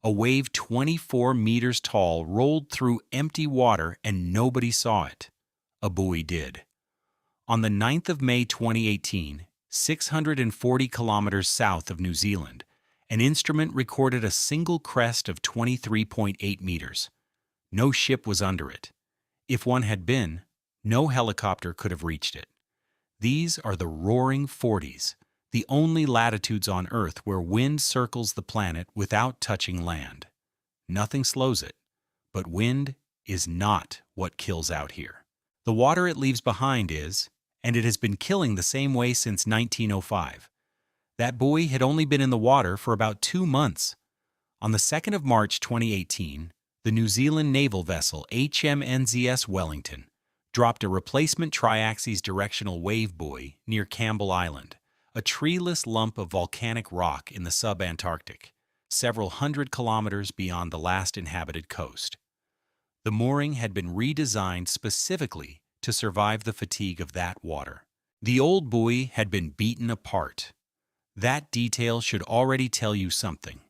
A wave 24 meters tall rolled through empty water and nobody saw it. A buoy did. On the 9th of May 2018, 640 kilometers south of New Zealand, an instrument recorded a single crest of 23.8 meters. No ship was under it. If one had been, no helicopter could have reached it. These are the roaring Forties, the only latitudes on Earth where wind circles the planet without touching land. Nothing slows it, but wind is not what kills out here. The water it leaves behind is, and it has been killing the same way since 1905. That buoy had only been in the water for about 2 months. On the 2nd of March 2018, the New Zealand naval vessel HMNZS Wellington dropped a replacement triaxis directional wave buoy near Campbell Island, a treeless lump of volcanic rock in the sub-Antarctic, several hundred kilometers beyond the last inhabited coast. The mooring had been redesigned specifically to survive the fatigue of that water. The old buoy had been beaten apart. That detail should already tell you something.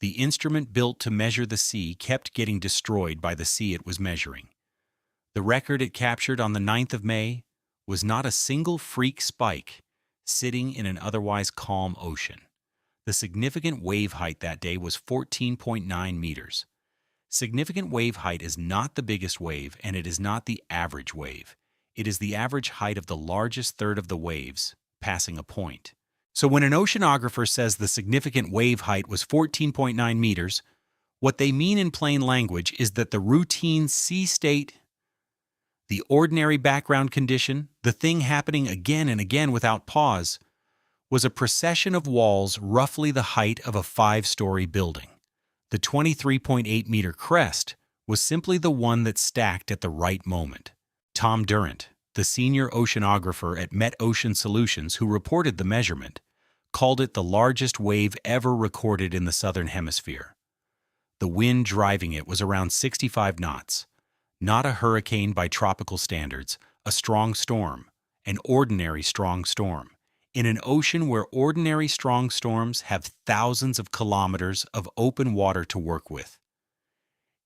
The instrument built to measure the sea kept getting destroyed by the sea it was measuring. The record it captured on the 9th of May was not a single freak spike sitting in an otherwise calm ocean. The significant wave height that day was 14.9 meters. Significant wave height is not the biggest wave, and it is not the average wave. It is the average height of the largest third of the waves, passing a point. So when an oceanographer says the significant wave height was 14.9 meters, what they mean in plain language is that the routine sea state, the ordinary background condition, the thing happening again and again without pause, was a procession of walls roughly the height of a 5-story building. The 23.8-meter crest was simply the one that stacked at the right moment. Tom Durant, the senior oceanographer at Met Ocean Solutions who reported the measurement, called it the largest wave ever recorded in the Southern Hemisphere. The wind driving it was around 65 knots. Not a hurricane by tropical standards, a strong storm, an ordinary strong storm, in an ocean where ordinary strong storms have thousands of kilometers of open water to work with.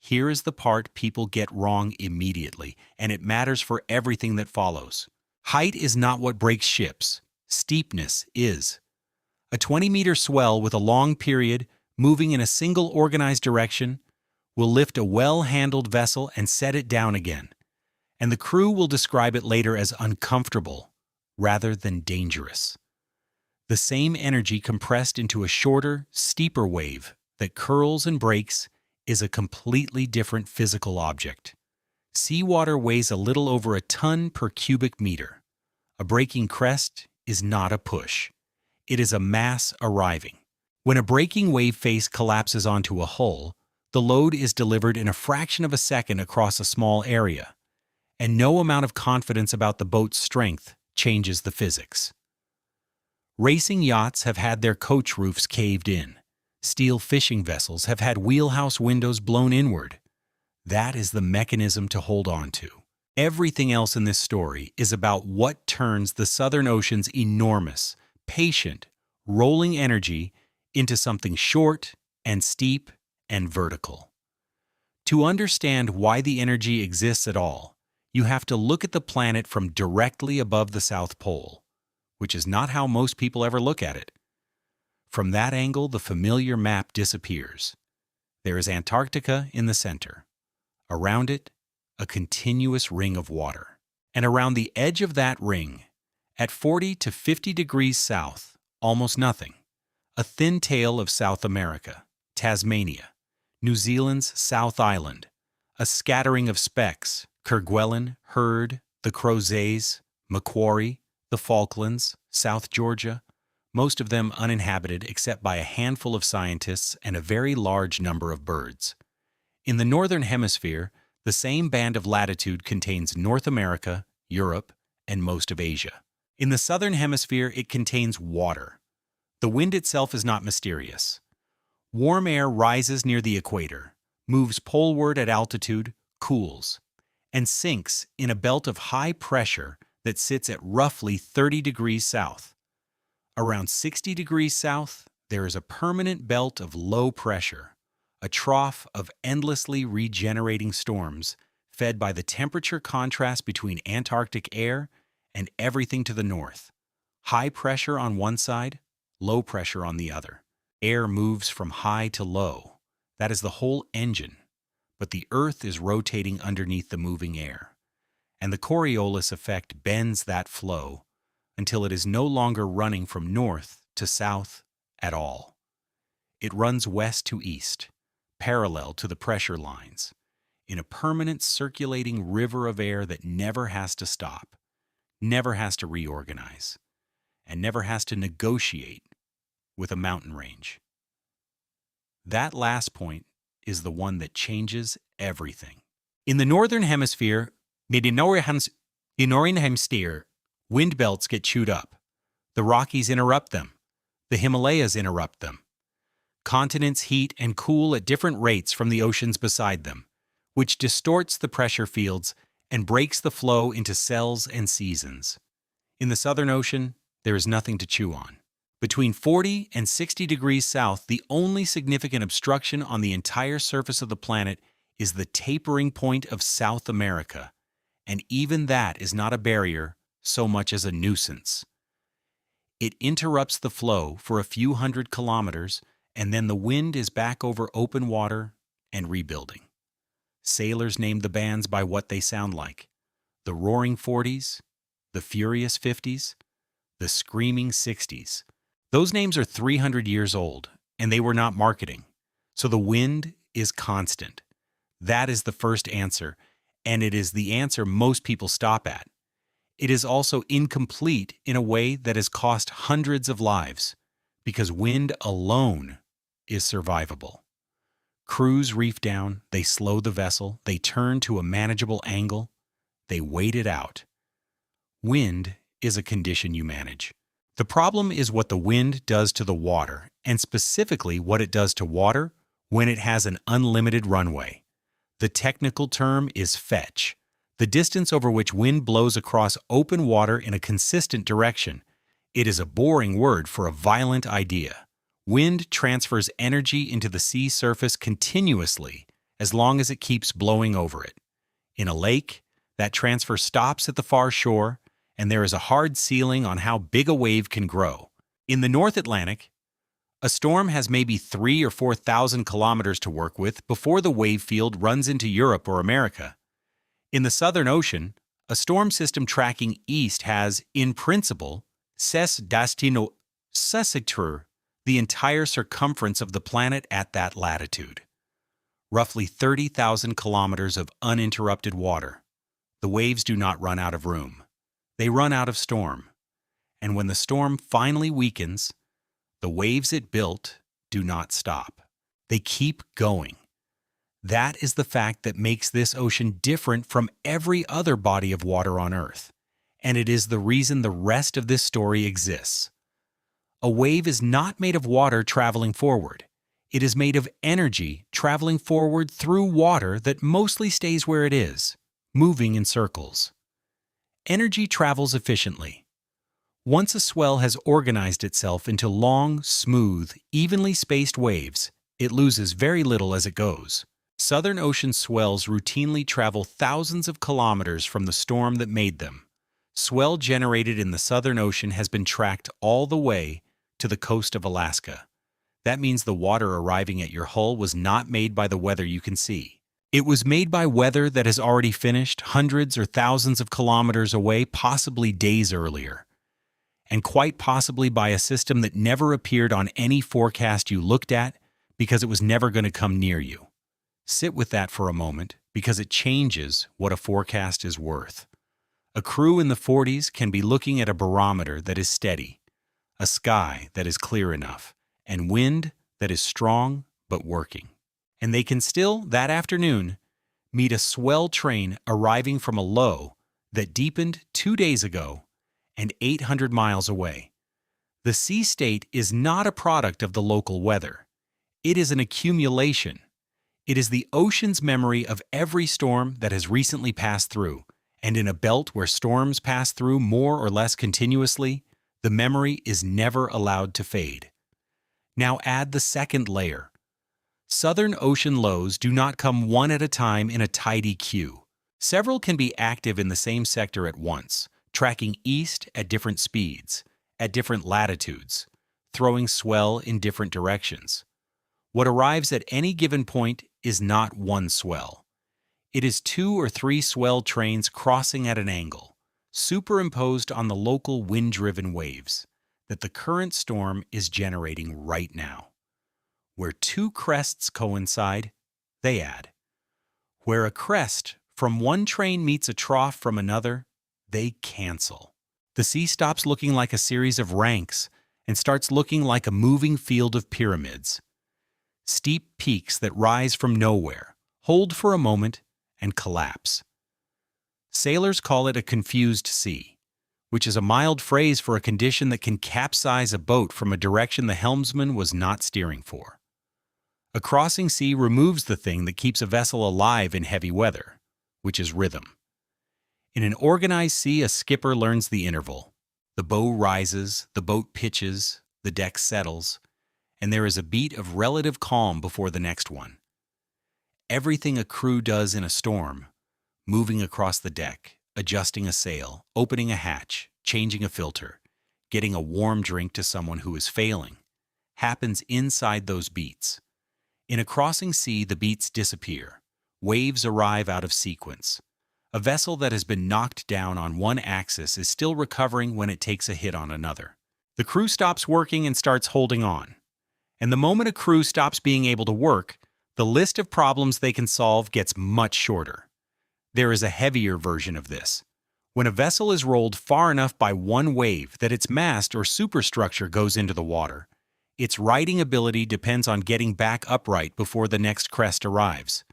Here is the part people get wrong immediately, and it matters for everything that follows. Height is not what breaks ships. Steepness is. A 20-meter swell with a long period, moving in a single organized direction, will lift a well-handled vessel and set it down again, and the crew will describe it later as uncomfortable rather than dangerous. The same energy compressed into a shorter, steeper wave that curls and breaks is a completely different physical object. Seawater weighs a little over a ton per cubic meter. A breaking crest is not a push. It is a mass arriving. When a breaking wave face collapses onto a hull, the load is delivered in a fraction of a second across a small area, and no amount of confidence about the boat's strength changes the physics. Racing yachts have had their coach roofs caved in. Steel fishing vessels have had wheelhouse windows blown inward. That is the mechanism to hold on to. Everything else in this story is about what turns the Southern Ocean's enormous, patient, rolling energy into something short and steep and vertical. To understand why the energy exists at all, you have to look at the planet from directly above the South Pole, which is not how most people ever look at it. From that angle, the familiar map disappears. There is Antarctica in the center. Around it, a continuous ring of water. And around the edge of that ring, at 40 to 50 degrees south, almost nothing. A thin tail of South America, Tasmania, New Zealand's South Island, a scattering of specks, Kerguelen, Heard, the Crozets, Macquarie, the Falklands, South Georgia, most of them uninhabited except by a handful of scientists and a very large number of birds. In the Northern Hemisphere, the same band of latitude contains North America, Europe, and most of Asia. In the Southern Hemisphere, it contains water. The wind itself is not mysterious. Warm air rises near the equator, moves poleward at altitude, cools, and sinks in a belt of high pressure that sits at roughly 30 degrees south. Around 60 degrees south, there is a permanent belt of low pressure, a trough of endlessly regenerating storms fed by the temperature contrast between Antarctic air and everything to the north. High pressure on one side, low pressure on the other. Air moves from high to low. That is the whole engine. But the Earth is rotating underneath the moving air. And the Coriolis effect bends that flow until it is no longer running from north to south at all. It runs west to east, parallel to the pressure lines, in a permanent circulating river of air that never has to stop, never has to reorganize, and never has to negotiate with a mountain range. That last point is the one that changes everything. In the Northern Hemisphere, wind belts get chewed up. The Rockies interrupt them. The Himalayas interrupt them. Continents heat and cool at different rates from the oceans beside them, which distorts the pressure fields and breaks the flow into cells and seasons. In the Southern Ocean, there is nothing to chew on. Between 40 and 60 degrees south, the only significant obstruction on the entire surface of the planet is the tapering point of South America, and even that is not a barrier so much as a nuisance. It interrupts the flow for a few hundred kilometers, and then the wind is back over open water and rebuilding. Sailors named the bands by what they sound like: the Roaring Forties, the Furious 50s, the Screaming 60s. Those names are 300 years old, and they were not marketing. So the wind is constant. That is the first answer, and it is the answer most people stop at. It is also incomplete in a way that has cost hundreds of lives, because wind alone is survivable. Crews reef down, they slow the vessel, they turn to a manageable angle, they wait it out. Wind is a condition you manage. The problem is what the wind does to the water, and specifically what it does to water when it has an unlimited runway. The technical term is fetch, the distance over which wind blows across open water in a consistent direction. It is a boring word for a violent idea. Wind transfers energy into the sea surface continuously as long as it keeps blowing over it. In a lake, that transfer stops at the far shore, and there is a hard ceiling on how big a wave can grow. In the North Atlantic, a storm has maybe 3,000 or 4,000 kilometers to work with before the wave field runs into Europe or America. In the Southern Ocean, a storm system tracking east has, in principle, the entire circumference of the planet at that latitude. Roughly 30,000 kilometers of uninterrupted water. The waves do not run out of room. They run out of storm. And when the storm finally weakens, the waves it built do not stop. They keep going. That is the fact that makes this ocean different from every other body of water on Earth. And it is the reason the rest of this story exists. A wave is not made of water traveling forward. It is made of energy traveling forward through water that mostly stays where it is, moving in circles. Energy travels efficiently. Once a swell has organized itself into long, smooth, evenly spaced waves, it loses very little as it goes. Southern Ocean swells routinely travel thousands of kilometers from the storm that made them. Swell generated in the Southern Ocean has been tracked all the way to the coast of Alaska. That means the water arriving at your hull was not made by the weather you can see. It was made by weather that has already finished hundreds or thousands of kilometers away, possibly days earlier. And quite possibly by a system that never appeared on any forecast you looked at because it was never going to come near you. Sit with that for a moment because it changes what a forecast is worth. A crew in the Forties can be looking at a barometer that is steady, a sky that is clear enough, and wind that is strong but working. And they can still, that afternoon, meet a swell train arriving from a low that deepened 2 days ago and 800 miles away. The sea state is not a product of the local weather. It is an accumulation. It is the ocean's memory of every storm that has recently passed through, and in a belt where storms pass through more or less continuously, the memory is never allowed to fade. Now add the second layer. Southern ocean lows do not come one at a time in a tidy queue. Several can be active in the same sector at once, tracking east at different speeds, at different latitudes, throwing swell in different directions. What arrives at any given point is not one swell. It is 2 or 3 swell trains crossing at an angle, superimposed on the local wind-driven waves, that the current storm is generating right now. Where 2 crests coincide, they add. Where a crest from one train meets a trough from another, they cancel. The sea stops looking like a series of ranks and starts looking like a moving field of pyramids. Steep peaks that rise from nowhere, hold for a moment, and collapse. Sailors call it a confused sea, which is a mild phrase for a condition that can capsize a boat from a direction the helmsman was not steering for. A crossing sea removes the thing that keeps a vessel alive in heavy weather, which is rhythm. In an organized sea, a skipper learns the interval. The bow rises, the boat pitches, the deck settles, and there is a beat of relative calm before the next one. Everything a crew does in a storm, moving across the deck, adjusting a sail, opening a hatch, changing a filter, getting a warm drink to someone who is failing, happens inside those beats. In a crossing sea, the beats disappear. Waves arrive out of sequence. A vessel that has been knocked down on one axis is still recovering when it takes a hit on another. The crew stops working and starts holding on. And the moment a crew stops being able to work, the list of problems they can solve gets much shorter. There is a heavier version of this. When a vessel is rolled far enough by one wave that its mast or superstructure goes into the water, its righting ability depends on getting back upright before the next crest arrives.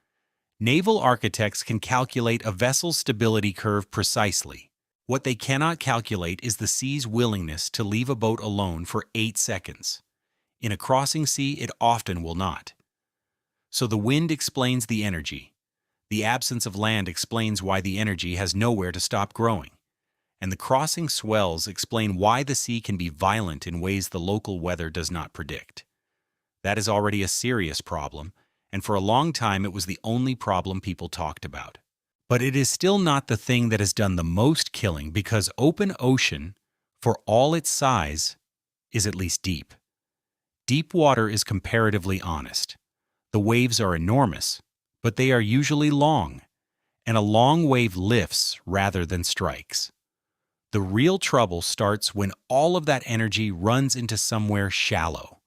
Naval architects can calculate a vessel's stability curve precisely. What they cannot calculate is the sea's willingness to leave a boat alone for 8 seconds. In a crossing sea, it often will not. So the wind explains the energy. The absence of land explains why the energy has nowhere to stop growing. And the crossing swells explain why the sea can be violent in ways the local weather does not predict. That is already a serious problem, and for a long time it was the only problem people talked about. But it is still not the thing that has done the most killing because open ocean, for all its size, is at least deep. Deep water is comparatively honest. The waves are enormous, but they are usually long, and a long wave lifts rather than strikes. The real trouble starts when all of that energy runs into somewhere shallow.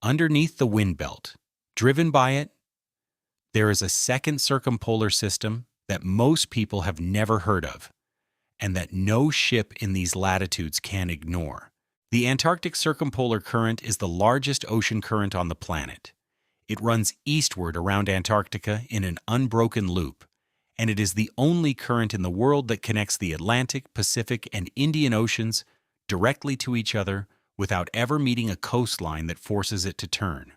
Underneath the wind belt, driven by it, there is a second circumpolar system that most people have never heard of, and that no ship in these latitudes can ignore. The Antarctic Circumpolar Current is the largest ocean current on the planet. It runs eastward around Antarctica in an unbroken loop, and it is the only current in the world that connects the Atlantic, Pacific, and Indian Oceans directly to each other without ever meeting a coastline that forces it to turn.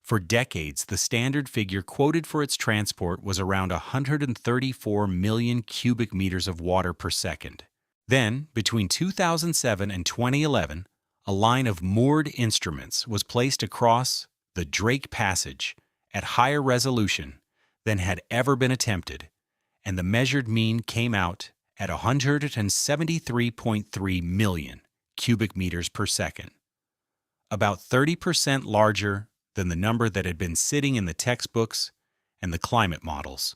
For decades, the standard figure quoted for its transport was around 134 million cubic meters of water per second. Then, between 2007 and 2011, a line of moored instruments was placed across the Drake Passage at higher resolution than had ever been attempted, and the measured mean came out at 173.3 million cubic meters per second, about 30% larger than the number that had been sitting in the textbooks and the climate models.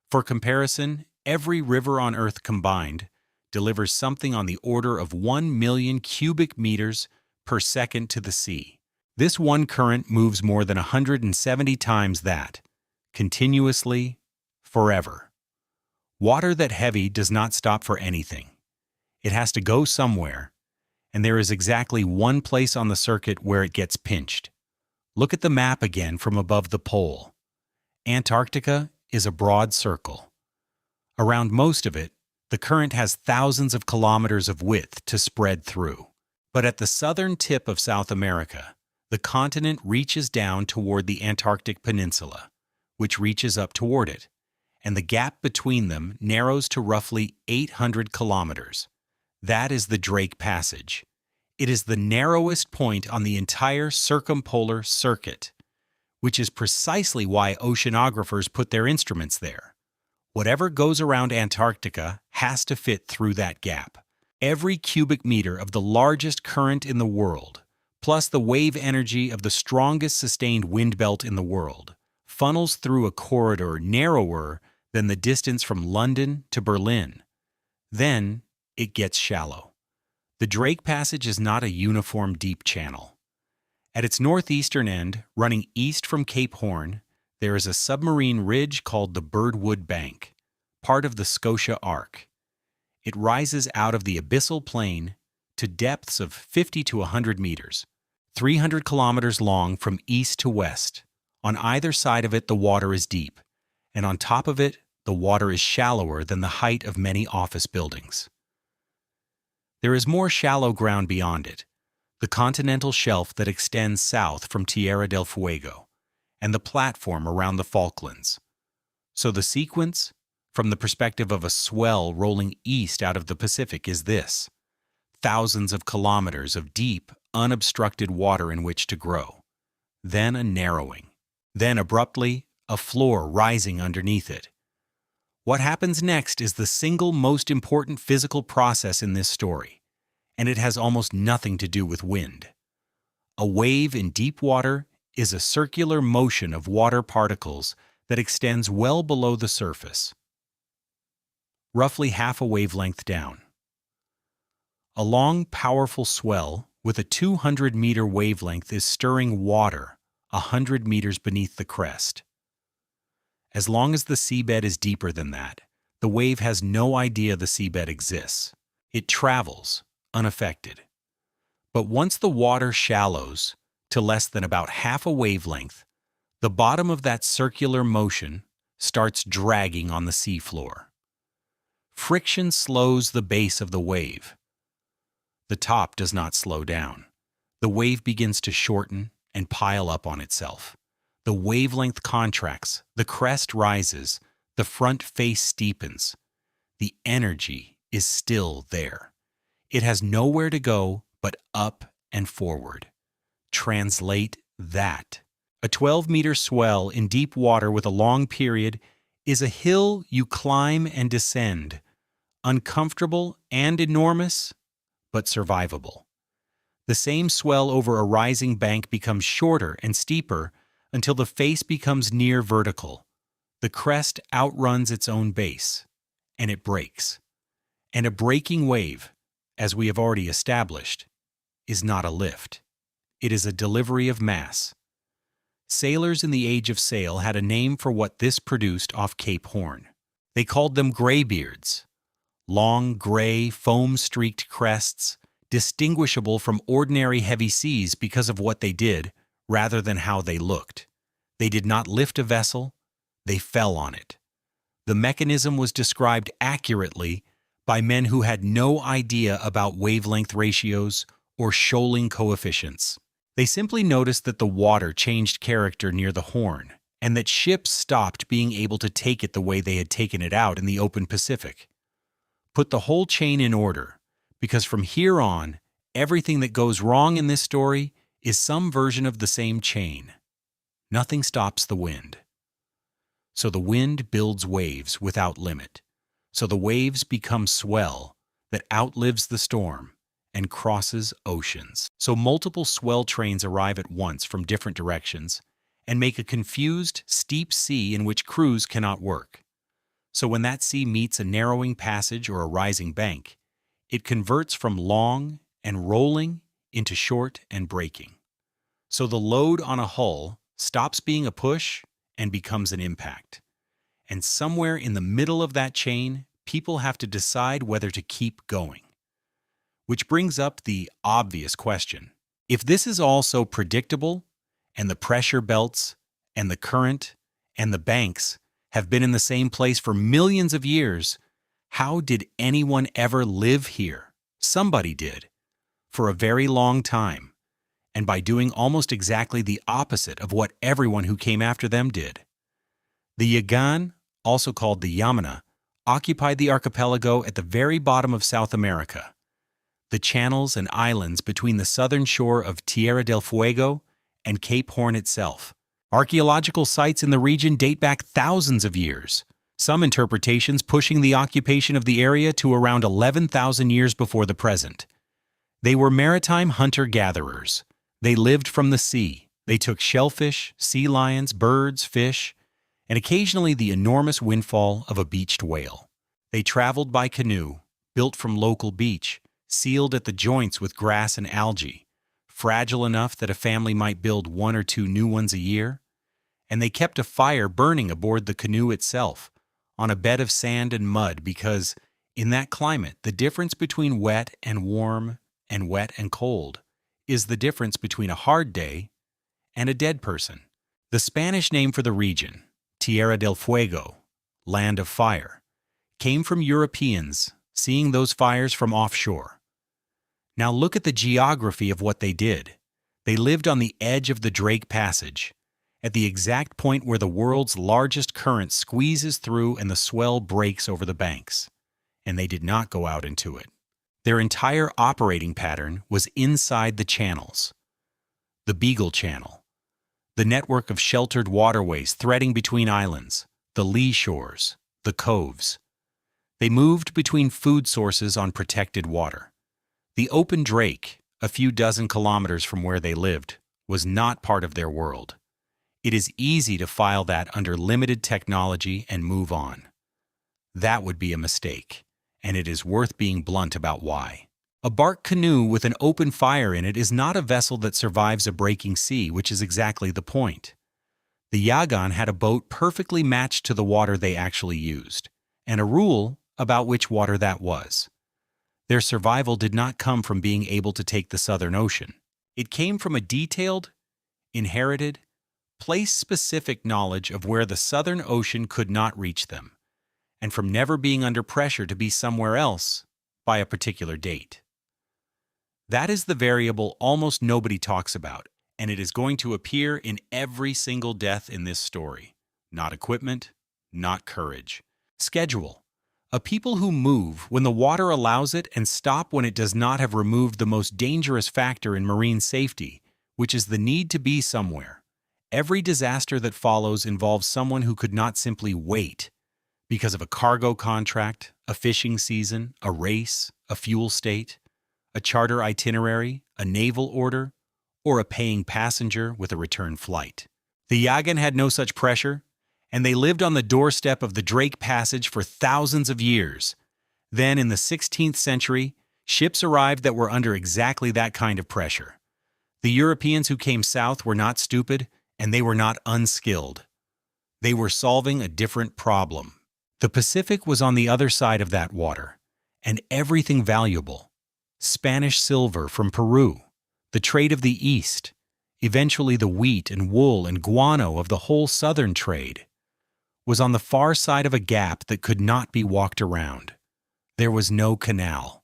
For comparison, every river on Earth combined delivers something on the order of 1 million cubic meters per second to the sea. This one current moves more than 170 times that, continuously, forever. Water that heavy does not stop for anything. It has to go somewhere, and there is exactly one place on the circuit where it gets pinched. Look at the map again from above the pole. Antarctica is a broad circle. Around most of it, the current has thousands of kilometers of width to spread through. But at the southern tip of South America, the continent reaches down toward the Antarctic Peninsula, which reaches up toward it, and the gap between them narrows to roughly 800 kilometers. That is the Drake Passage. It is the narrowest point on the entire circumpolar circuit, which is precisely why oceanographers put their instruments there. Whatever goes around Antarctica has to fit through that gap. Every cubic meter of the largest current in the world, plus the wave energy of the strongest sustained wind belt in the world, funnels through a corridor narrower than the distance from London to Berlin. Then it gets shallow. The Drake Passage is not a uniform deep channel. At its northeastern end, running east from Cape Horn, there is a submarine ridge called the Birdwood Bank, part of the Scotia Arc. It rises out of the abyssal plain to depths of 50 to 100 meters, 300 kilometers long from east to west. On either side of it, the water is deep, and on top of it, the water is shallower than the height of many office buildings. There is more shallow ground beyond it, the continental shelf that extends south from Tierra del Fuego, and the platform around the Falklands. So the sequence, from the perspective of a swell rolling east out of the Pacific, is this: thousands of kilometers of deep, unobstructed water in which to grow. Then a narrowing. Then, abruptly, a floor rising underneath it. What happens next is the single most important physical process in this story, and it has almost nothing to do with wind. A wave in deep water is a circular motion of water particles that extends well below the surface, roughly half a wavelength down. A long, powerful swell with a 200-meter wavelength is stirring water 100 meters beneath the crest. As long as the seabed is deeper than that, the wave has no idea the seabed exists. It travels, unaffected. But once the water shallows to less than about half a wavelength, the bottom of that circular motion starts dragging on the seafloor. Friction slows the base of the wave. The top does not slow down. The wave begins to shorten and pile up on itself. The wavelength contracts, the crest rises, the front face steepens. The energy is still there. It has nowhere to go but up and forward. Translate that. A 12-meter swell in deep water with a long period is a hill you climb and descend, uncomfortable and enormous, but survivable. The same swell over a rising bank becomes shorter and steeper until the face becomes near vertical. The crest outruns its own base, and it breaks. And a breaking wave, as we have already established, is not a lift. It is a delivery of mass. Sailors in the age of sail had a name for what this produced off Cape Horn. They called them graybeards. Long, gray, foam-streaked crests, distinguishable from ordinary heavy seas because of what they did, rather than how they looked. They did not lift a vessel, they fell on it. The mechanism was described accurately by men who had no idea about wavelength ratios or shoaling coefficients. They simply noticed that the water changed character near the horn, and that ships stopped being able to take it the way they had taken it out in the open Pacific. Put the whole chain in order, because from here on, everything that goes wrong in this story is some version of the same chain. Nothing stops the wind. So the wind builds waves without limit. So the waves become swell that outlives the storm and crosses oceans. So multiple swell trains arrive at once from different directions and make a confused, steep sea in which crews cannot work. So when that sea meets a narrowing passage or a rising bank, it converts from long and rolling into short and breaking. So the load on a hull stops being a push and becomes an impact. And somewhere in the middle of that chain, people have to decide whether to keep going. Which brings up the obvious question. If this is all so predictable, and the pressure belts, and the current, and the banks have been in the same place for millions of years, how did anyone ever live here? Somebody did, for a very long time, and by doing almost exactly the opposite of what everyone who came after them did. The Yagan, also called the Yamana, occupied the archipelago at the very bottom of South America. The channels and islands between the southern shore of Tierra del Fuego and Cape Horn itself, Archaeological sites in the region date back thousands of years, some interpretations pushing the occupation of the area to around 11,000 years before the present. They were maritime hunter-gatherers. They lived from the sea. They took shellfish, sea lions, birds, fish, and occasionally the enormous windfall of a beached whale. They traveled by canoe, built from local beach, sealed at the joints with grass and algae, fragile enough that a family might build 1 or 2 new ones a year. And they kept a fire burning aboard the canoe itself, on a bed of sand and mud, because, in that climate, the difference between wet and warm and wet and cold is the difference between a hard day and a dead person. The Spanish name for the region, Tierra del Fuego, land of fire, came from Europeans seeing those fires from offshore. Now look at the geography of what they did. They lived on the edge of the Drake Passage, at the exact point where the world's largest current squeezes through and the swell breaks over the banks. And they did not go out into it. Their entire operating pattern was inside the channels. The Beagle Channel, the network of sheltered waterways threading between islands, the lee shores, the coves. They moved between food sources on protected water. The open Drake, a few dozen kilometers from where they lived, was not part of their world. It is easy to file that under limited technology and move on. That would be a mistake, and it is worth being blunt about why. A bark canoe with an open fire in it is not a vessel that survives a breaking sea, which is exactly the point. The Yagan had a boat perfectly matched to the water they actually used, and a rule about which water that was. Their survival did not come from being able to take the Southern Ocean. It came from a detailed, inherited, place-specific knowledge of where the Southern Ocean could not reach them, and from never being under pressure to be somewhere else by a particular date. That is the variable almost nobody talks about, and it is going to appear in every single death in this story. Not equipment, not courage. Schedule. A people who move when the water allows it and stop when it does not have removed the most dangerous factor in marine safety, which is the need to be somewhere. Every disaster that follows involves someone who could not simply wait because of a cargo contract, a fishing season, a race, a fuel state, a charter itinerary, a naval order, or a paying passenger with a return flight. The Yagan had no such pressure, and they lived on the doorstep of the Drake Passage for thousands of years. Then, in the 16th century, ships arrived that were under exactly that kind of pressure. The Europeans who came south were not stupid, and they were not unskilled. They were solving a different problem. The Pacific was on the other side of that water, and everything valuable, Spanish silver from Peru, the trade of the East, eventually the wheat and wool and guano of the whole southern trade, was on the far side of a gap that could not be walked around. There was no canal.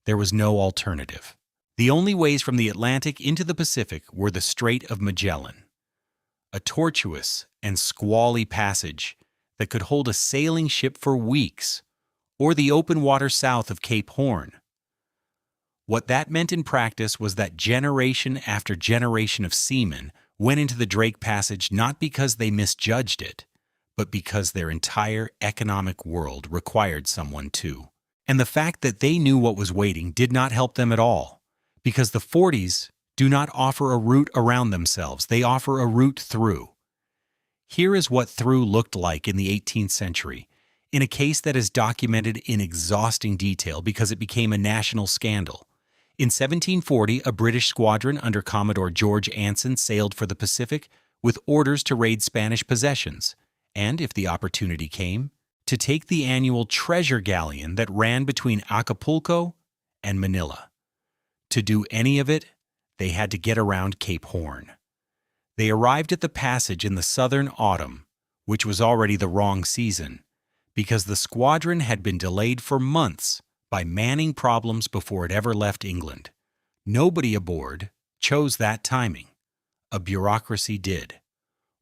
There was no alternative. The only ways from the Atlantic into the Pacific were the Strait of Magellan, a tortuous and squally passage that could hold a sailing ship for weeks, or the open water south of Cape Horn. What that meant in practice was that generation after generation of seamen went into the Drake Passage not because they misjudged it, but because their entire economic world required someone to. And the fact that they knew what was waiting did not help them at all, because the Forties do not offer a route around themselves, they offer a route through. Here is what through looked like in the 18th century, in a case that is documented in exhausting detail because it became a national scandal. In 1740, a British squadron under Commodore George Anson sailed for the Pacific with orders to raid Spanish possessions, and, if the opportunity came, to take the annual treasure galleon that ran between Acapulco and Manila. To do any of it, they had to get around Cape Horn. They arrived at the passage in the southern autumn, which was already the wrong season, because the squadron had been delayed for months by manning problems before it ever left England. Nobody aboard chose that timing. A bureaucracy did.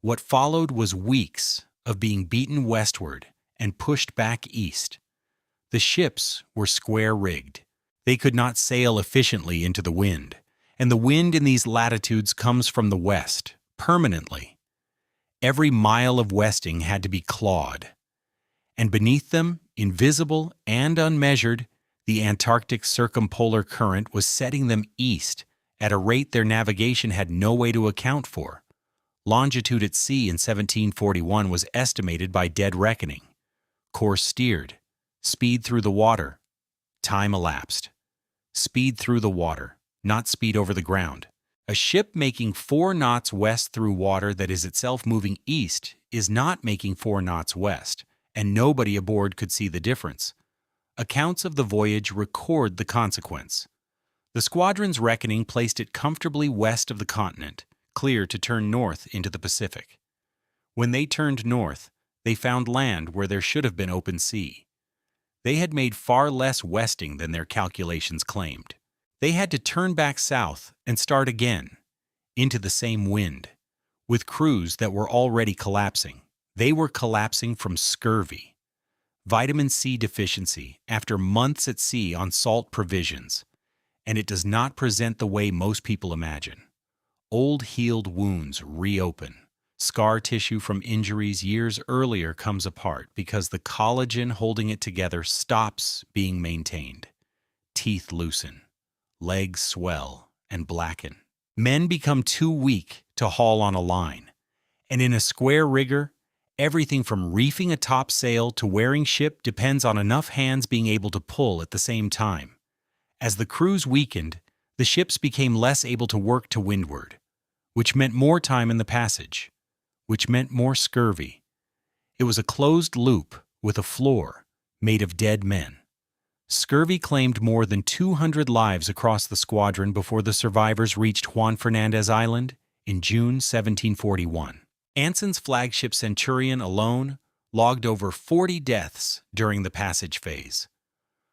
What followed was weeks of being beaten westward and pushed back east. The ships were square-rigged. They could not sail efficiently into the wind, and the wind in these latitudes comes from the west, permanently. Every mile of westing had to be clawed. And beneath them, invisible and unmeasured, the Antarctic circumpolar current was setting them east at a rate their navigation had no way to account for. Longitude at sea in 1741 was estimated by dead reckoning. Course steered. Speed through the water. Time elapsed. Speed through the water, not speed over the ground. A ship making 4 knots west through water that is itself moving east is not making 4 knots west, and nobody aboard could see the difference. Accounts of the voyage record the consequence. The squadron's reckoning placed it comfortably west of the continent, clear to turn north into the Pacific. When they turned north, they found land where there should have been open sea. They had made far less westing than their calculations claimed. They had to turn back south and start again, into the same wind, with crews that were already collapsing. They were collapsing from scurvy, vitamin C deficiency after months at sea on salt provisions, and it does not present the way most people imagine. Old healed wounds reopen. Scar tissue from injuries years earlier comes apart because the collagen holding it together stops being maintained. Teeth loosen. Legs swell and blacken. Men become too weak to haul on a line. And in a square rigger, everything from reefing a topsail to wearing ship depends on enough hands being able to pull at the same time. As the crews weakened, the ships became less able to work to windward, which meant more time in the passage, which meant more scurvy. It was a closed loop with a floor made of dead men. Scurvy claimed more than 200 lives across the squadron before the survivors reached Juan Fernandez Island in June 1741. Anson's flagship Centurion alone logged over 40 deaths during the passage phase.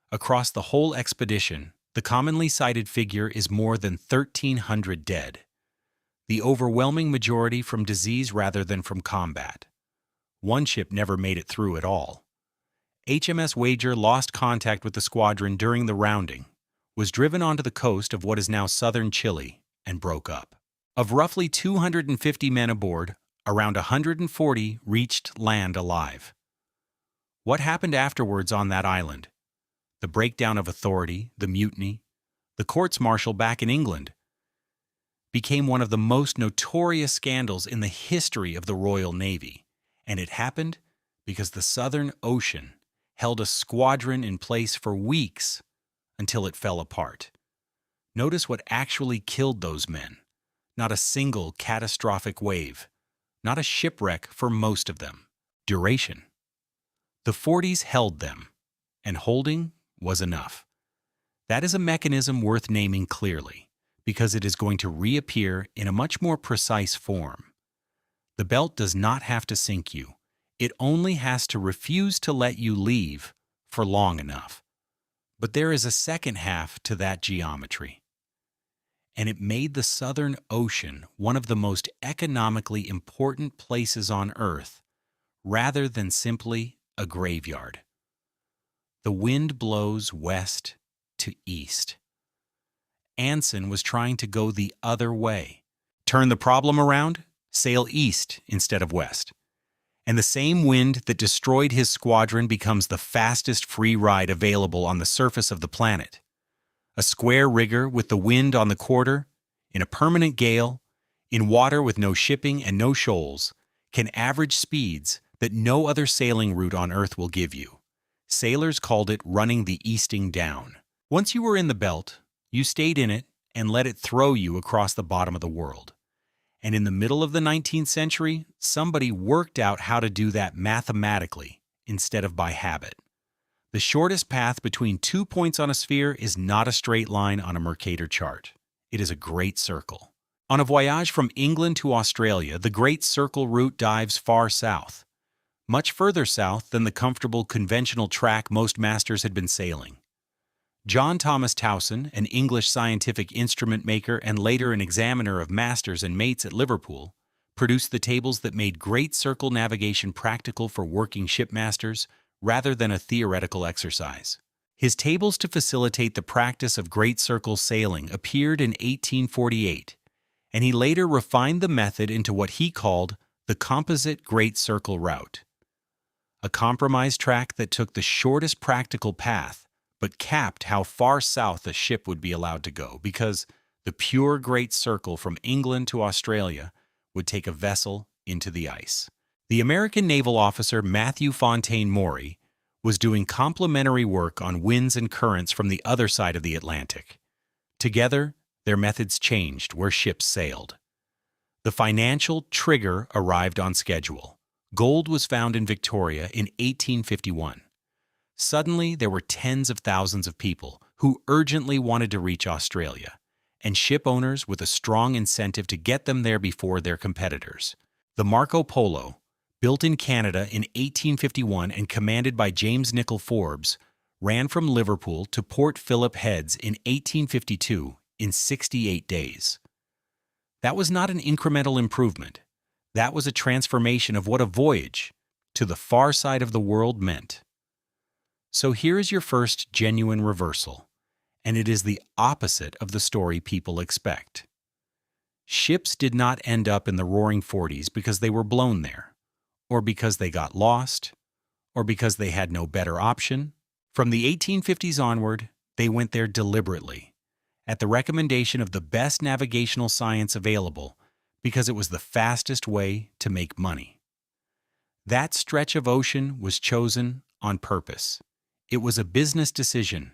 Across the whole expedition, the commonly cited figure is more than 1,300 dead. The overwhelming majority from disease rather than from combat. One ship never made it through at all. HMS Wager lost contact with the squadron during the rounding, was driven onto the coast of what is now southern Chile, and broke up. Of roughly 250 men aboard, around 140 reached land alive. What happened afterwards on that island? The breakdown of authority, the mutiny, the courts-martial back in England, became one of the most notorious scandals in the history of the Royal Navy, and it happened because the Southern Ocean held a squadron in place for weeks until it fell apart. Notice what actually killed those men. Not a single catastrophic wave, not a shipwreck for most of them. Duration. The Forties held them, and holding was enough. That is a mechanism worth naming clearly, because it is going to reappear in a much more precise form. The belt does not have to sink you. It only has to refuse to let you leave for long enough. But there is a second half to that geometry. And it made the Southern Ocean one of the most economically important places on Earth, rather than simply a graveyard. The wind blows west to east. Anson was trying to go the other way. Turn the problem around, sail east instead of west. And the same wind that destroyed his squadron becomes the fastest free ride available on the surface of the planet. A square rigger with the wind on the quarter, in a permanent gale, in water with no shipping and no shoals, can average speeds that no other sailing route on Earth will give you. Sailors called it running the easting down. Once you were in the belt, you stayed in it and let it throw you across the bottom of the world. And in the middle of the 19th century, somebody worked out how to do that mathematically instead of by habit. The shortest path between 2 points on a sphere is not a straight line on a Mercator chart. It is a great circle. On a voyage from England to Australia, the Great Circle route dives far south, much further south than the comfortable conventional track most masters had been sailing. John Thomas Towson, an English scientific instrument maker and later an examiner of masters and mates at Liverpool, produced the tables that made Great Circle navigation practical for working shipmasters rather than a theoretical exercise. His tables to facilitate the practice of Great Circle sailing appeared in 1848, and he later refined the method into what he called the composite Great Circle route, a compromise track that took the shortest practical path but capped how far south a ship would be allowed to go because the pure Great Circle from England to Australia would take a vessel into the ice. The American naval officer Matthew Fontaine Maury was doing complementary work on winds and currents from the other side of the Atlantic. Together, their methods changed where ships sailed. The financial trigger arrived on schedule. Gold was found in Victoria in 1851. Suddenly, there were tens of thousands of people who urgently wanted to reach Australia, and ship owners with a strong incentive to get them there before their competitors. The Marco Polo, built in Canada in 1851 and commanded by James Nichol Forbes, ran from Liverpool to Port Phillip Heads in 1852 in 68 days. That was not an incremental improvement. That was a transformation of what a voyage to the far side of the world meant. So here is your first genuine reversal, and it is the opposite of the story people expect. Ships did not end up in the Roaring Forties because they were blown there, or because they got lost, or because they had no better option. From the 1850s onward, they went there deliberately, at the recommendation of the best navigational science available, because it was the fastest way to make money. That stretch of ocean was chosen on purpose. It was a business decision,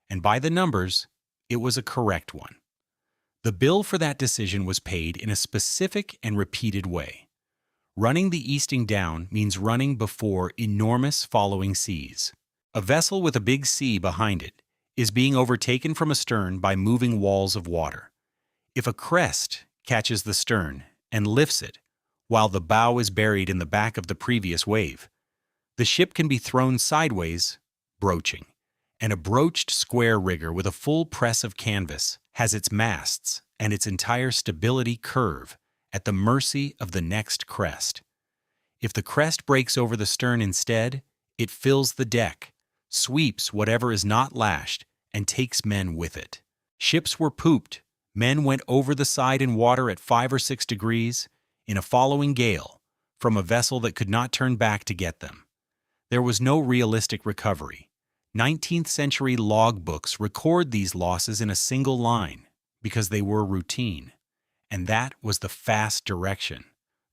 and by the numbers, it was a correct one. The bill for that decision was paid in a specific and repeated way. Running the easting down means running before enormous following seas. A vessel with a big sea behind it is being overtaken from astern by moving walls of water. If a crest catches the stern and lifts it, while the bow is buried in the back of the previous wave, the ship can be thrown sideways, broaching, and a broached square rigger with a full press of canvas has its masts and its entire stability curve at the mercy of the next crest. If the crest breaks over the stern instead, it fills the deck, sweeps whatever is not lashed, and takes men with it. Ships were pooped. Men went over the side in water at 5 or 6 degrees in a following gale from a vessel that could not turn back to get them. There was no realistic recovery. 19th century logbooks record these losses in a single line because they were routine. And that was the fast direction,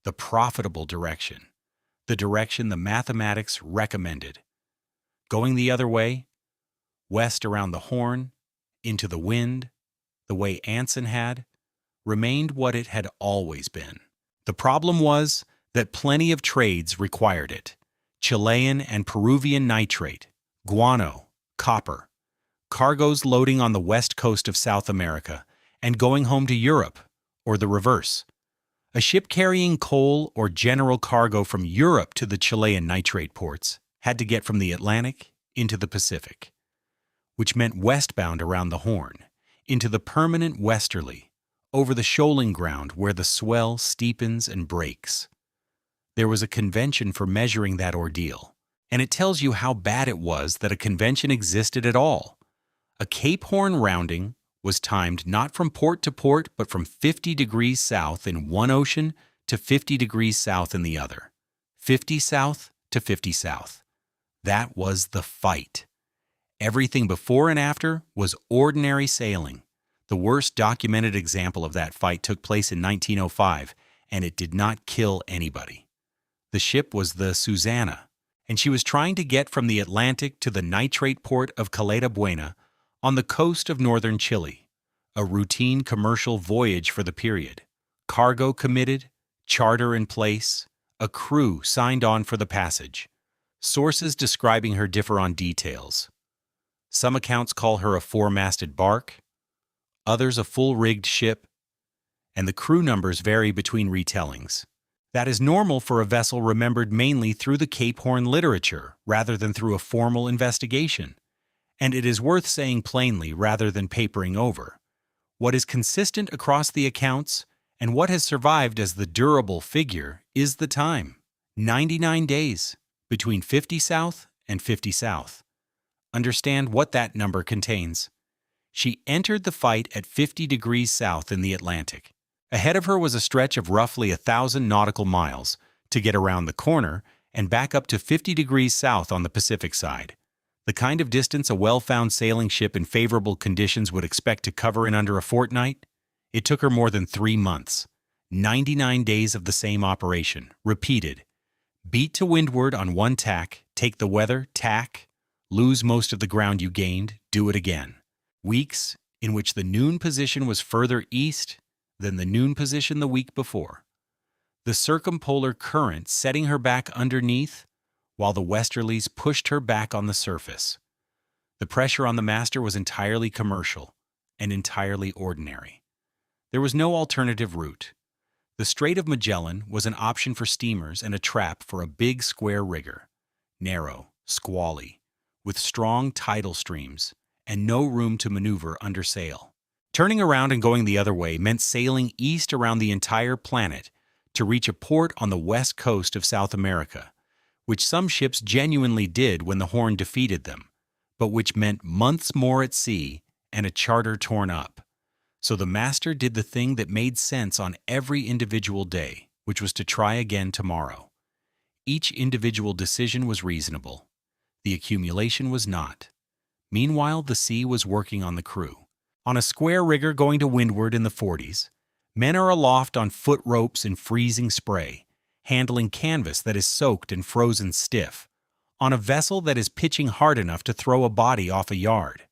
the profitable direction, the direction the mathematics recommended. Going the other way, west around the Horn, into the wind, the way Anson had, remained what it had always been. The problem was that plenty of trades required it: Chilean and Peruvian nitrate, guano, copper, cargoes loading on the west coast of South America and going home to Europe, or the reverse. A ship carrying coal or general cargo from Europe to the Chilean nitrate ports had to get from the Atlantic into the Pacific, which meant westbound around the Horn, into the permanent westerly, over the shoaling ground where the swell steepens and breaks. There was a convention for measuring that ordeal, and it tells you how bad it was that a convention existed at all. A Cape Horn rounding was timed not from port to port, but from 50 degrees south in one ocean to 50 degrees south in the other. 50 south to 50 south. That was the fight. Everything before and after was ordinary sailing. The worst documented example of that fight took place in 1905, and it did not kill anybody. The ship was the Susanna, and she was trying to get from the Atlantic to the nitrate port of Caleta Buena on the coast of northern Chile, a routine commercial voyage for the period. Cargo committed, charter in place, a crew signed on for the passage. Sources describing her differ on details. Some accounts call her a 4-masted bark, others a full-rigged ship, and the crew numbers vary between retellings. That is normal for a vessel remembered mainly through the Cape Horn literature rather than through a formal investigation. And it is worth saying plainly rather than papering over. What is consistent across the accounts and what has survived as the durable figure is the time. 99 days, between 50 south and 50 south. Understand what that number contains. She entered the fight at 50 degrees south in the Atlantic. Ahead of her was a stretch of roughly 1,000 nautical miles, to get around the corner and back up to 50 degrees south on the Pacific side. The kind of distance a well-found sailing ship in favorable conditions would expect to cover in under a fortnight? It took her more than 3 months. 99 days of the same operation, repeated. Beat to windward on one tack, take the weather, tack, lose most of the ground you gained, do it again. Weeks in which the noon position was further east than the noon position the week before. The circumpolar current setting her back underneath, while the westerlies pushed her back on the surface. The pressure on the master was entirely commercial and entirely ordinary. There was no alternative route. The Strait of Magellan was an option for steamers and a trap for a big square rigger, narrow, squally, with strong tidal streams and no room to maneuver under sail. Turning around and going the other way meant sailing east around the entire planet to reach a port on the west coast of South America, which some ships genuinely did when the Horn defeated them, but which meant months more at sea and a charter torn up. So the master did the thing that made sense on every individual day, which was to try again tomorrow. Each individual decision was reasonable. The accumulation was not. Meanwhile, the sea was working on the crew. On a square rigger going to windward in the Forties, men are aloft on foot ropes in freezing spray, handling canvas that is soaked and frozen stiff, on a vessel that is pitching hard enough to throw a body off a yard.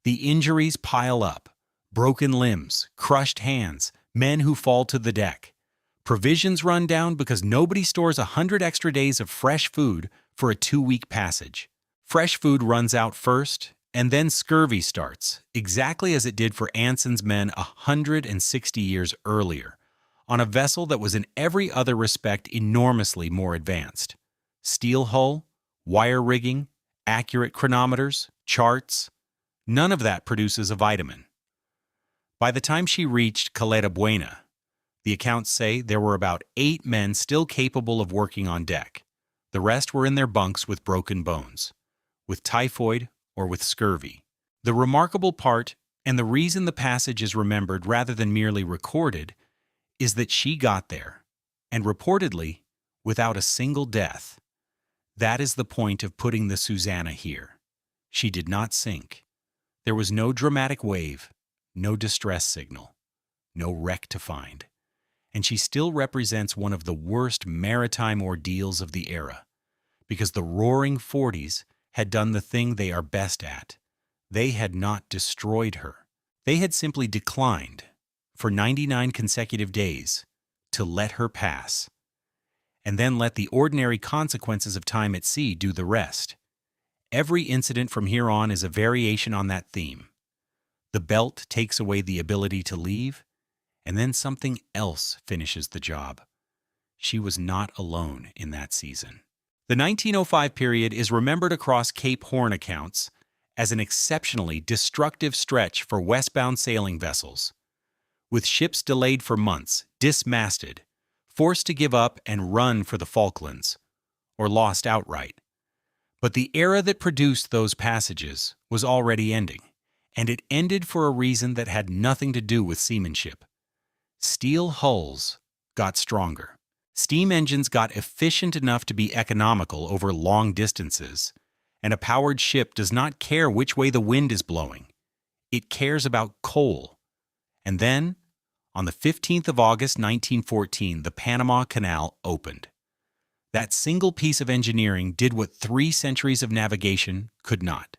The injuries pile up. Broken limbs, crushed hands, men who fall to the deck. Provisions run down because nobody stores 100 extra days of fresh food for a 2-week passage. Fresh food runs out first, and then scurvy starts, exactly as it did for Anson's men 160 years earlier, on a vessel that was in every other respect enormously more advanced. Steel hull, wire rigging, accurate chronometers, charts, none of that produces a vitamin. By the time she reached Caleta Buena, the accounts say there were about 8 men still capable of working on deck. The rest were in their bunks with broken bones, with typhoid or with scurvy. The remarkable part, and the reason the passage is remembered rather than merely recorded, is that she got there, and reportedly, without a single death. That is the point of putting the Susanna here. She did not sink. There was no dramatic wave, no distress signal, no wreck to find. And she still represents one of the worst maritime ordeals of the era, because the roaring Forties had done the thing they are best at. They had not destroyed her. They had simply declined, for 99 consecutive days, to let her pass, and then let the ordinary consequences of time at sea do the rest. Every incident from here on is a variation on that theme. The belt takes away the ability to leave, and then something else finishes the job. She was not alone in that season. The 1905 period is remembered across Cape Horn accounts as an exceptionally destructive stretch for westbound sailing vessels, with ships delayed for months, dismasted, forced to give up and run for the Falklands, or lost outright. But the era that produced those passages was already ending, and it ended for a reason that had nothing to do with seamanship. Steel hulls got stronger. Steam engines got efficient enough to be economical over long distances, and a powered ship does not care which way the wind is blowing. It cares about coal. And then, on the 15th of August 1914, the Panama Canal opened. That single piece of engineering did what 3 centuries of navigation could not.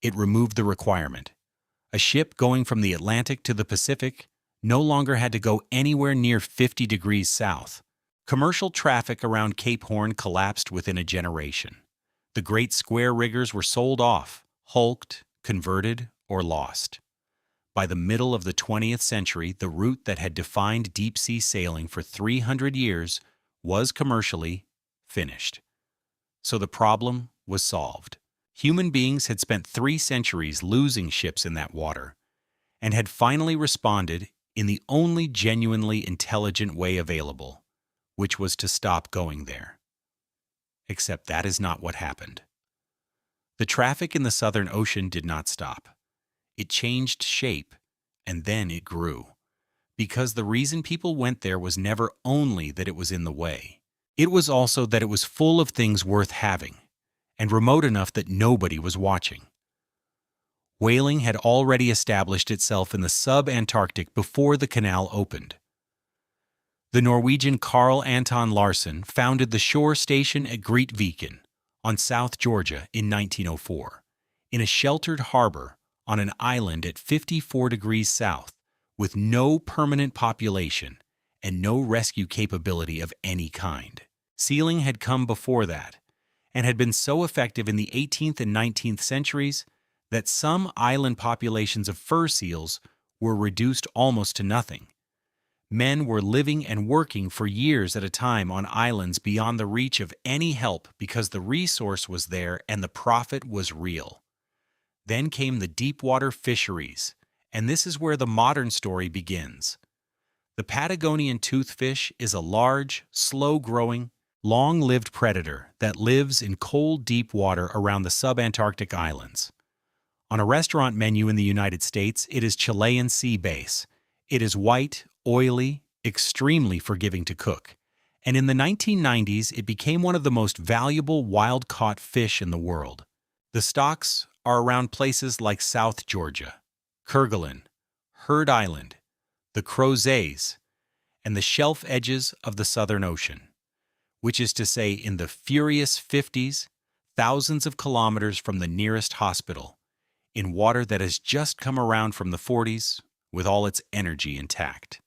It removed the requirement. A ship going from the Atlantic to the Pacific no longer had to go anywhere near 50 degrees south. Commercial traffic around Cape Horn collapsed within a generation. The great square riggers were sold off, hulked, converted, or lost. By the middle of the 20th century, the route that had defined deep-sea sailing for 300 years was commercially finished. So the problem was solved. Human beings had spent 3 centuries losing ships in that water, and had finally responded in the only genuinely intelligent way available, which was to stop going there. Except that is not what happened. The traffic in the Southern Ocean did not stop. It changed shape, and then it grew, because the reason people went there was never only that it was in the way. It was also that it was full of things worth having, and remote enough that nobody was watching. Whaling had already established itself in the sub-Antarctic before the canal opened. The Norwegian Carl Anton Larsen founded the shore station at Grytviken on South Georgia in 1904, in a sheltered harbor on an island at 54 degrees south, with no permanent population and no rescue capability of any kind. Sealing had come before that, and had been so effective in the 18th and 19th centuries that some island populations of fur seals were reduced almost to nothing. Men were living and working for years at a time on islands beyond the reach of any help because the resource was there and the profit was real. Then came the deep-water fisheries, and this is where the modern story begins. The Patagonian toothfish is a large, slow-growing, long-lived predator that lives in cold, deep water around the subantarctic islands. On a restaurant menu in the United States, it is Chilean sea bass. It is white, oily, extremely forgiving to cook, and in the 1990s it became one of the most valuable wild-caught fish in the world. The stocks are around places like South Georgia, Kerguelen, Heard Island, the Crozets, and the shelf edges of the Southern Ocean, which is to say in the furious 50s, thousands of kilometers from the nearest hospital, in water that has just come around from the Forties with all its energy intact.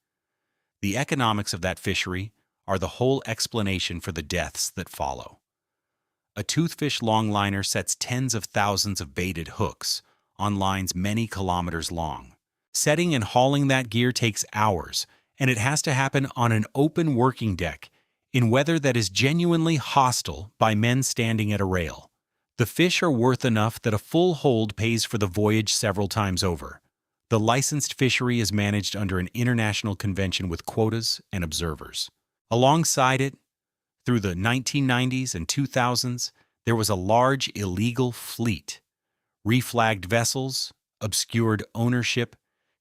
The economics of that fishery are the whole explanation for the deaths that follow. A toothfish longliner sets tens of thousands of baited hooks on lines many kilometers long. Setting and hauling that gear takes hours, and it has to happen on an open working deck in weather that is genuinely hostile by men standing at a rail. The fish are worth enough that a full hold pays for the voyage several times over. The licensed fishery is managed under an international convention with quotas and observers. Alongside it, through the 1990s and 2000s, there was a large illegal fleet. Reflagged vessels, obscured ownership,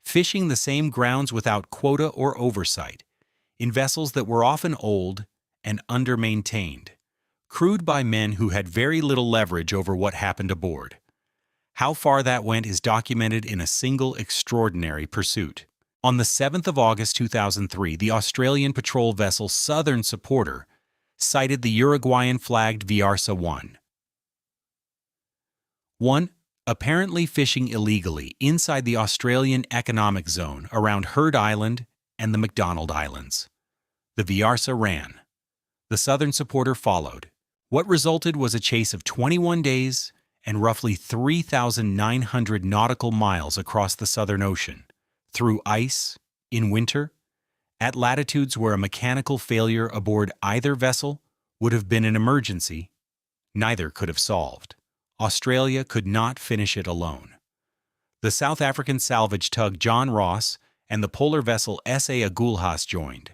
fishing the same grounds without quota or oversight, in vessels that were often old and under-maintained, crewed by men who had very little leverage over what happened aboard. How far that went is documented in a single extraordinary pursuit. On the 7th of August 2003, the Australian patrol vessel Southern Supporter sighted the Uruguayan-flagged Viarsa 1, apparently fishing illegally inside the Australian Economic Zone around Heard Island and the McDonald Islands. The Viarsa ran. The Southern Supporter followed. What resulted was a chase of 21 days and roughly 3,900 nautical miles across the Southern Ocean, through ice, in winter, at latitudes where a mechanical failure aboard either vessel would have been an emergency, neither could have solved. Australia could not finish it alone. The South African salvage tug John Ross and the polar vessel S.A. Agulhas joined,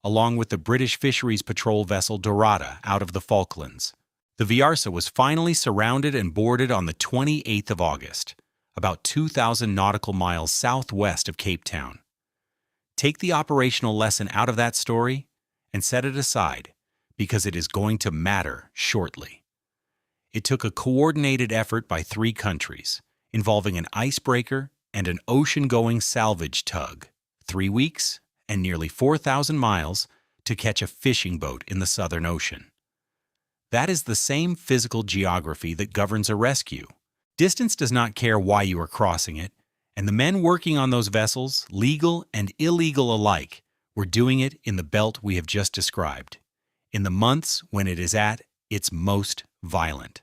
along with the British Fisheries Patrol vessel Dorada out of the Falklands. The Viarsa was finally surrounded and boarded on the 28th of August, about 2,000 nautical miles southwest of Cape Town. Take the operational lesson out of that story and set it aside, because it is going to matter shortly. It took a coordinated effort by 3 countries, involving an icebreaker and an ocean-going salvage tug, 3 weeks and nearly 4,000 miles to catch a fishing boat in the Southern Ocean. That is the same physical geography that governs a rescue. Distance does not care why you are crossing it, and the men working on those vessels, legal and illegal alike, were doing it in the belt we have just described, in the months when it is at its most violent.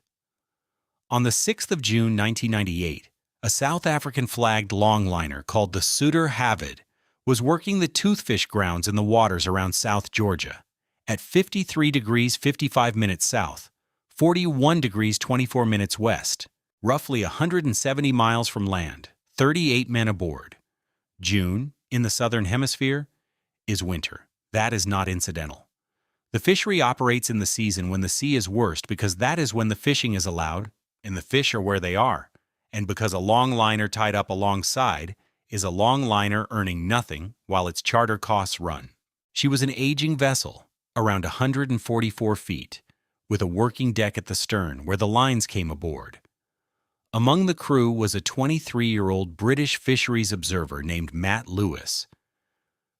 On the 6th of June 1998, a South African-flagged longliner called the Suter Havid was working the toothfish grounds in the waters around South Georgia, at 53 degrees 55 minutes south, 41 degrees 24 minutes west, roughly 170 miles from land, 38 men aboard. June, in the Southern Hemisphere, is winter. That is not incidental. The fishery operates in the season when the sea is worst because that is when the fishing is allowed and the fish are where they are, and because a longliner tied up alongside is a longliner earning nothing while its charter costs run. She was an aging vessel, around 144 feet, with a working deck at the stern where the lines came aboard. Among the crew was a 23-year-old British fisheries observer named Matt Lewis,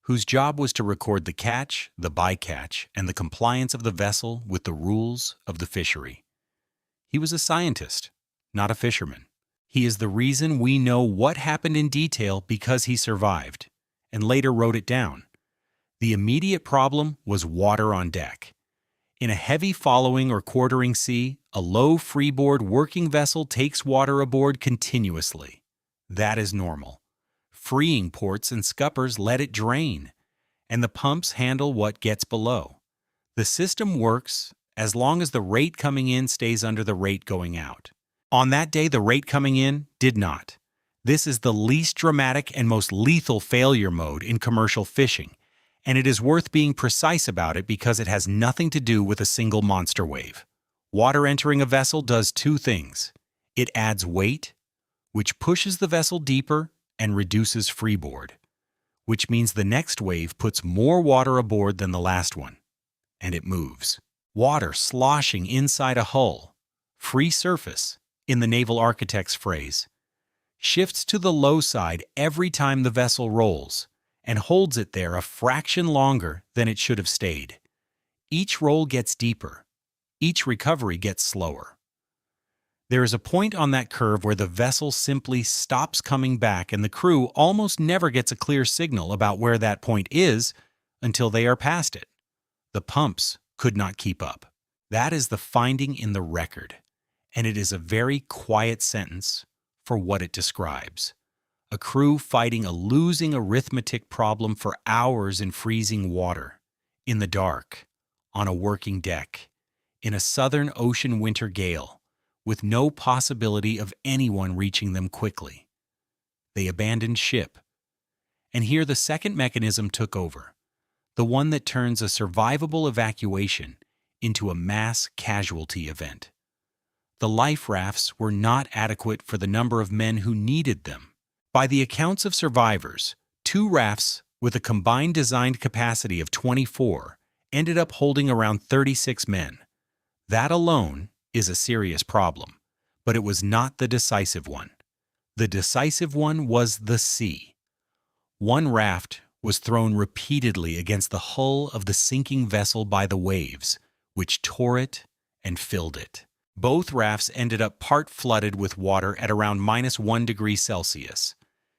whose job was to record the catch, the bycatch, and the compliance of the vessel with the rules of the fishery. He was a scientist, not a fisherman. He is the reason we know what happened in detail because he survived, and later wrote it down. The immediate problem was water on deck. In a heavy following or quartering sea, a low freeboard working vessel takes water aboard continuously. That is normal. Freeing ports and scuppers let it drain, and the pumps handle what gets below. The system works as long as the rate coming in stays under the rate going out. On that day, the rate coming in did not. This is the least dramatic and most lethal failure mode in commercial fishing, and it is worth being precise about it because it has nothing to do with a single monster wave. Water entering a vessel does two things. It adds weight, which pushes the vessel deeper and reduces freeboard, which means the next wave puts more water aboard than the last one, and it moves. Water sloshing inside a hull, free surface, in the naval architect's phrase, shifts to the low side every time the vessel rolls and holds it there a fraction longer than it should have stayed. Each roll gets deeper. Each recovery gets slower. There is a point on that curve where the vessel simply stops coming back and the crew almost never gets a clear signal about where that point is until they are past it. The pumps could not keep up. That is the finding in the record, and it is a very quiet sentence for what it describes. A crew fighting a losing arithmetic problem for hours in freezing water, in the dark, on a working deck, in a Southern Ocean winter gale, with no possibility of anyone reaching them quickly. They abandoned ship. And here the second mechanism took over, the one that turns a survivable evacuation into a mass casualty event. The life rafts were not adequate for the number of men who needed them. By the accounts of survivors, 2 rafts with a combined designed capacity of 24 ended up holding around 36 men. That alone is a serious problem, but it was not the decisive one. The decisive one was the sea. One raft was thrown repeatedly against the hull of the sinking vessel by the waves, which tore it and filled it. Both rafts ended up part flooded with water at around -1 degree Celsius.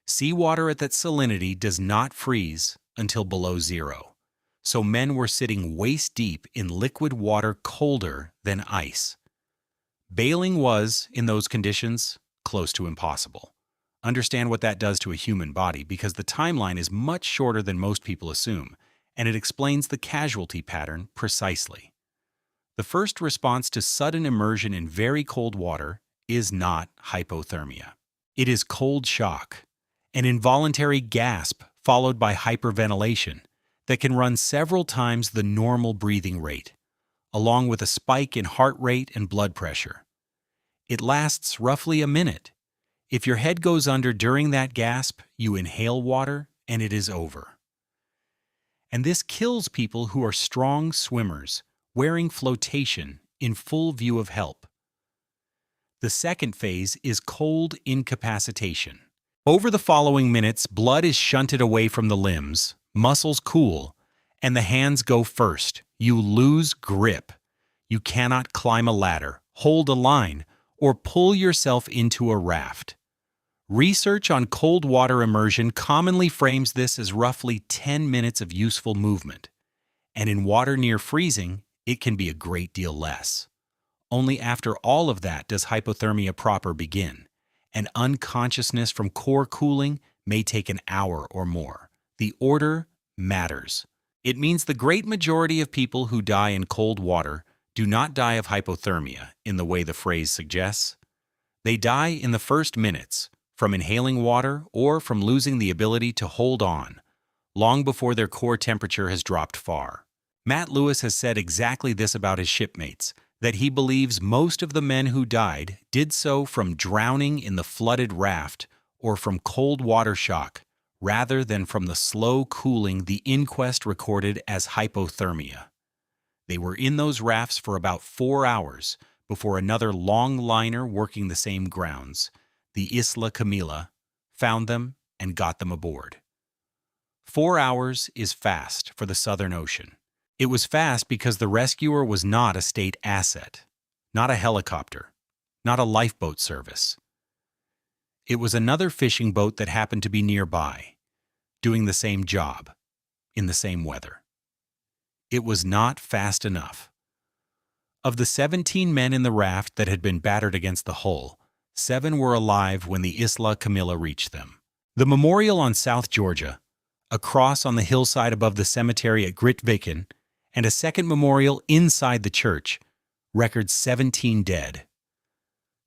Seawater at that salinity does not freeze until below 0, so men were sitting waist deep in liquid water colder than ice. Bailing was, in those conditions, close to impossible. Understand what that does to a human body because the timeline is much shorter than most people assume, and it explains the casualty pattern precisely. The first response to sudden immersion in very cold water is not hypothermia. It is cold shock, an involuntary gasp followed by hyperventilation that can run several times the normal breathing rate, along with a spike in heart rate and blood pressure. It lasts roughly a minute. If your head goes under during that gasp, you inhale water and it is over. And this kills people who are strong swimmers, wearing flotation in full view of help. The second phase is cold incapacitation. Over the following minutes, blood is shunted away from the limbs, muscles cool, and the hands go first. You lose grip. You cannot climb a ladder, hold a line, or pull yourself into a raft. Research on cold water immersion commonly frames this as roughly 10 minutes of useful movement, and in water near freezing, it can be a great deal less. Only after all of that does hypothermia proper begin, and unconsciousness from core cooling may take an hour or more. The order matters. It means the great majority of people who die in cold water do not die of hypothermia in the way the phrase suggests. They die in the first minutes, from inhaling water or from losing the ability to hold on, long before their core temperature has dropped far. Matt Lewis has said exactly this about his shipmates, that he believes most of the men who died did so from drowning in the flooded raft or from cold water shock, rather than from the slow cooling the inquest recorded as hypothermia. They were in those rafts for about 4 hours before another long liner working the same grounds, the Isla Camila, found them and got them aboard. 4 hours is fast for the Southern Ocean. It was fast because the rescuer was not a state asset, not a helicopter, not a lifeboat service. It was another fishing boat that happened to be nearby, doing the same job, in the same weather. It was not fast enough. Of the 17 men in the raft that had been battered against the hull, 7 were alive when the Isla Camila reached them. The memorial on South Georgia, a cross on the hillside above the cemetery at Grytviken, and a second memorial inside the church, records 17 dead.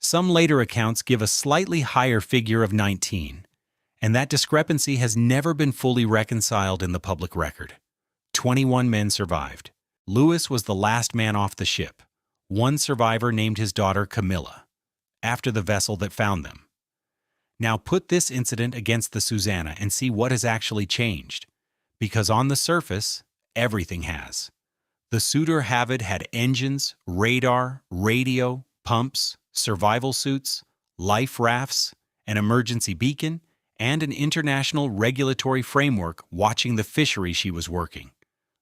Some later accounts give a slightly higher figure of 19, and that discrepancy has never been fully reconciled in the public record. 21 men survived. Lewis was the last man off the ship. One survivor named his daughter Camilla, after the vessel that found them. Now put this incident against the Susanna and see what has actually changed, because on the surface, everything has. The Suitor Havid had engines, radar, radio, pumps, survival suits, life rafts, an emergency beacon, and an international regulatory framework watching the fishery she was working.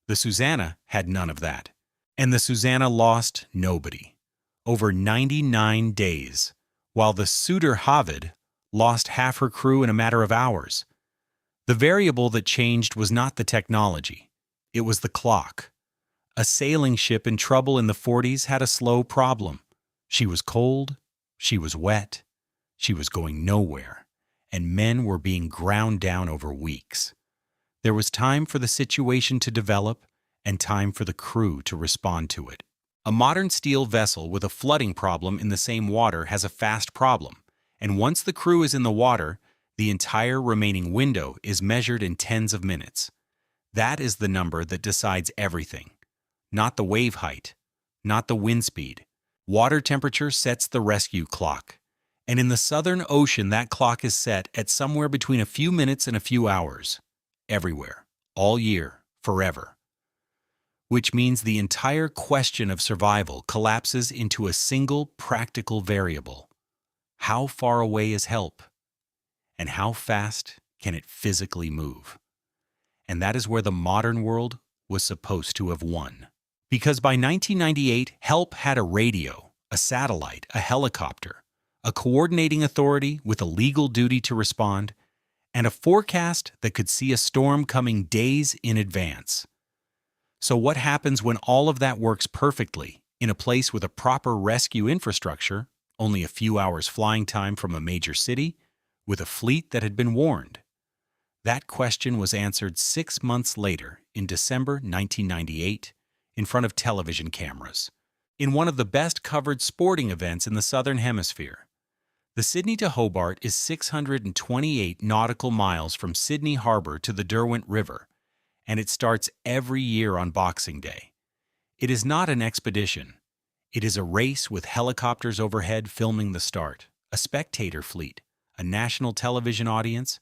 The Susanna had none of that. And the Susanna lost nobody. Over 99 days, while the Suitor Havid lost half her crew in a matter of hours. The variable that changed was not the technology. It was the clock. A sailing ship in trouble in the Forties had a slow problem. She was cold, she was wet, she was going nowhere, and men were being ground down over weeks. There was time for the situation to develop and time for the crew to respond to it. A modern steel vessel with a flooding problem in the same water has a fast problem, and once the crew is in the water, the entire remaining window is measured in tens of minutes. That is the number that decides everything. Not the wave height, not the wind speed. Water temperature sets the rescue clock. And in the Southern Ocean, that clock is set at somewhere between a few minutes and a few hours. Everywhere, all year, forever. Which means the entire question of survival collapses into a single practical variable. How far away is help? And how fast can it physically move? And that is where the modern world was supposed to have won. Because by 1998, help had a radio, a satellite, a helicopter, a coordinating authority with a legal duty to respond, and a forecast that could see a storm coming days in advance. So what happens when all of that works perfectly in a place with a proper rescue infrastructure, only a few hours flying time from a major city, with a fleet that had been warned? That question was answered 6 months later, in December 1998, in front of television cameras, in one of the best-covered sporting events in the Southern Hemisphere. The Sydney to Hobart is 628 nautical miles from Sydney Harbour to the Derwent River, and it starts every year on Boxing Day. It is not an expedition. It is a race with helicopters overhead filming the start, a spectator fleet, a national television audience,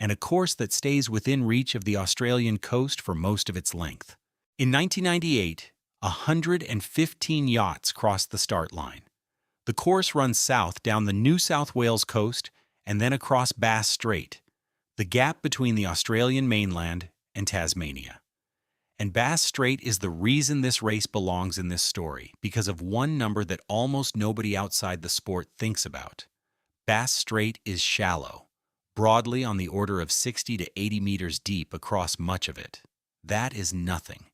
and a course that stays within reach of the Australian coast for most of its length. In 1998, 115 yachts crossed the start line. The course runs south down the New South Wales coast and then across Bass Strait, the gap between the Australian mainland and Tasmania. And Bass Strait is the reason this race belongs in this story, because of one number that almost nobody outside the sport thinks about. Bass Strait is shallow, broadly on the order of 60 to 80 meters deep across much of it. That is nothing.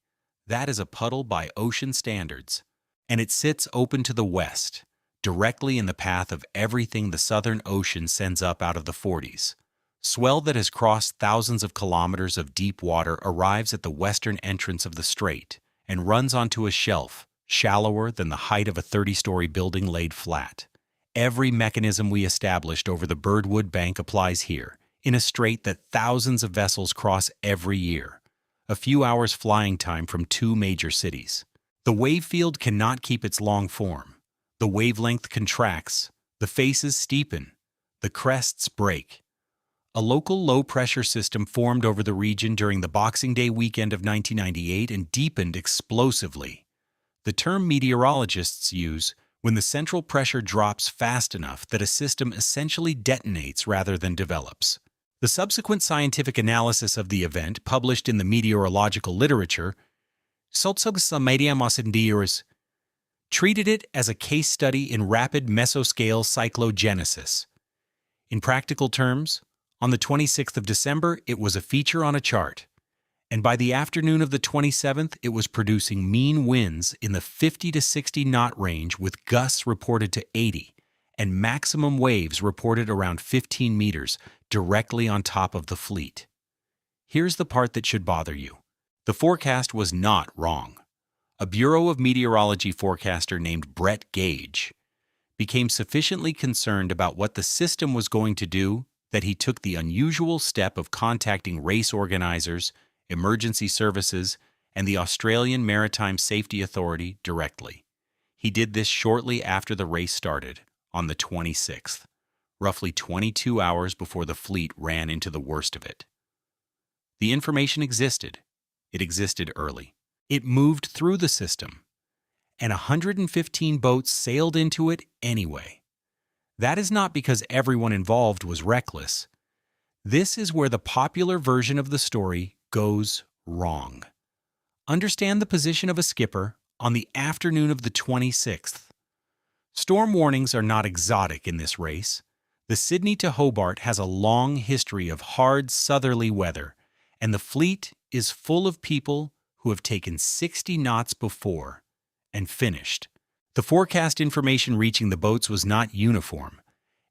That is a puddle by ocean standards, and it sits open to the west, directly in the path of everything the Southern Ocean sends up out of the Forties. Swell that has crossed thousands of kilometers of deep water arrives at the western entrance of the strait and runs onto a shelf shallower than the height of a 30-story building laid flat. Every mechanism we established over the Birdwood Bank applies here, in a strait that thousands of vessels cross every year. A few hours flying time from 2 major cities. The wave field cannot keep its long form. The wavelength contracts, the faces steepen, the crests break. A local low-pressure system formed over the region during the Boxing Day weekend of 1998 and deepened explosively. the term meteorologists use when the central pressure drops fast enough that a system essentially detonates rather than develops. The subsequent scientific analysis of the event, published in the meteorological literature, treated it as a case study in rapid mesoscale cyclogenesis. In practical terms, on the 26th of December, it was a feature on a chart, and by the afternoon of the 27th, it was producing mean winds in the 50 to 60 knot range with gusts reported to 80 and maximum waves reported around 15 meters directly on top of the fleet. Here's the part that should bother you. The forecast was not wrong. A Bureau of Meteorology forecaster named Brett Gage became sufficiently concerned about what the system was going to do that he took the unusual step of contacting race organizers, emergency services, and the Australian Maritime Safety Authority directly. He did this shortly after the race started, on the 26th, roughly 22 hours before the fleet ran into the worst of it. The information existed. It existed early. It moved through the system, and 115 boats sailed into it anyway. That is not because everyone involved was reckless. This is where the popular version of the story goes wrong. Understand the position of a skipper on the afternoon of the 26th. Storm warnings are not exotic in this race. The Sydney to Hobart has a long history of hard southerly weather, and the fleet is full of people who have taken 60 knots before and finished. The forecast information reaching the boats was not uniform,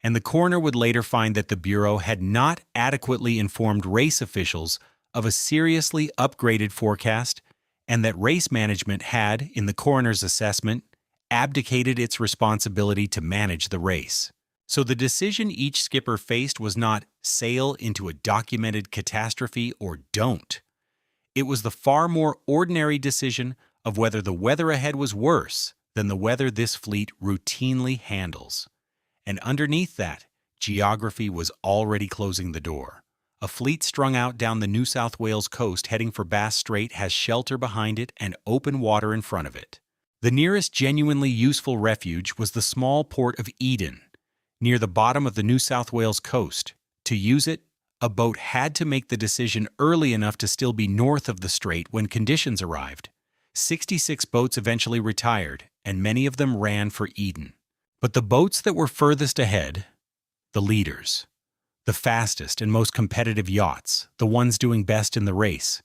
and the coroner would later find that the Bureau had not adequately informed race officials of a seriously upgraded forecast, and that race management had, in the coroner's assessment, abdicated its responsibility to manage the race. So the decision each skipper faced was not sail into a documented catastrophe or don't. It was the far more ordinary decision of whether the weather ahead was worse than the weather this fleet routinely handles. And underneath that, geography was already closing the door. A fleet strung out down the New South Wales coast heading for Bass Strait has shelter behind it and open water in front of it. The nearest genuinely useful refuge was the small port of Eden, near the bottom of the New South Wales coast. To use it, a boat had to make the decision early enough to still be north of the strait when conditions arrived. 66 boats eventually retired, and many of them ran for Eden. But the boats that were furthest ahead, the leaders, the fastest and most competitive yachts, the ones doing best in the race,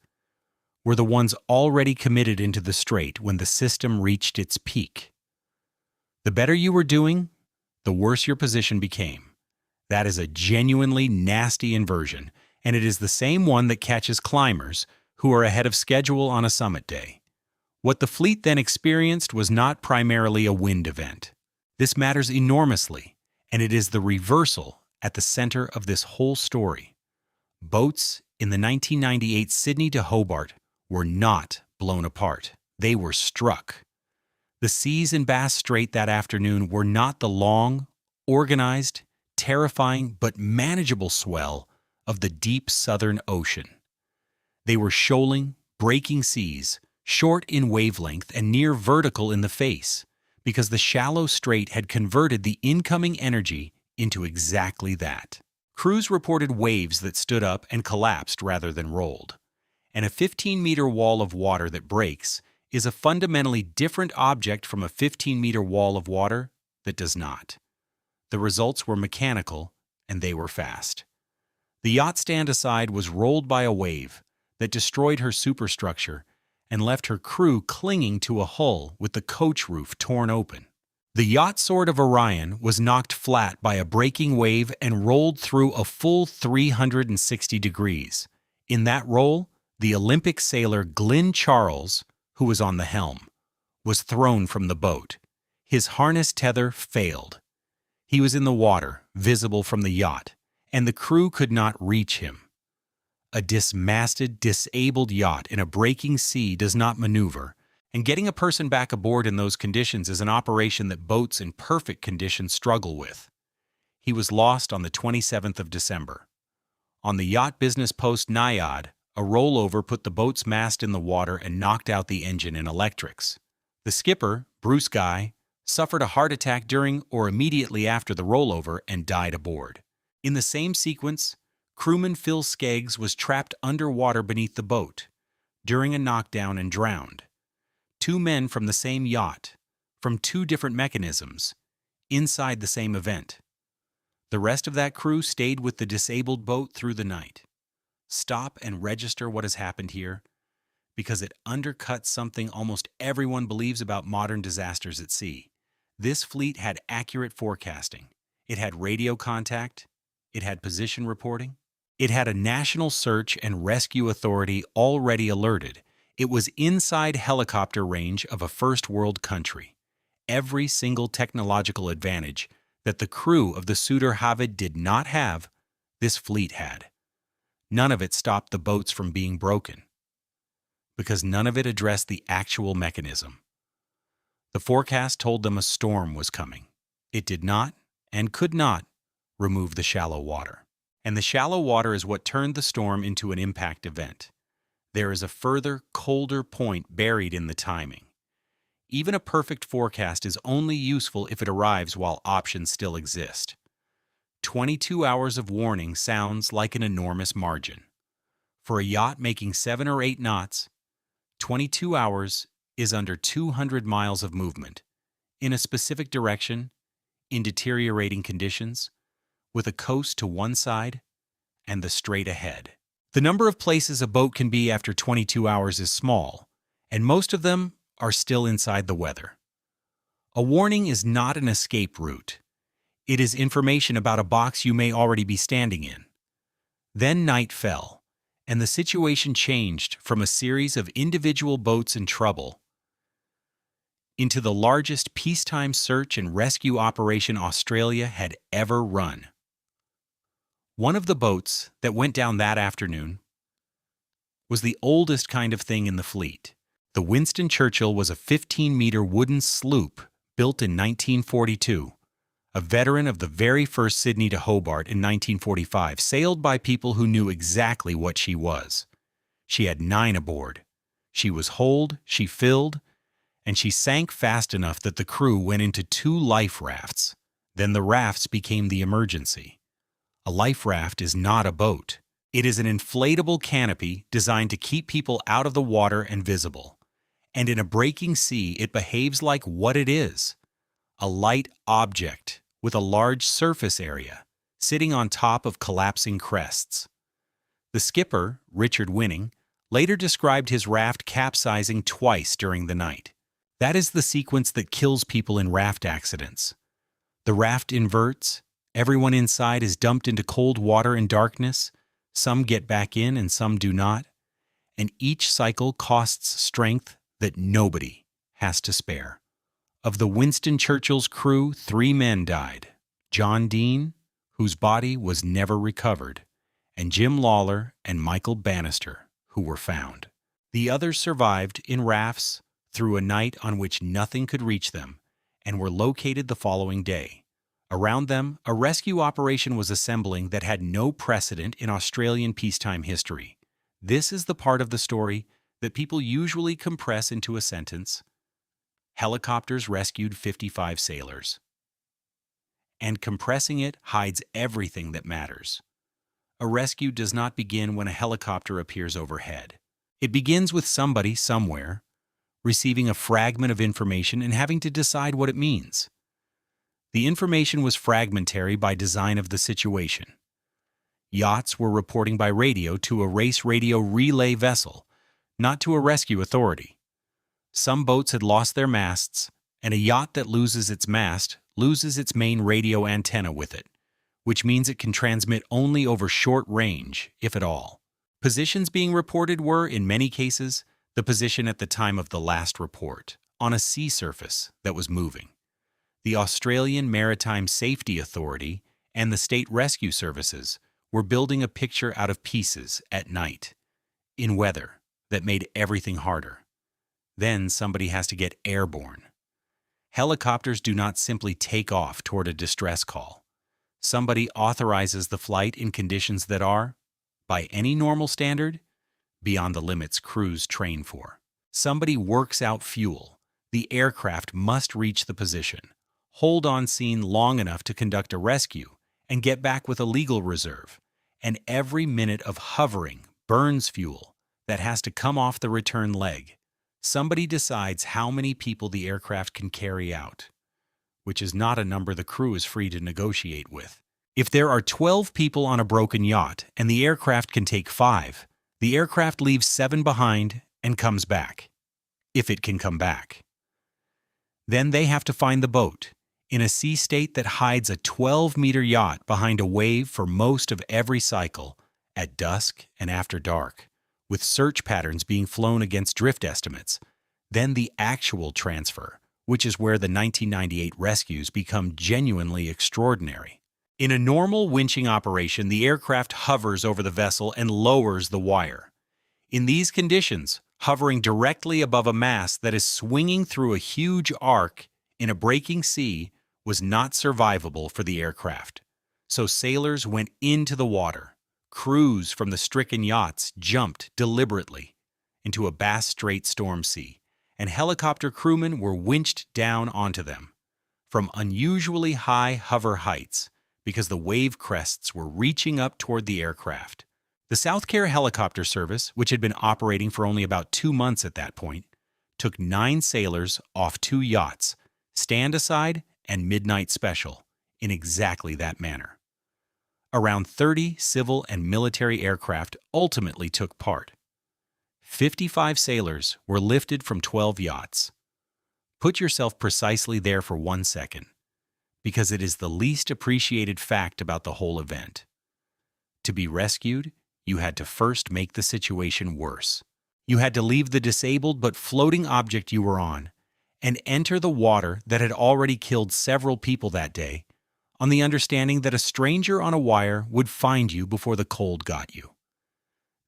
were the ones already committed into the strait when the system reached its peak. The better you were doing, the worse your position became. That is a genuinely nasty inversion, and it is the same one that catches climbers who are ahead of schedule on a summit day. What the fleet then experienced was not primarily a wind event. This matters enormously, and it is the reversal at the center of this whole story. Boats in the 1998 Sydney to Hobart were not blown apart. They were struck. The seas in Bass Strait that afternoon were not the long, organized, terrifying but manageable swell of the deep southern ocean. They were shoaling, breaking seas, short in wavelength and near vertical in the face, because the shallow strait had converted the incoming energy into exactly that. Crews reported waves that stood up and collapsed rather than rolled. And a 15-meter wall of water that breaks is a fundamentally different object from a 15-meter wall of water that does not. The results were mechanical, and they were fast. The yacht stand aside was rolled by a wave that destroyed her superstructure and left her crew clinging to a hull with the coach roof torn open. The yacht Sword of Orion was knocked flat by a breaking wave and rolled through a full 360 degrees. In that roll, the Olympic sailor Glyn Charles, who was on the helm, was thrown from the boat. His harness tether failed. He was in the water, visible from the yacht, and the crew could not reach him. A dismasted, disabled yacht in a breaking sea does not maneuver, and getting a person back aboard in those conditions is an operation that boats in perfect condition struggle with. He was lost on the 27th of December. On the yacht business post Naiad, a rollover put the boat's mast in the water and knocked out the engine and electrics. The skipper, Bruce Guy, suffered a heart attack during or immediately after the rollover and died aboard. In the same sequence, crewman Phil Skeggs was trapped underwater beneath the boat during a knockdown and drowned. Two men from the same yacht, from two different mechanisms, inside the same event. The rest of that crew stayed with the disabled boat through the night. Stop and register what has happened here, because it undercuts something almost everyone believes about modern disasters at sea. This fleet had accurate forecasting. It had radio contact. It had position reporting. It had a national search and rescue authority already alerted. It was inside helicopter range of a first world country. Every single technological advantage that the crew of the Suder Havid did not have, this fleet had. None of it stopped the boats from being broken, because none of it addressed the actual mechanism. The forecast told them a storm was coming. It did not, and could not, remove the shallow water. And the shallow water is what turned the storm into an impact event. There is a further, colder point buried in the timing. Even a perfect forecast is only useful if it arrives while options still exist. 22 hours of warning sounds like an enormous margin. For a yacht making 7 or 8 knots, 22 hours is under 200 miles of movement, in a specific direction, in deteriorating conditions, with a coast to one side and the strait ahead. The number of places a boat can be after 22 hours is small, and most of them are still inside the weather. A warning is not an escape route. It is information about a box you may already be standing in. Then night fell, and the situation changed from a series of individual boats in trouble into the largest peacetime search and rescue operation Australia had ever run. One of the boats that went down that afternoon was the oldest kind of thing in the fleet. The Winston Churchill was a 15-meter wooden sloop built in 1942, a veteran of the very first Sydney to Hobart in 1945, sailed by people who knew exactly what she was. She had 9 aboard. She was holed, she filled, and she sank fast enough that the crew went into 2 life rafts. Then the rafts became the emergency. A life raft is not a boat. It is an inflatable canopy designed to keep people out of the water and visible. And in a breaking sea, it behaves like what it is: a light object with a large surface area, sitting on top of collapsing crests. The skipper, Richard Winning, later described his raft capsizing twice during the night. That is the sequence that kills people in raft accidents. The raft inverts, everyone inside is dumped into cold water and darkness, some get back in and some do not, and each cycle costs strength that nobody has to spare. Of the Winston Churchill's crew, 3 men died: John Dean, whose body was never recovered, and Jim Lawler and Michael Bannister, who were found. The others survived in rafts through a night on which nothing could reach them, and were located the following day. Around them, a rescue operation was assembling that had no precedent in Australian peacetime history. This is the part of the story that people usually compress into a sentence: helicopters rescued 55 sailors. And compressing it hides everything that matters. A rescue does not begin when a helicopter appears overhead. It begins with somebody somewhere receiving a fragment of information and having to decide what it means. The information was fragmentary by design of the situation. Yachts were reporting by radio to a race radio relay vessel, not to a rescue authority. Some boats had lost their masts, and a yacht that loses its mast loses its main radio antenna with it, which means it can transmit only over short range, if at all. Positions being reported were, in many cases, the position at the time of the last report, on a sea surface that was moving. The Australian Maritime Safety Authority and the State Rescue Services were building a picture out of pieces at night, in weather that made everything harder. Then somebody has to get airborne. Helicopters do not simply take off toward a distress call. Somebody authorizes the flight in conditions that are, by any normal standard, beyond the limits crews train for. Somebody works out fuel, The aircraft must reach the position, hold on scene long enough to conduct a rescue, and get back with a legal reserve. And every minute of hovering burns fuel that has to come off the return leg. Somebody decides how many people the aircraft can carry out, which is not a number the crew is free to negotiate with. If there are 12 people on a broken yacht and the aircraft can take 5, the aircraft leaves 7 behind and comes back, if it can come back. Then they have to find the boat, in a sea state that hides a 12-meter yacht behind a wave for most of every cycle, at dusk and after dark, with search patterns being flown against drift estimates. Then the actual transfer, which is where the 1998 rescues become genuinely extraordinary. In a normal winching operation, the aircraft hovers over the vessel and lowers the wire. In these conditions, hovering directly above a mast that is swinging through a huge arc in a breaking sea was not survivable for the aircraft. So sailors went into the water. Crews from the stricken yachts jumped deliberately into a Bass Strait storm sea, and helicopter crewmen were winched down onto them from unusually high hover heights because the wave crests were reaching up toward the aircraft. The South Care Helicopter Service, which had been operating for only about 2 months at that point, took 9 sailors off 2 yachts, Stand Aside and Midnight Special, in exactly that manner. Around 30 civil and military aircraft ultimately took part. 55 sailors were lifted from 12 yachts. Put yourself precisely there for 1 second, because it is the least appreciated fact about the whole event. To be rescued, you had to first make the situation worse. You had to leave the disabled but floating object you were on and enter the water that had already killed several people that day, on the understanding that a stranger on a wire would find you before the cold got you.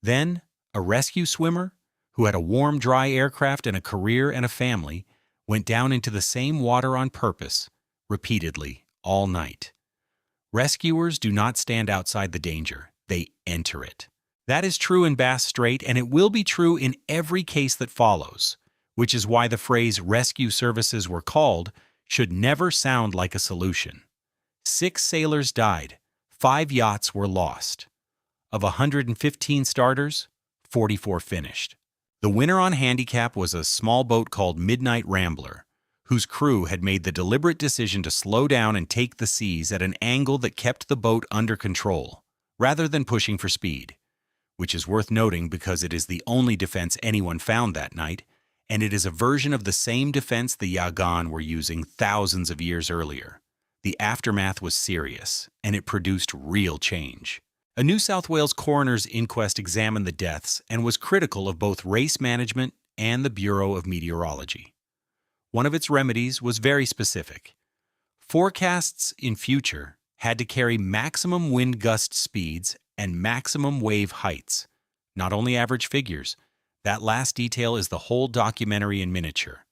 Then, a rescue swimmer, who had a warm, dry aircraft and a career and a family, went down into the same water on purpose, repeatedly, all night. Rescuers do not stand outside the danger. They enter it. That is true in Bass Strait, and it will be true in every case that follows, which is why the phrase rescue services were called should never sound like a solution. 6 sailors died. 5 yachts were lost. Of 115 starters, 44 finished. The winner on handicap was a small boat called Midnight Rambler, whose crew had made the deliberate decision to slow down and take the seas at an angle that kept the boat under control, rather than pushing for speed, which is worth noting because it is the only defense anyone found that night, and it is a version of the same defense the Yagan were using thousands of years earlier. The aftermath was serious, and it produced real change. A New South Wales coroner's inquest examined the deaths and was critical of both race management and the Bureau of Meteorology. One of its remedies was very specific. Forecasts in future had to carry maximum wind gust speeds and maximum wave heights, not only average figures. That last detail is the whole documentary in miniature.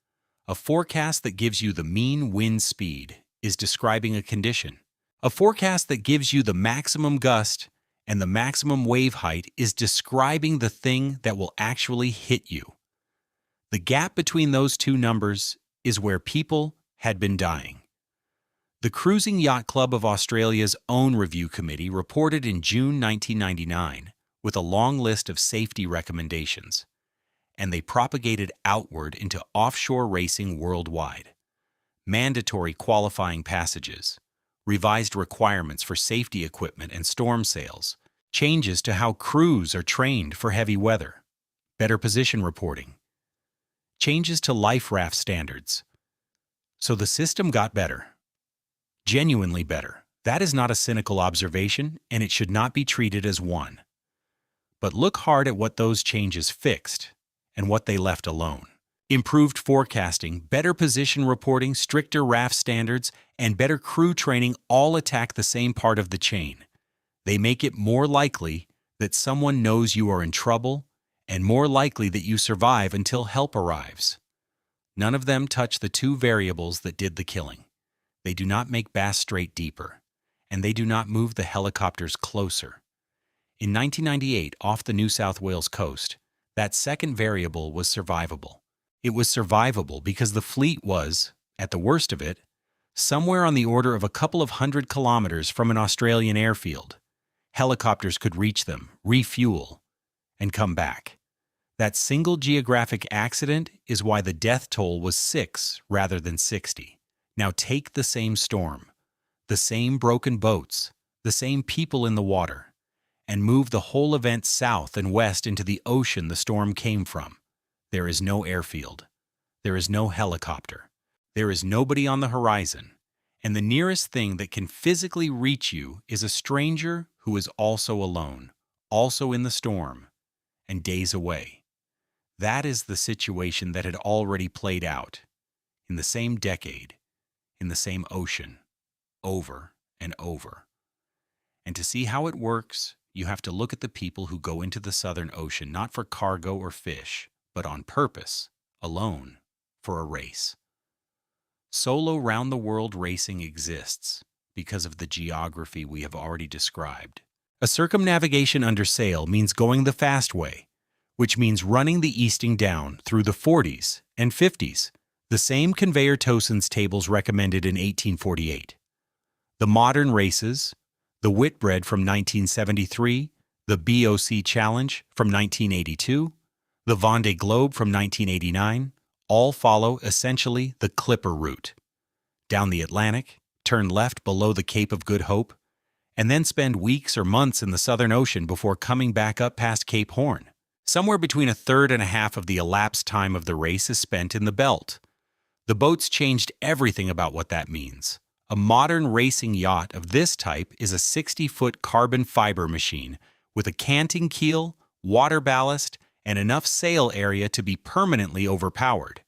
A forecast that gives you the mean wind speed is describing a condition. A forecast that gives you the maximum gust and the maximum wave height is describing the thing that will actually hit you. The gap between those two numbers is where people had been dying. The Cruising Yacht Club of Australia's own review committee reported in June 1999 with a long list of safety recommendations, and they propagated outward into offshore racing worldwide. Mandatory qualifying passages, revised requirements for safety equipment and storm sails, changes to how crews are trained for heavy weather, better position reporting, changes to life raft standards. So the system got better. Genuinely better. That is not a cynical observation, and it should not be treated as one. But look hard at what those changes fixed and what they left alone. Improved forecasting, better position reporting, stricter raft standards, and better crew training all attack the same part of the chain. They make it more likely that someone knows you are in trouble and more likely that you survive until help arrives. None of them touch the 2 variables that did the killing. They do not make Bass Strait deeper, and they do not move the helicopters closer. In 1998, off the New South Wales coast, that second variable was survivable. It was survivable because the fleet was, at the worst of it, somewhere on the order of a couple of 100 kilometers from an Australian airfield. Helicopters could reach them, refuel, and come back. That single geographic accident is why the death toll was 6 rather than 60. Now take the same storm, the same broken boats, the same people in the water, and move the whole event south and west into the ocean the storm came from. There is no airfield. There is no helicopter. There is nobody on the horizon. And the nearest thing that can physically reach you is a stranger who is also alone, also in the storm, and days away. That is the situation that had already played out, in the same decade, in the same ocean, over and over. And to see how it works, you have to look at the people who go into the Southern Ocean not for cargo or fish, but on purpose, alone, for a race. Solo round-the-world racing exists because of the geography we have already described. A circumnavigation under sail means going the fast way, which means running the easting down through the Forties and 50s, the same conveyor Towson's tables recommended in 1848. The modern races, the Whitbread from 1973, the BOC Challenge from 1982, the Vendée Globe from 1989, all follow essentially the Clipper route. Down the Atlantic, turn left below the Cape of Good Hope, and then spend weeks or months in the Southern Ocean before coming back up past Cape Horn. Somewhere between a third and a half of the elapsed time of the race is spent in the belt. The boats changed everything about what that means. A modern racing yacht of this type is a 60-foot carbon fiber machine with a canting keel, water ballast, and enough sail area to be permanently overpowered.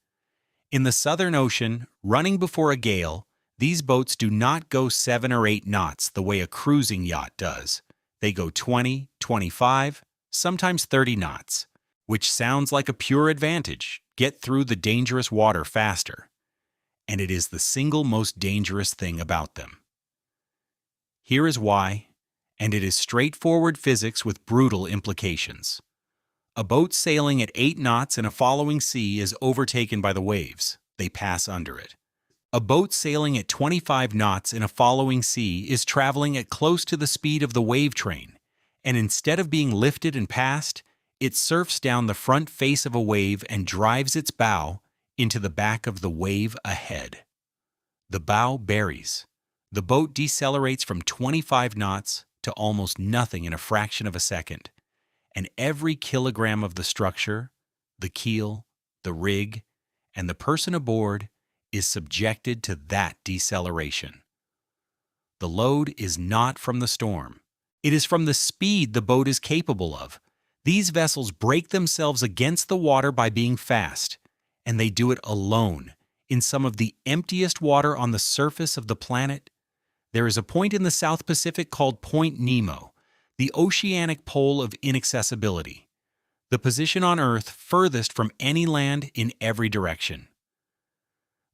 In the Southern Ocean, running before a gale, these boats do not go 7 or 8 knots the way a cruising yacht does. They go 20, 25, sometimes 30 knots, which sounds like a pure advantage. Get through the dangerous water faster. And it is the single most dangerous thing about them. Here is why, and it is straightforward physics with brutal implications. A boat sailing at 8 knots in a following sea is overtaken by the waves. They pass under it. A boat sailing at 25 knots in a following sea is traveling at close to the speed of the wave train, and instead of being lifted and passed, it surfs down the front face of a wave and drives its bow into the back of the wave ahead. The bow buries. The boat decelerates from 25 knots to almost nothing in a fraction of a second, and every kilogram of the structure, the keel, the rig, and the person aboard is subjected to that deceleration. The load is not from the storm. It is from the speed the boat is capable of. These vessels break themselves against the water by being fast, and they do it alone, in some of the emptiest water on the surface of the planet. There is a point in the South Pacific called Point Nemo, the oceanic pole of inaccessibility, the position on Earth furthest from any land in every direction.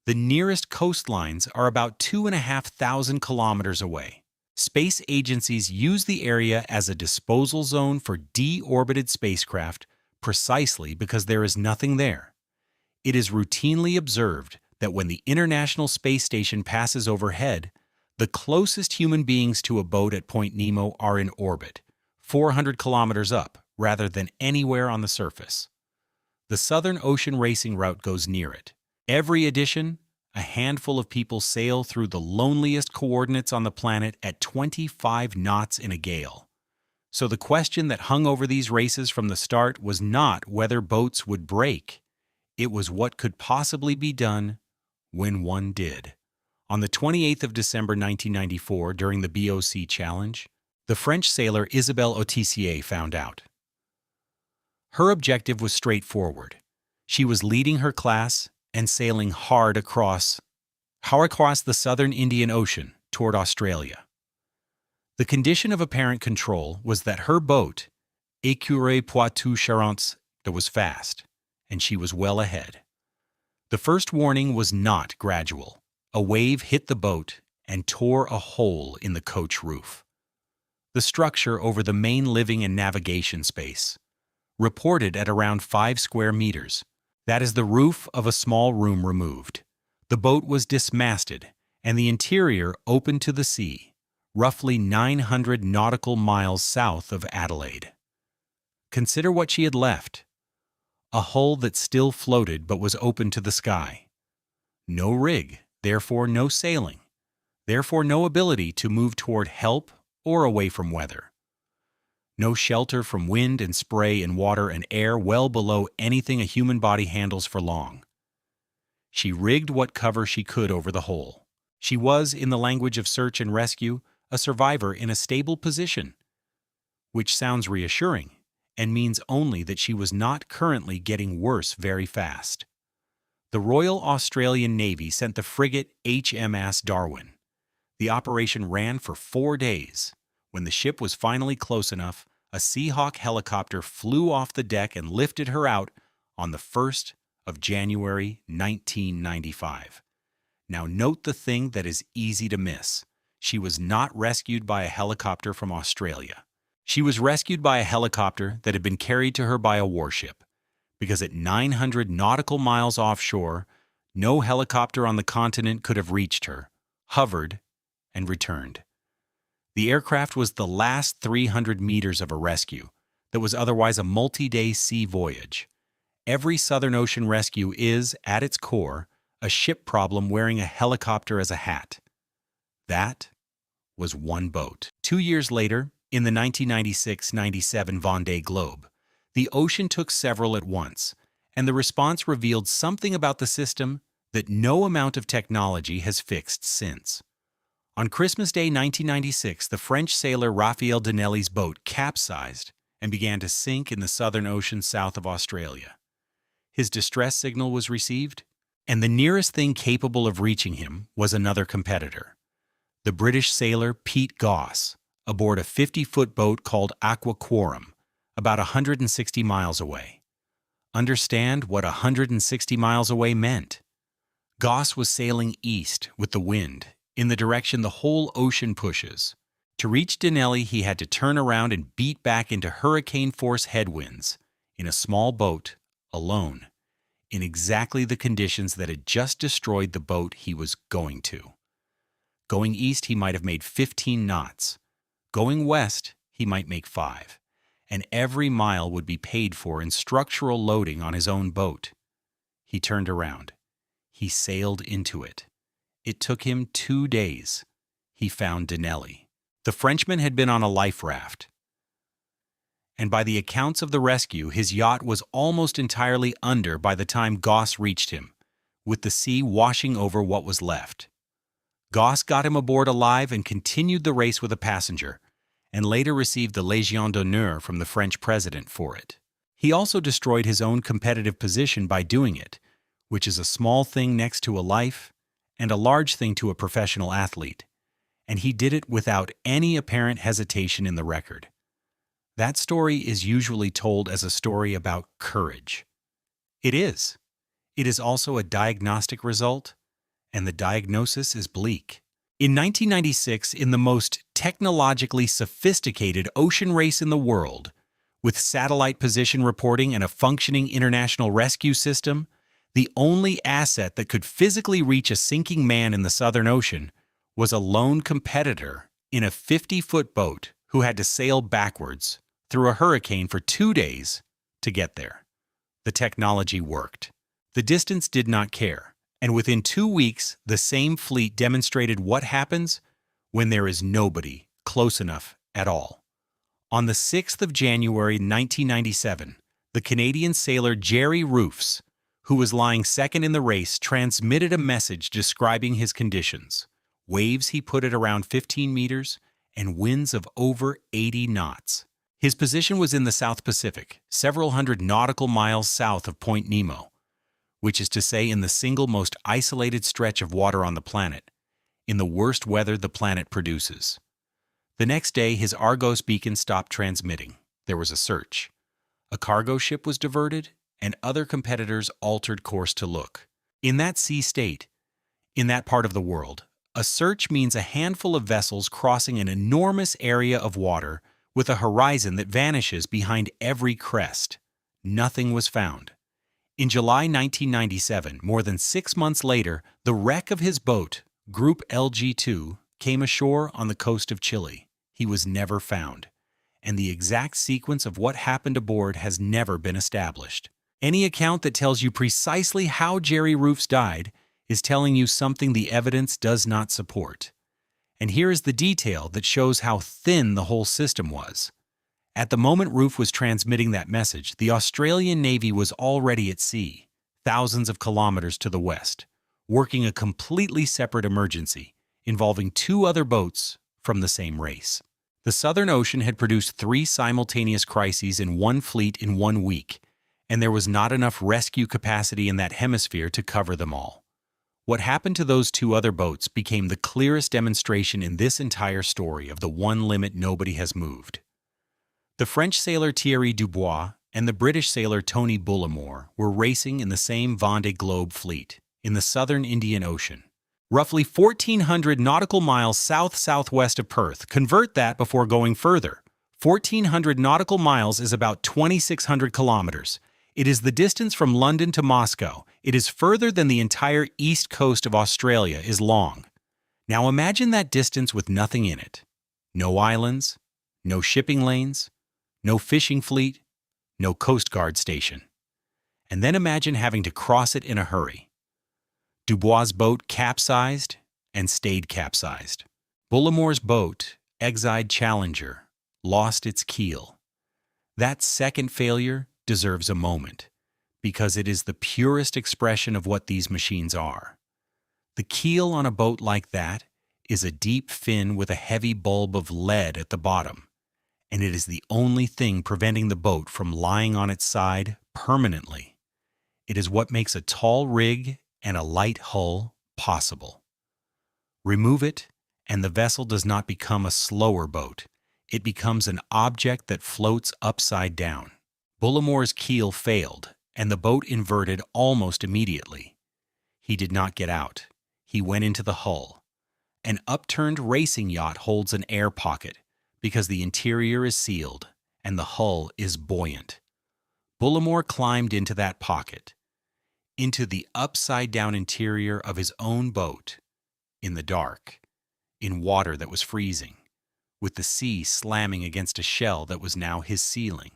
The nearest coastlines are about 2,500 kilometers away. Space agencies use the area as a disposal zone for deorbited spacecraft precisely because there is nothing there. It is routinely observed that when the International Space Station passes overhead, the closest human beings to a boat at Point Nemo are in orbit, 400 kilometers up, rather than anywhere on the surface. The Southern Ocean racing route goes near it. Every edition, a handful of people sail through the loneliest coordinates on the planet at 25 knots in a gale. So the question that hung over these races from the start was not whether boats would break. It was what could possibly be done when one did. On the 28th of December 1994, during the BOC Challenge, the French sailor Isabelle Autissier found out. Her objective was straightforward. She was leading her class and sailing hard across the southern Indian Ocean toward Australia. The condition of apparent control was that her boat, Écureuil Poitou-Charentes, was fast, and she was well ahead. The first warning was not gradual. A wave hit the boat and tore a hole in the coach roof. The structure over the main living and navigation space, reported at around 5 square meters, That is the roof of a small room removed. The boat was dismasted, and the interior open to the sea, roughly 900 nautical miles south of Adelaide. Consider what she had left. A hull that still floated but was open to the sky. No rig, therefore no sailing, therefore no ability to move toward help or away from weather. No shelter from wind and spray and water and air well below anything a human body handles for long. She rigged what cover she could over the hole. She was, in the language of search and rescue, a survivor in a stable position, which sounds reassuring and means only that she was not currently getting worse very fast. The Royal Australian Navy sent the frigate HMS Darwin. The operation ran for 4 days. When the ship was finally close enough, a Seahawk helicopter flew off the deck and lifted her out on the 1st of January 1995. Now note the thing that is easy to miss. She was not rescued by a helicopter from Australia. She was rescued by a helicopter that had been carried to her by a warship, because at 900 nautical miles offshore, no helicopter on the continent could have reached her, hovered, and returned. The aircraft was the last 300 meters of a rescue that was otherwise a multi-day sea voyage. Every Southern Ocean rescue is, at its core, a ship problem wearing a helicopter as a hat. That was one boat. 2 years later, in the 1996-97 Vendée Globe, the ocean took several at once, and the response revealed something about the system that no amount of technology has fixed since. On Christmas Day 1996, the French sailor Raphael Dinelli's boat capsized and began to sink in the Southern Ocean south of Australia. His distress signal was received, and the nearest thing capable of reaching him was another competitor, the British sailor Pete Goss, aboard a 50-foot boat called Aqua Quorum, about 160 miles away. Understand what 160 miles away meant. Goss was sailing east with the wind, in the direction the whole ocean pushes. To reach Dinelli, he had to turn around and beat back into hurricane-force headwinds, in a small boat, alone, in exactly the conditions that had just destroyed the boat he was going to. Going east, he might have made 15 knots. Going west, he might make 5. And every mile would be paid for in structural loading on his own boat. He turned around. He sailed into it. It took him 2 days. He found Dinelli. The Frenchman had been on a life raft, and by the accounts of the rescue, his yacht was almost entirely under by the time Goss reached him, with the sea washing over what was left. Goss got him aboard alive and continued the race with a passenger, and later received the Légion d'honneur from the French president for it. He also destroyed his own competitive position by doing it, which is a small thing next to a life and a large thing to a professional athlete, and he did it without any apparent hesitation in the record. That story is usually told as a story about courage. It is. It is also a diagnostic result, and the diagnosis is bleak. In 1996, in the most technologically sophisticated ocean race in the world, with satellite position reporting and a functioning international rescue system, the only asset that could physically reach a sinking man in the Southern Ocean was a lone competitor in a 50-foot boat who had to sail backwards through a hurricane for 2 days to get there. The technology worked. The distance did not care, and within 2 weeks, the same fleet demonstrated what happens when there is nobody close enough at all. On the 6th of January 1997, the Canadian sailor Jerry Roofs, who was lying second in the race, transmitted a message describing his conditions. Waves he put at around 15 meters and winds of over 80 knots. His position was in the South Pacific, several hundred nautical miles south of Point Nemo, which is to say in the single most isolated stretch of water on the planet, in the worst weather the planet produces. The next day, his Argos beacon stopped transmitting. There was a search. A cargo ship was diverted, and other competitors altered course to look. In that sea state, in that part of the world, a search means a handful of vessels crossing an enormous area of water with a horizon that vanishes behind every crest. Nothing was found. In July 1997, more than 6 months later, the wreck of his boat, Group LG2, came ashore on the coast of Chile. He was never found, and the exact sequence of what happened aboard has never been established. Any account that tells you precisely how Jerry Roofs died is telling you something the evidence does not support. And here is the detail that shows how thin the whole system was. At the moment Roof was transmitting that message, the Australian Navy was already at sea, thousands of kilometers to the west, working a completely separate emergency involving 2 other boats from the same race. The Southern Ocean had produced 3 simultaneous crises in one fleet in 1 week, and there was not enough rescue capacity in that hemisphere to cover them all. What happened to those 2 other boats became the clearest demonstration in this entire story of the one limit nobody has moved. The French sailor Thierry Dubois and the British sailor Tony Bullimore were racing in the same Vendée Globe fleet in the southern Indian Ocean, roughly 1,400 nautical miles south-southwest of Perth. Convert that before going further. 1,400 nautical miles is about 2,600 kilometers. It is the distance from London to Moscow. It is further than the entire east coast of Australia is long. Now imagine that distance with nothing in it. No islands, no shipping lanes, no fishing fleet, no Coast Guard station. And then imagine having to cross it in a hurry. Dubois' boat capsized and stayed capsized. Bullimore's boat, Exide Challenger, lost its keel. That second failure deserves a moment, because it is the purest expression of what these machines are. The keel on a boat like that is a deep fin with a heavy bulb of lead at the bottom, and it is the only thing preventing the boat from lying on its side permanently. It is what makes a tall rig and a light hull possible. Remove it, and the vessel does not become a slower boat. It becomes an object that floats upside down. Bullimore's keel failed, and the boat inverted almost immediately. He did not get out. He went into the hull. An upturned racing yacht holds an air pocket because the interior is sealed and the hull is buoyant. Bullimore climbed into that pocket, into the upside-down interior of his own boat, in the dark, in water that was freezing, with the sea slamming against a shell that was now his ceiling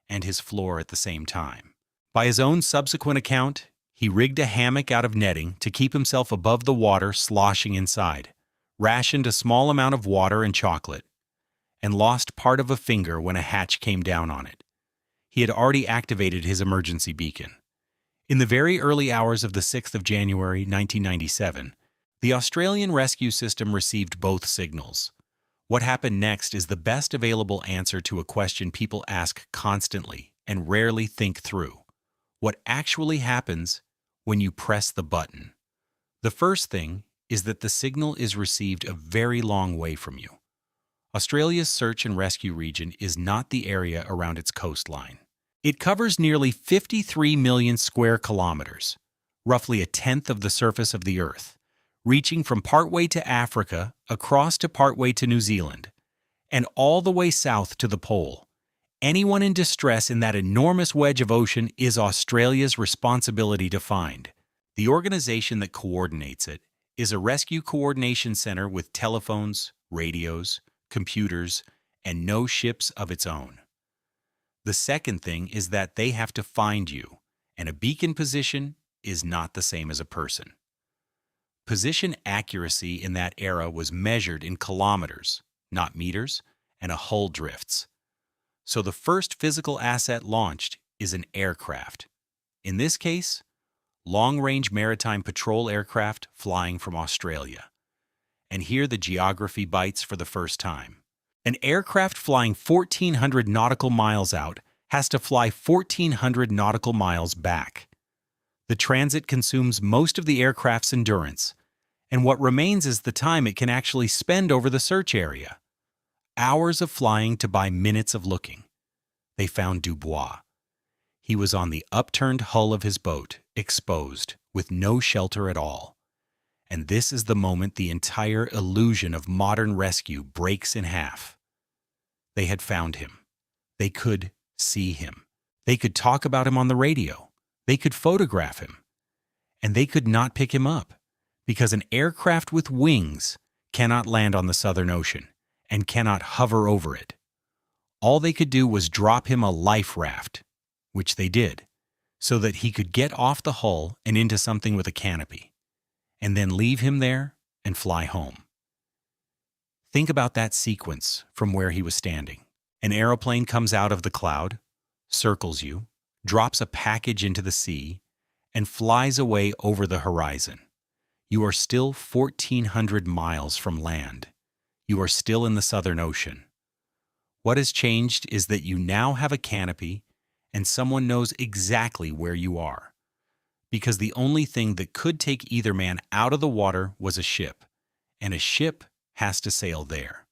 and his floor at the same time. By his own subsequent account, he rigged a hammock out of netting to keep himself above the water sloshing inside, rationed a small amount of water and chocolate, and lost part of a finger when a hatch came down on it. He had already activated his emergency beacon. In the very early hours of the 6th of January, 1997, the Australian rescue system received both signals. What happened next is the best available answer to a question people ask constantly and rarely think through. What actually happens when you press the button? The first thing is that the signal is received a very long way from you. Australia's search and rescue region is not the area around its coastline. It covers nearly 53 million square kilometers, roughly a tenth of the surface of the Earth, reaching from partway to Africa, across to partway to New Zealand, and all the way south to the pole. Anyone in distress in that enormous wedge of ocean is Australia's responsibility to find. The organization that coordinates it is a rescue coordination center with telephones, radios, computers, and no ships of its own. The second thing is that they have to find you, and a beacon position is not the same as a person. Position accuracy in that era was measured in kilometers, not meters, and a hull drifts. So the first physical asset launched is an aircraft. In this case, long-range maritime patrol aircraft flying from Australia. And here the geography bites for the first time. An aircraft flying 1,400 nautical miles out has to fly 1,400 nautical miles back. The transit consumes most of the aircraft's endurance, and what remains is the time it can actually spend over the search area. Hours of flying to buy minutes of looking. They found Dubois. He was on the upturned hull of his boat, exposed, with no shelter at all. And this is the moment the entire illusion of modern rescue breaks in half. They had found him. They could see him. They could talk about him on the radio. They could photograph him, and they could not pick him up because an aircraft with wings cannot land on the Southern Ocean and cannot hover over it. All they could do was drop him a life raft, which they did, so that he could get off the hull and into something with a canopy, and then leave him there and fly home. Think about that sequence from where he was standing. An aeroplane comes out of the cloud, circles you, drops a package into the sea, and flies away over the horizon. You are still 1,400 miles from land. You are still in the Southern Ocean. What has changed is that you now have a canopy and someone knows exactly where you are. Because the only thing that could take either man out of the water was a ship, and a ship has to sail there.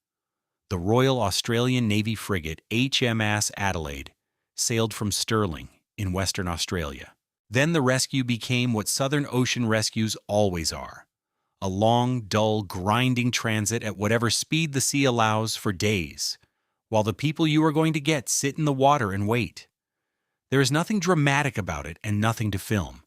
The Royal Australian Navy frigate HMS Adelaide sailed from Stirling in Western Australia. Then the rescue became what Southern Ocean rescues always are: a long, dull, grinding transit at whatever speed the sea allows for days, while the people you are going to get sit in the water and wait. There is nothing dramatic about it and nothing to film.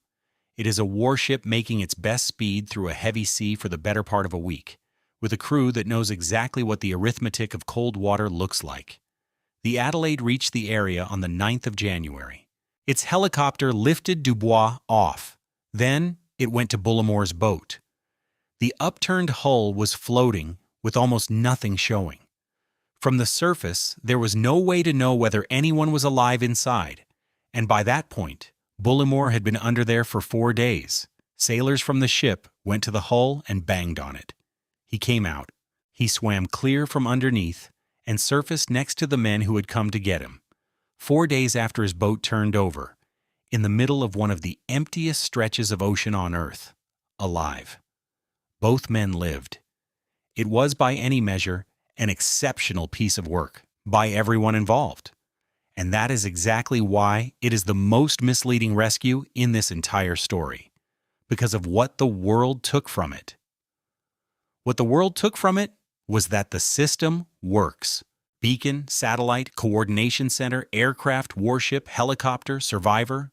It is a warship making its best speed through a heavy sea for the better part of a week, with a crew that knows exactly what the arithmetic of cold water looks like. The Adelaide reached the area on the 9th of January. Its helicopter lifted Dubois off. Then it went to Bullamore's boat. The upturned hull was floating with almost nothing showing. From the surface, there was no way to know whether anyone was alive inside, and by that point, Bullimore had been under there for 4 days. Sailors from the ship went to the hull and banged on it. He came out. He swam clear from underneath and surfaced next to the men who had come to get him. 4 days after his boat turned over, in the middle of one of the emptiest stretches of ocean on Earth, alive. Both men lived. It was, by any measure, an exceptional piece of work by everyone involved. And that is exactly why it is the most misleading rescue in this entire story, because of what the world took from it. What the world took from it was that the system works. Beacon, satellite, coordination center, aircraft, warship, helicopter, survivor.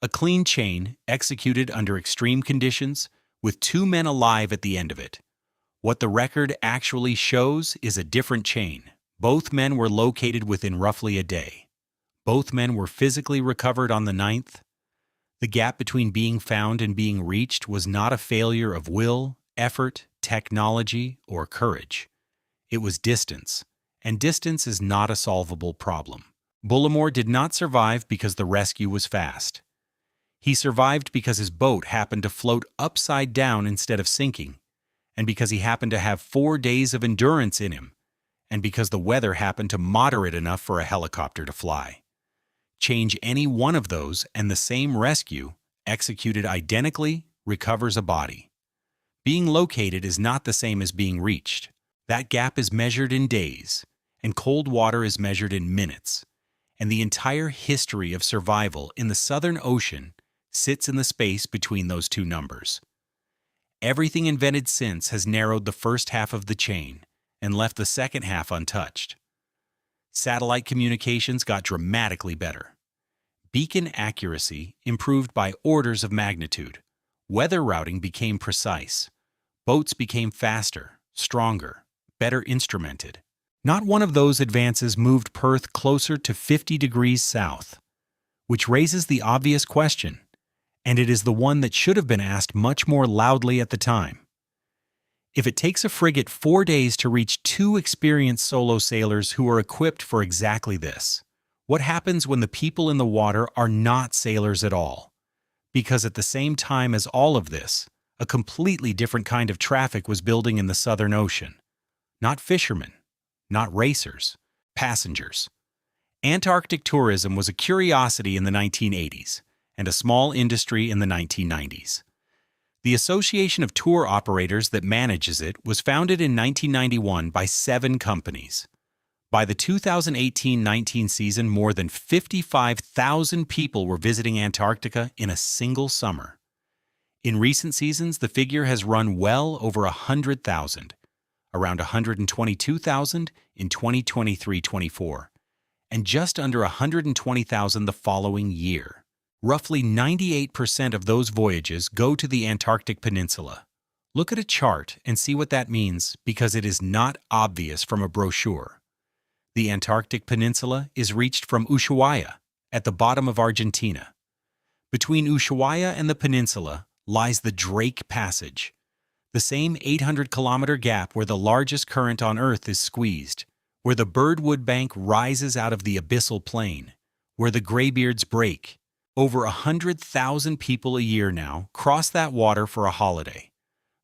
A clean chain executed under extreme conditions with 2 men alive at the end of it. What the record actually shows is a different chain. Both men were located within roughly a day. Both men were physically recovered on the 9th. The gap between being found and being reached was not a failure of will, effort, technology, or courage. It was distance, and distance is not a solvable problem. Bullimore did not survive because the rescue was fast. He survived because his boat happened to float upside down instead of sinking, and because he happened to have 4 days of endurance in him, and because the weather happened to moderate enough for a helicopter to fly. Change any one of those and the same rescue, executed identically, recovers a body. Being located is not the same as being reached. That gap is measured in days, and cold water is measured in minutes. And the entire history of survival in the Southern Ocean sits in the space between those two numbers. Everything invented since has narrowed the first half of the chain and left the second half untouched. Satellite communications got dramatically better. Beacon accuracy improved by orders of magnitude. Weather routing became precise. Boats became faster, stronger, better instrumented. Not one of those advances moved Perth closer to 50 degrees south, which raises the obvious question, and it is the one that should have been asked much more loudly at the time. If it takes a frigate 4 days to reach 2 experienced solo sailors who are equipped for exactly this, what happens when the people in the water are not sailors at all? Because at the same time as all of this, a completely different kind of traffic was building in the Southern Ocean. Not fishermen, not racers, passengers. Antarctic tourism was a curiosity in the 1980s and a small industry in the 1990s. The Association of Tour Operators that manages it was founded in 1991 by 7 companies. By the 2018-19 season, more than 55,000 people were visiting Antarctica in a single summer. In recent seasons, the figure has run well over 100,000, around 122,000 in 2023-24, and just under 120,000 the following year. Roughly 98% of those voyages go to the Antarctic Peninsula. Look at a chart and see what that means because it is not obvious from a brochure. The Antarctic Peninsula is reached from Ushuaia, at the bottom of Argentina. Between Ushuaia and the peninsula lies the Drake Passage, the same 800-kilometer gap where the largest current on Earth is squeezed, where the Birdwood Bank rises out of the abyssal plain, where the graybeards break. Over 100,000 people a year now cross that water for a holiday.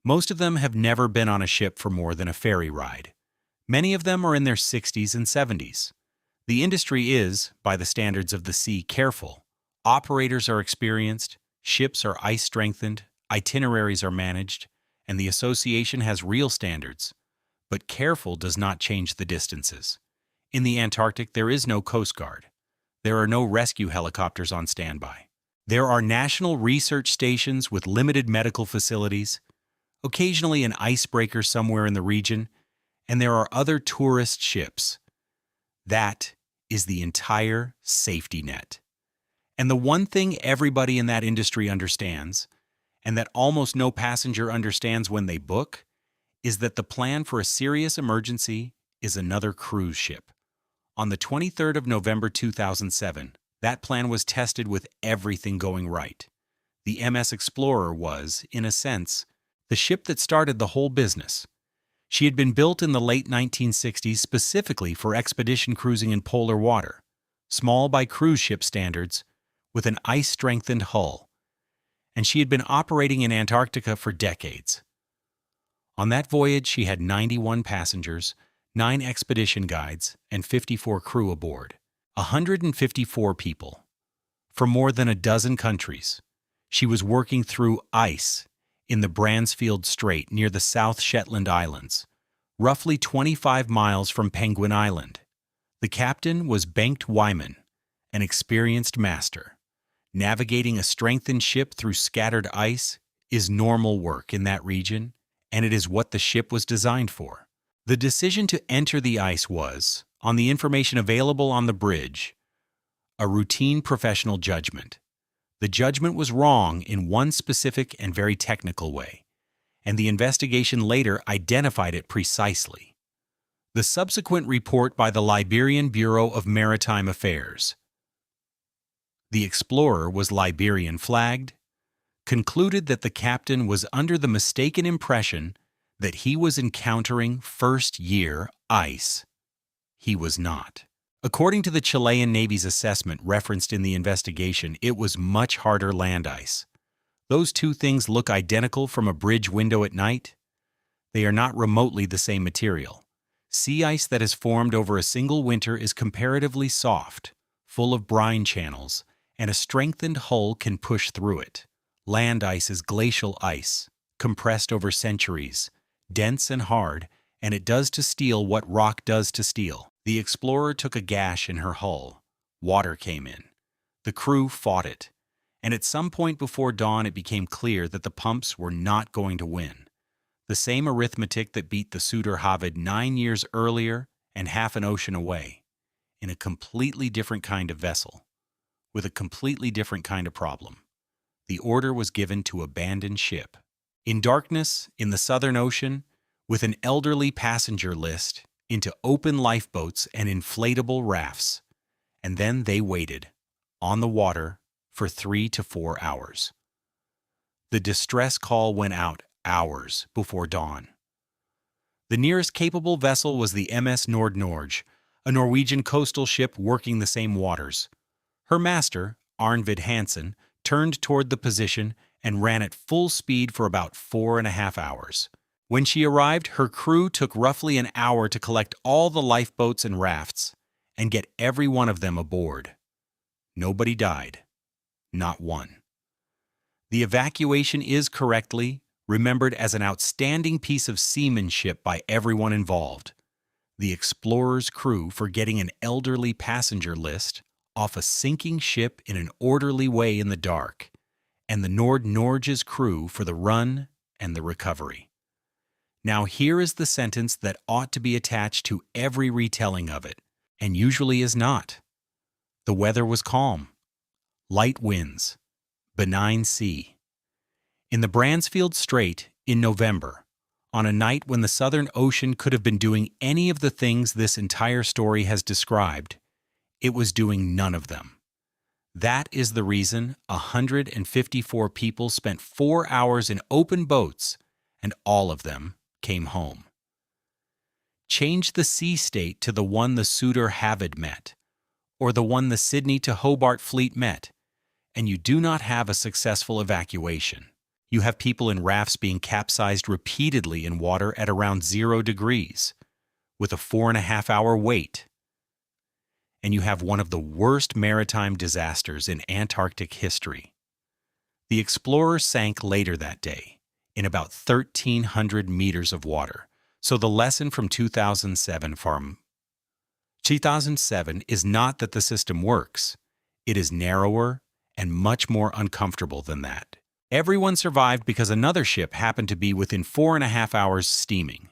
Most of them have never been on a ship for more than a ferry ride. Many of them are in their 60s and 70s. The industry is, by the standards of the sea, careful. Operators are experienced, ships are ice-strengthened, itineraries are managed, and the association has real standards. But careful does not change the distances. In the Antarctic, there is no Coast Guard. There are no rescue helicopters on standby. There are national research stations with limited medical facilities, occasionally an icebreaker somewhere in the region, and there are other tourist ships. That is the entire safety net. And the one thing everybody in that industry understands, and that almost no passenger understands when they book, is that the plan for a serious emergency is another cruise ship. On the 23rd of November 2007, that plan was tested with everything going right. The MS Explorer was, in a sense, the ship that started the whole business. She had been built in the late 1960s specifically for expedition cruising in polar water, small by cruise ship standards, with an ice-strengthened hull. And she had been operating in Antarctica for decades. On that voyage, she had 91 passengers, 9 expedition guides, and 54 crew aboard. 154 people. From more than a dozen countries. She was working through ice in the Bransfield Strait near the South Shetland Islands, roughly 25 miles from Penguin Island. The captain was Bengt Wyman, an experienced master. Navigating a strengthened ship through scattered ice is normal work in that region, and it is what the ship was designed for. The decision to enter the ice was, on the information available on the bridge, a routine professional judgment. The judgment was wrong in one specific and very technical way, and the investigation later identified it precisely. The subsequent report by the Liberian Bureau of Maritime Affairs, the Explorer was Liberian flagged, concluded that the captain was under the mistaken impression that he was encountering first-year ice. He was not. According to the Chilean Navy's assessment referenced in the investigation, it was much harder land ice. Those two things look identical from a bridge window at night. They are not remotely the same material. Sea ice that has formed over a single winter is comparatively soft, full of brine channels, and a strengthened hull can push through it. Land ice is glacial ice, compressed over centuries, dense and hard, and it does to steel what rock does to steel. The Explorer took a gash in her hull. Water came in. The crew fought it, and at some point before dawn it became clear that the pumps were not going to win. The same arithmetic that beat the Suder Havid 9 years earlier and half an ocean away, in a completely different kind of vessel, with a completely different kind of problem. The order was given to abandon ship. In darkness, in the Southern Ocean, with an elderly passenger list, into open lifeboats and inflatable rafts, and then they waited, on the water, for 3 to 4 hours. The distress call went out hours before dawn. The nearest capable vessel was the MS Nord-Norge, a Norwegian coastal ship working the same waters. Her master, Arnvid Hansen, turned toward the position and ran at full speed for about 4.5 hours. When she arrived, her crew took roughly an hour to collect all the lifeboats and rafts and get every one of them aboard. Nobody died. Not one. The evacuation is correctly remembered as an outstanding piece of seamanship by everyone involved. The Explorer's crew for getting an elderly passenger list off a sinking ship in an orderly way in the dark, and the Nord-Norge's crew for the run and the recovery. Now here is the sentence that ought to be attached to every retelling of it, and usually is not. The weather was calm. light winds, benign sea. In the Bransfield Strait in November, on a night when the Southern Ocean could have been doing any of the things this entire story has described, it was doing none of them. That is the reason 154 people spent 4 hours in open boats, and all of them came home. Change the sea state to the one the Suitor Havid met, or the one the Sydney to Hobart fleet met, and you do not have a successful evacuation. You have people in rafts being capsized repeatedly in water at around 0 degrees, with a 4.5-hour wait. And you have one of the worst maritime disasters in Antarctic history. The Explorer sank later that day, in about 1,300 meters of water. So the lesson from 2007 is not that the system works. It is narrower and much more uncomfortable than that. Everyone survived because another ship happened to be within 4.5 hours steaming,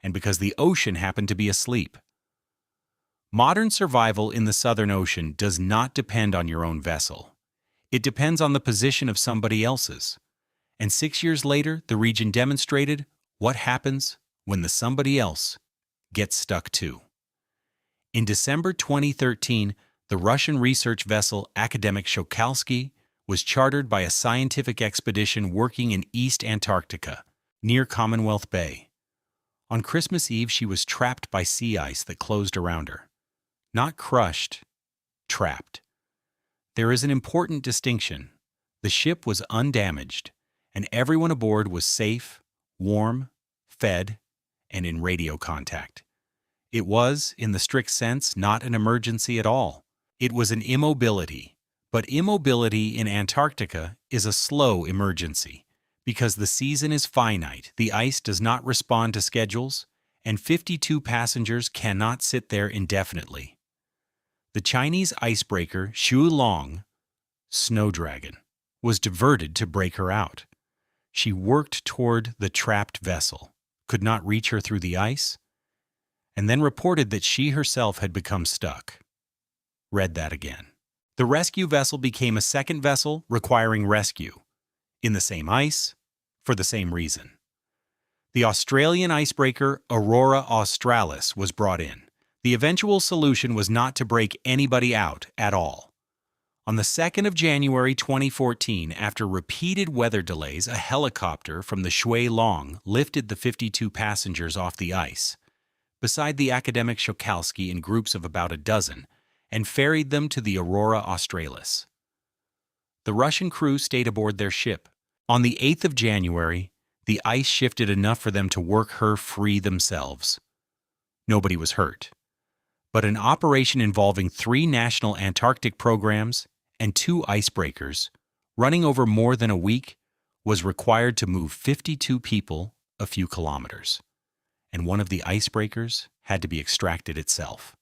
and because the ocean happened to be asleep. Modern survival in the Southern Ocean does not depend on your own vessel. It depends on the position of somebody else's. And 6 years later, the region demonstrated what happens when the somebody else gets stuck too. In December 2013, the Russian research vessel Akademik Shokalsky was chartered by a scientific expedition working in East Antarctica, near Commonwealth Bay. On Christmas Eve, she was trapped by sea ice that closed around her. Not crushed, trapped. There is an important distinction. The ship was undamaged, and everyone aboard was safe, warm, fed, and in radio contact. It was, in the strict sense, not an emergency at all. It was an immobility. But immobility in Antarctica is a slow emergency, because the season is finite, the ice does not respond to schedules, and 52 passengers cannot sit there indefinitely. The Chinese icebreaker Xu Long, Snow Dragon, was diverted to break her out. She worked toward the trapped vessel, could not reach her through the ice, and then reported that she herself had become stuck. Read that again. The rescue vessel became a second vessel requiring rescue, in the same ice, for the same reason. The Australian icebreaker Aurora Australis was brought in. The eventual solution was not to break anybody out at all. On the 2nd of January 2014, after repeated weather delays, a helicopter from the Shui Long lifted the 52 passengers off the ice, beside the Akademik Shokalsky in groups of about a dozen, and ferried them to the Aurora Australis. The Russian crew stayed aboard their ship. On the 8th of January, the ice shifted enough for them to work her free themselves. Nobody was hurt. But an operation involving 3 national Antarctic programs and 2 icebreakers, running over more than a week, was required to move 52 people a few kilometers. And one of the icebreakers had to be extracted itself.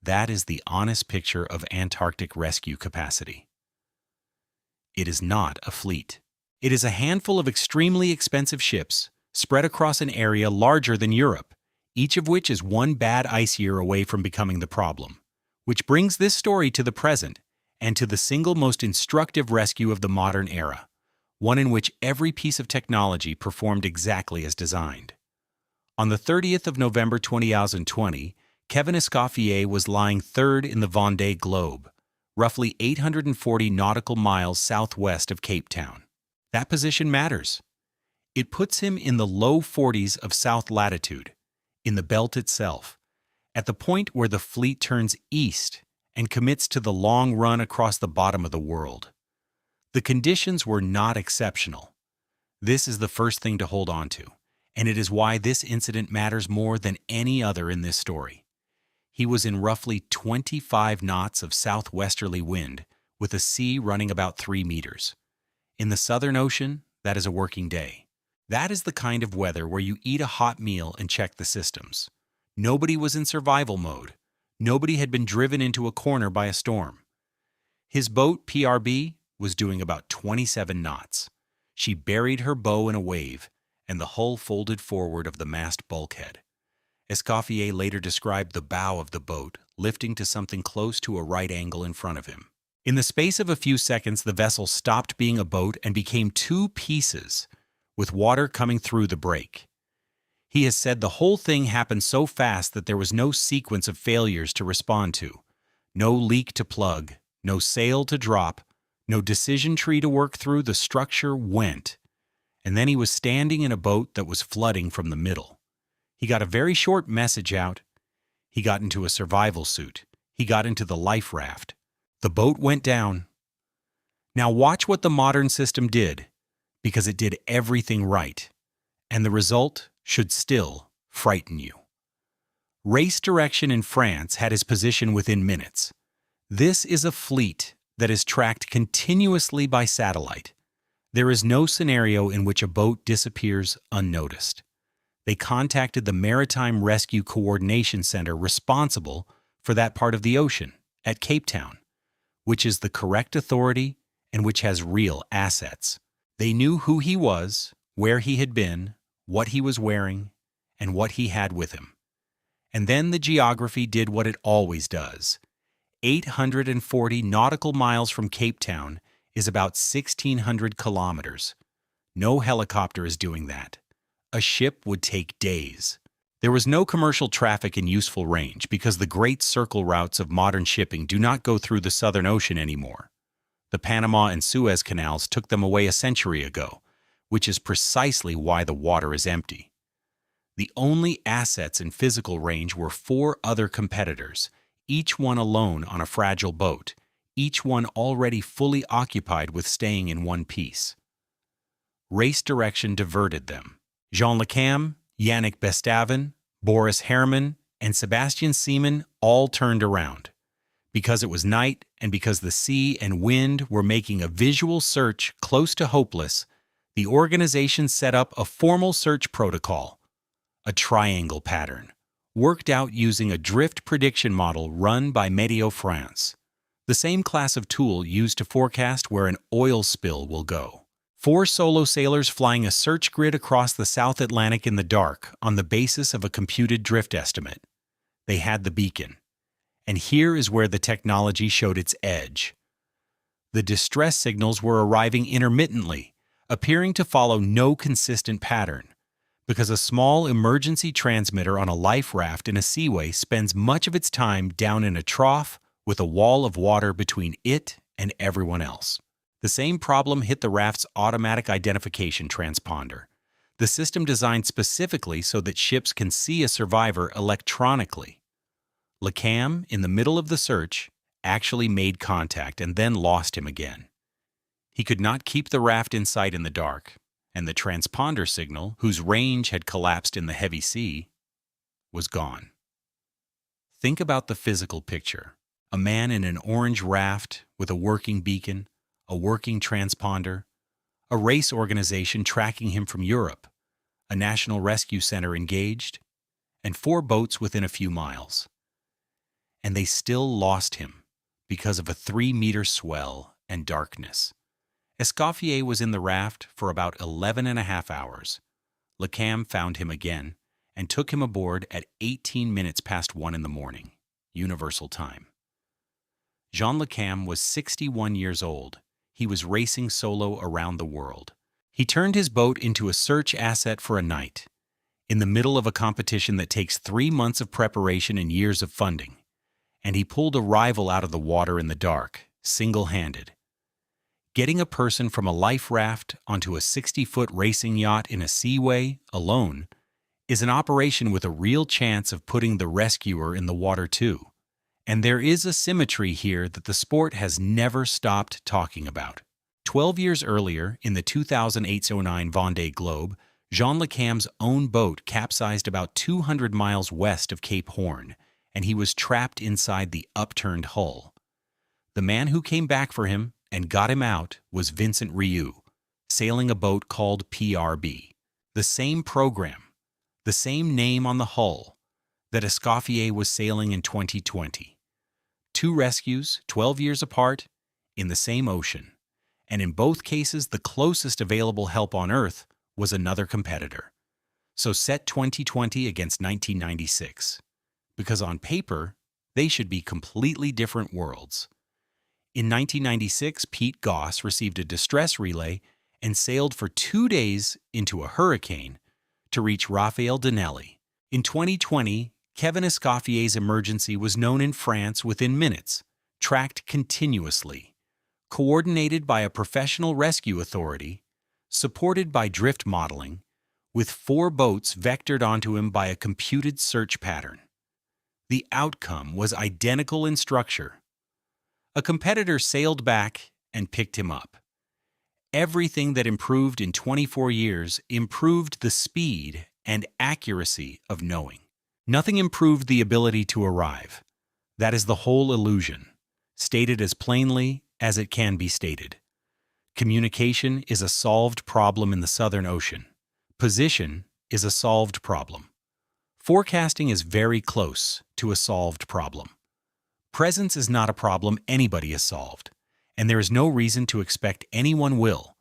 That is the honest picture of Antarctic rescue capacity. It is not a fleet. It is a handful of extremely expensive ships spread across an area larger than Europe, each of which is one bad ice year away from becoming the problem, which brings this story to the present and to the single most instructive rescue of the modern era, one in which every piece of technology performed exactly as designed. On the 30th of November 2020, Kevin Escoffier was lying third in the Vendée Globe, roughly 840 nautical miles southwest of Cape Town. That position matters. It puts him in the low 40s of south latitude, in the belt itself, at the point where the fleet turns east and commits to the long run across the bottom of the world. The conditions were not exceptional. This is the first thing to hold on to, and it is why this incident matters more than any other in this story. He was in roughly 25 knots of southwesterly wind, with a sea running about 3 meters. In the Southern Ocean, that is a working day. That is the kind of weather where you eat a hot meal and check the systems. Nobody was in survival mode. Nobody had been driven into a corner by a storm. His boat, PRB, was doing about 27 knots. She buried her bow in a wave, and the hull folded forward of the mast bulkhead. Escoffier later described the bow of the boat lifting to something close to a right angle in front of him. In the space of a few seconds, the vessel stopped being a boat and became two pieces, with water coming through the break. He has said the whole thing happened so fast that there was no sequence of failures to respond to, no leak to plug, no sail to drop, no decision tree to work through. The structure went, and then he was standing in a boat that was flooding from the middle. He got a very short message out. He got into a survival suit. He got into the life raft. The boat went down. Now watch what the modern system did, because it did everything right, and the result should still frighten you. Race Direction in France had his position within minutes. This is a fleet that is tracked continuously by satellite. There is no scenario in which a boat disappears unnoticed. They contacted the Maritime Rescue Coordination Center responsible for that part of the ocean at Cape Town, which is the correct authority and which has real assets. They knew who he was, where he had been, what he was wearing, and what he had with him. And then the geography did what it always does. 840 nautical miles from Cape Town is about 1,600 kilometers. No helicopter is doing that. A ship would take days. There was no commercial traffic in useful range because the great circle routes of modern shipping do not go through the Southern Ocean anymore. The Panama and Suez canals took them away a century ago, which is precisely why the water is empty. The only assets in physical range were 4 other competitors, each one alone on a fragile boat, each one already fully occupied with staying in one piece. Race Direction diverted them. Jean Le Cam, Yannick Bestaven, Boris Herrmann, and Sebastian Seaman all turned around. Because it was night and because the sea and wind were making a visual search close to hopeless, the organization set up a formal search protocol, a triangle pattern, worked out using a drift prediction model run by Météo France, the same class of tool used to forecast where an oil spill will go. 4 solo sailors flying a search grid across the South Atlantic in the dark on the basis of a computed drift estimate. They had the beacon. And here is where the technology showed its edge. The distress signals were arriving intermittently, appearing to follow no consistent pattern, because a small emergency transmitter on a life raft in a seaway spends much of its time down in a trough with a wall of water between it and everyone else. The same problem hit the raft's automatic identification transponder, the system designed specifically so that ships can see a survivor electronically. Le Cam, in the middle of the search, actually made contact and then lost him again. He could not keep the raft in sight in the dark, and the transponder signal, whose range had collapsed in the heavy sea, was gone. Think about the physical picture. A man in an orange raft with a working beacon, a working transponder, a race organization tracking him from Europe, a national rescue center engaged, and 4 boats within a few miles. And they still lost him because of a 3-meter swell and darkness. Escoffier was in the raft for about 11.5 hours. Le Cam found him again and took him aboard at 18 minutes past 1 in the morning, Universal Time. Jean Le Cam was 61 years old. He was racing solo around the world. He turned his boat into a search asset for a night, in the middle of a competition that takes 3 months of preparation and years of funding, and he pulled a rival out of the water in the dark, single-handed. Getting a person from a life raft onto a 60-foot racing yacht in a seaway, alone, is an operation with a real chance of putting the rescuer in the water too. And there is a symmetry here that the sport has never stopped talking about. 12 years earlier, in the 2008-09 Vendée Globe, Jean Le Cam's own boat capsized about 200 miles west of Cape Horn, and he was trapped inside the upturned hull. The man who came back for him and got him out was Vincent Rioux, sailing a boat called PRB. The same program, the same name on the hull, that Escoffier was sailing in 2020. 2 rescues, 12 years apart, in the same ocean, and in both cases the closest available help on Earth was another competitor. So set 2020 against 1996, because on paper, they should be completely different worlds. In 1996, Pete Goss received a distress relay and sailed for 2 days into a hurricane to reach Raphael Danelli. In 2020, Kevin Escoffier's emergency was known in France within minutes, tracked continuously, coordinated by a professional rescue authority, supported by drift modeling, with 4 boats vectored onto him by a computed search pattern. The outcome was identical in structure. A competitor sailed back and picked him up. Everything that improved in 24 years improved the speed and accuracy of knowing. Nothing improved the ability to arrive. That is the whole illusion, stated as plainly as it can be stated. Communication is a solved problem in the Southern Ocean. Position is a solved problem. Forecasting is very close to a solved problem. Presence is not a problem anybody has solved, and there is no reason to expect anyone will,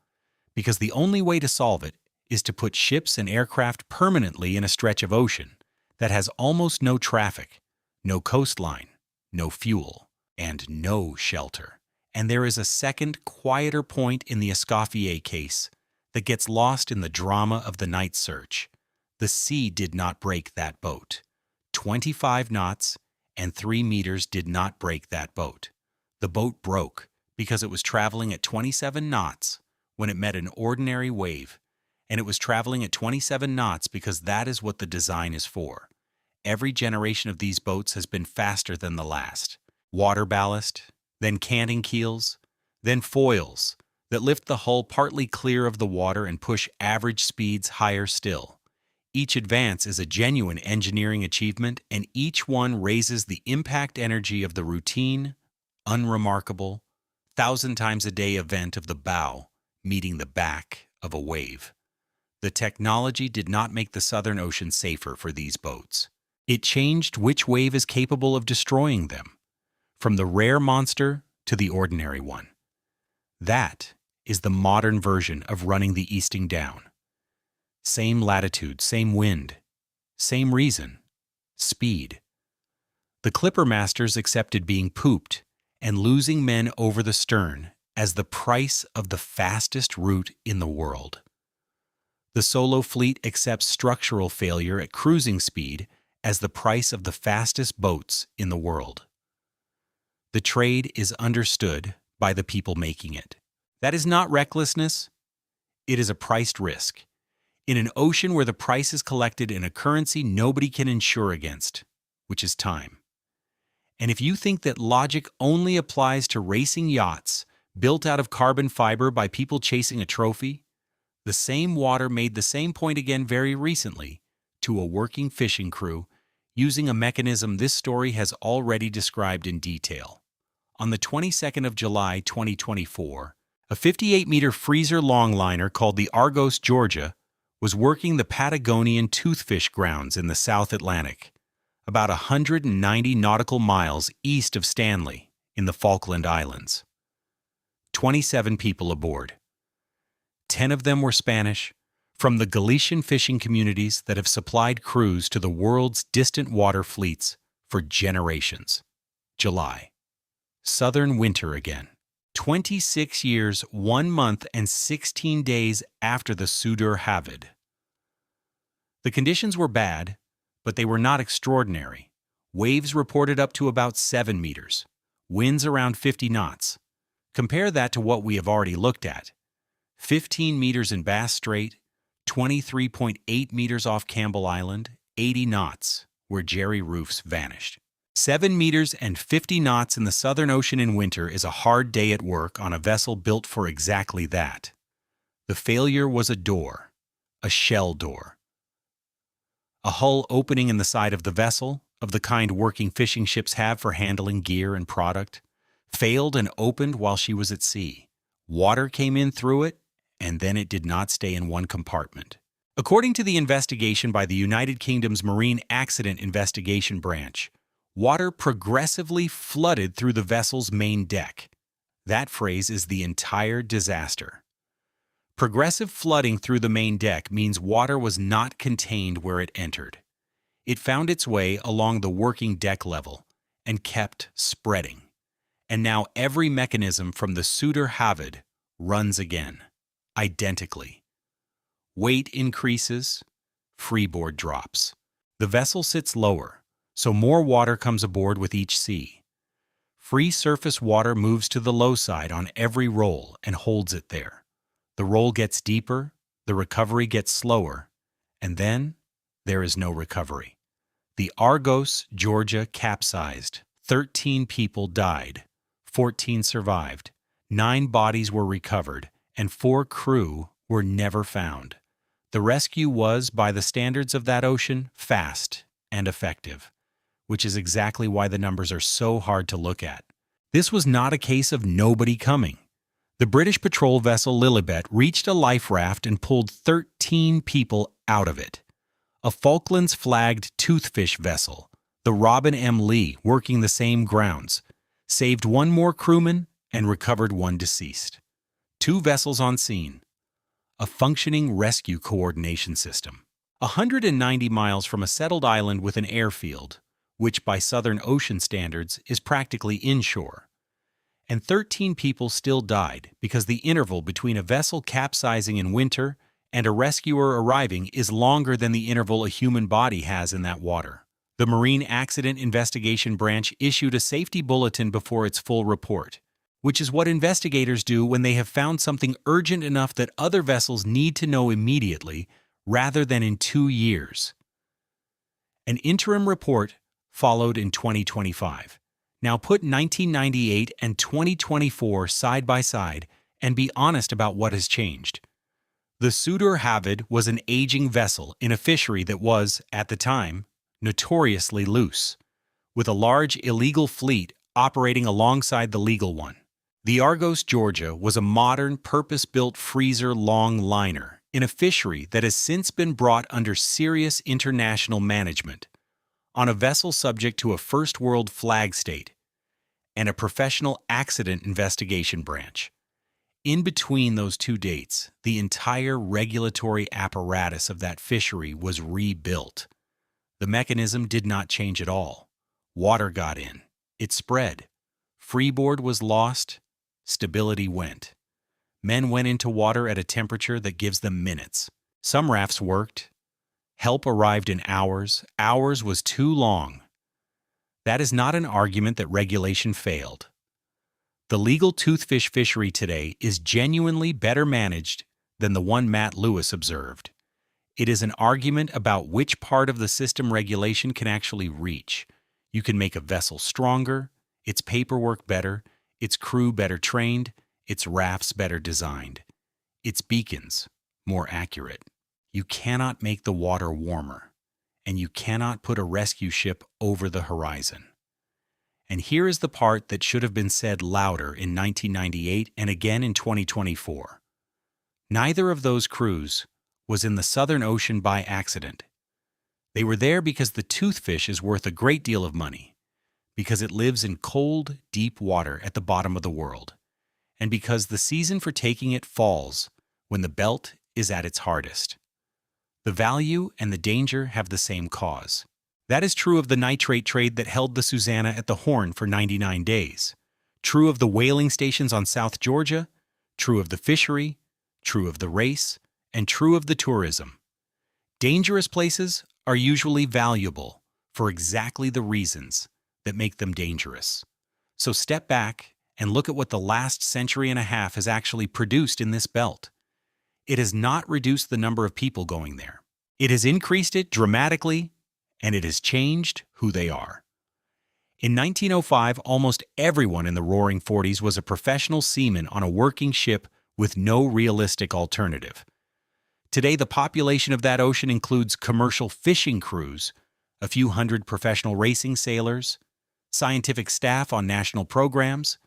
because the only way to solve it is to put ships and aircraft permanently in a stretch of ocean that has almost no traffic, no coastline, no fuel, and no shelter. And there is a second, quieter point in the Escoffier case that gets lost in the drama of the night search. The sea did not break that boat. 25 knots and 3 meters did not break that boat. The boat broke because it was traveling at 27 knots when it met an ordinary wave, and it was traveling at 27 knots because that is what the design is for. Every generation of these boats has been faster than the last. Water ballast, then canting keels, then foils that lift the hull partly clear of the water and push average speeds higher still. Each advance is a genuine engineering achievement, and each one raises the impact energy of the routine, unremarkable, 1,000 times a day event of the bow meeting the back of a wave. The technology did not make the Southern Ocean safer for these boats. It changed which wave is capable of destroying them, from the rare monster to the ordinary one. That is the modern version of running the easting down. Same latitude, same wind, same reason, speed. The clipper masters accepted being pooped and losing men over the stern as the price of the fastest route in the world. The solo fleet accepts structural failure at cruising speed as the price of the fastest boats in the world. The trade is understood by the people making it. That is not recklessness. It is a priced risk. In an ocean where the price is collected in a currency nobody can insure against, which is time. And if you think that logic only applies to racing yachts built out of carbon fiber by people chasing a trophy, the same water made the same point again very recently to a working fishing crew using a mechanism this story has already described in detail. On the 22nd of July 2024, a 58-meter freezer longliner called the Argos Georgia was working the Patagonian toothfish grounds in the South Atlantic, about 190 nautical miles east of Stanley in the Falkland Islands. 27 people aboard. 10 of them were Spanish, from the Galician fishing communities that have supplied crews to the world's distant water fleets for generations. July. Southern winter again. 26 years, 1 month, and 16 days after the Sudur Havid. The conditions were bad, but they were not extraordinary. Waves reported up to about 7 meters. Winds around 50 knots. Compare that to what we have already looked at. 15 meters in Bass Strait, 23.8 meters off Campbell Island, 80 knots, where Jerry Roofs vanished. 7 meters and 50 knots in the Southern Ocean in winter is a hard day at work on a vessel built for exactly that. The failure was a door, a shell door. A hull opening in the side of the vessel, of the kind working fishing ships have for handling gear and product, failed and opened while she was at sea. Water came in through it, and then it did not stay in one compartment. According to the investigation by the United Kingdom's Marine Accident Investigation Branch, water progressively flooded through the vessel's main deck. That phrase is the entire disaster. Progressive flooding through the main deck means water was not contained where it entered. It found its way along the working deck level and kept spreading. And now every mechanism from the Suder Havid runs again, identically. Weight increases, freeboard drops. The vessel sits lower, so more water comes aboard with each sea. Free surface water moves to the low side on every roll and holds it there. The roll gets deeper, the recovery gets slower, and then there is no recovery. The Argos, Georgia capsized. 13 people died. 14 survived. 9 bodies were recovered, and 4 crew were never found. The rescue was, by the standards of that ocean, fast and effective, which is exactly why the numbers are so hard to look at. This was not a case of nobody coming. The British patrol vessel Lilibet reached a life raft and pulled 13 people out of it. A Falklands-flagged toothfish vessel, the Robin M. Lee, working the same grounds, saved 1 more crewman and recovered 1 deceased. 2 vessels on scene. A functioning rescue coordination system. 190 miles from a settled island with an airfield, which by Southern Ocean standards is practically inshore. And 13 people still died because the interval between a vessel capsizing in winter and a rescuer arriving is longer than the interval a human body has in that water. The Marine Accident Investigation Branch issued a safety bulletin before its full report, which is what investigators do when they have found something urgent enough that other vessels need to know immediately rather than in 2 years. An interim report followed in 2025. Now put 1998 and 2024 side by side and be honest about what has changed. The Suder Havid was an aging vessel in a fishery that was, at the time, notoriously loose, with a large illegal fleet operating alongside the legal one. The Argos, Georgia was a modern, purpose-built freezer-long liner in a fishery that has since been brought under serious international management, on a vessel subject to a first world flag state and a professional accident investigation branch. In between those 2 dates, the entire regulatory apparatus of that fishery was rebuilt. The mechanism did not change at all. Water got in. It spread. Freeboard was lost. Stability went. Men went into water at a temperature that gives them minutes. Some rafts worked. Help arrived in hours. Hours was too long. That is not an argument that regulation failed. The legal toothfish fishery today is genuinely better managed than the one Matt Lewis observed. It is an argument about which part of the system regulation can actually reach. You can make a vessel stronger, its paperwork better, its crew better trained, its rafts better designed, its beacons more accurate. You cannot make the water warmer, and you cannot put a rescue ship over the horizon. And here is the part that should have been said louder in 1998 and again in 2024. Neither of those crews was in the Southern Ocean by accident. They were there because the toothfish is worth a great deal of money, because it lives in cold, deep water at the bottom of the world, and because the season for taking it falls when the belt is at its hardest. The value and the danger have the same cause. That is true of the nitrate trade that held the Susanna at the Horn for 99 days, true of the whaling stations on South Georgia, true of the fishery, true of the race, and true of the tourism. Dangerous places are usually valuable for exactly the reasons that make them dangerous. So step back and look at what the last century and a half has actually produced in this belt. It has not reduced the number of people going there. It has increased it dramatically, and it has changed who they are. In 1905, almost everyone in the Roaring Forties was a professional seaman on a working ship with no realistic alternative. Today, the population of that ocean includes commercial fishing crews, a few hundred professional racing sailors, scientific staff on national programs,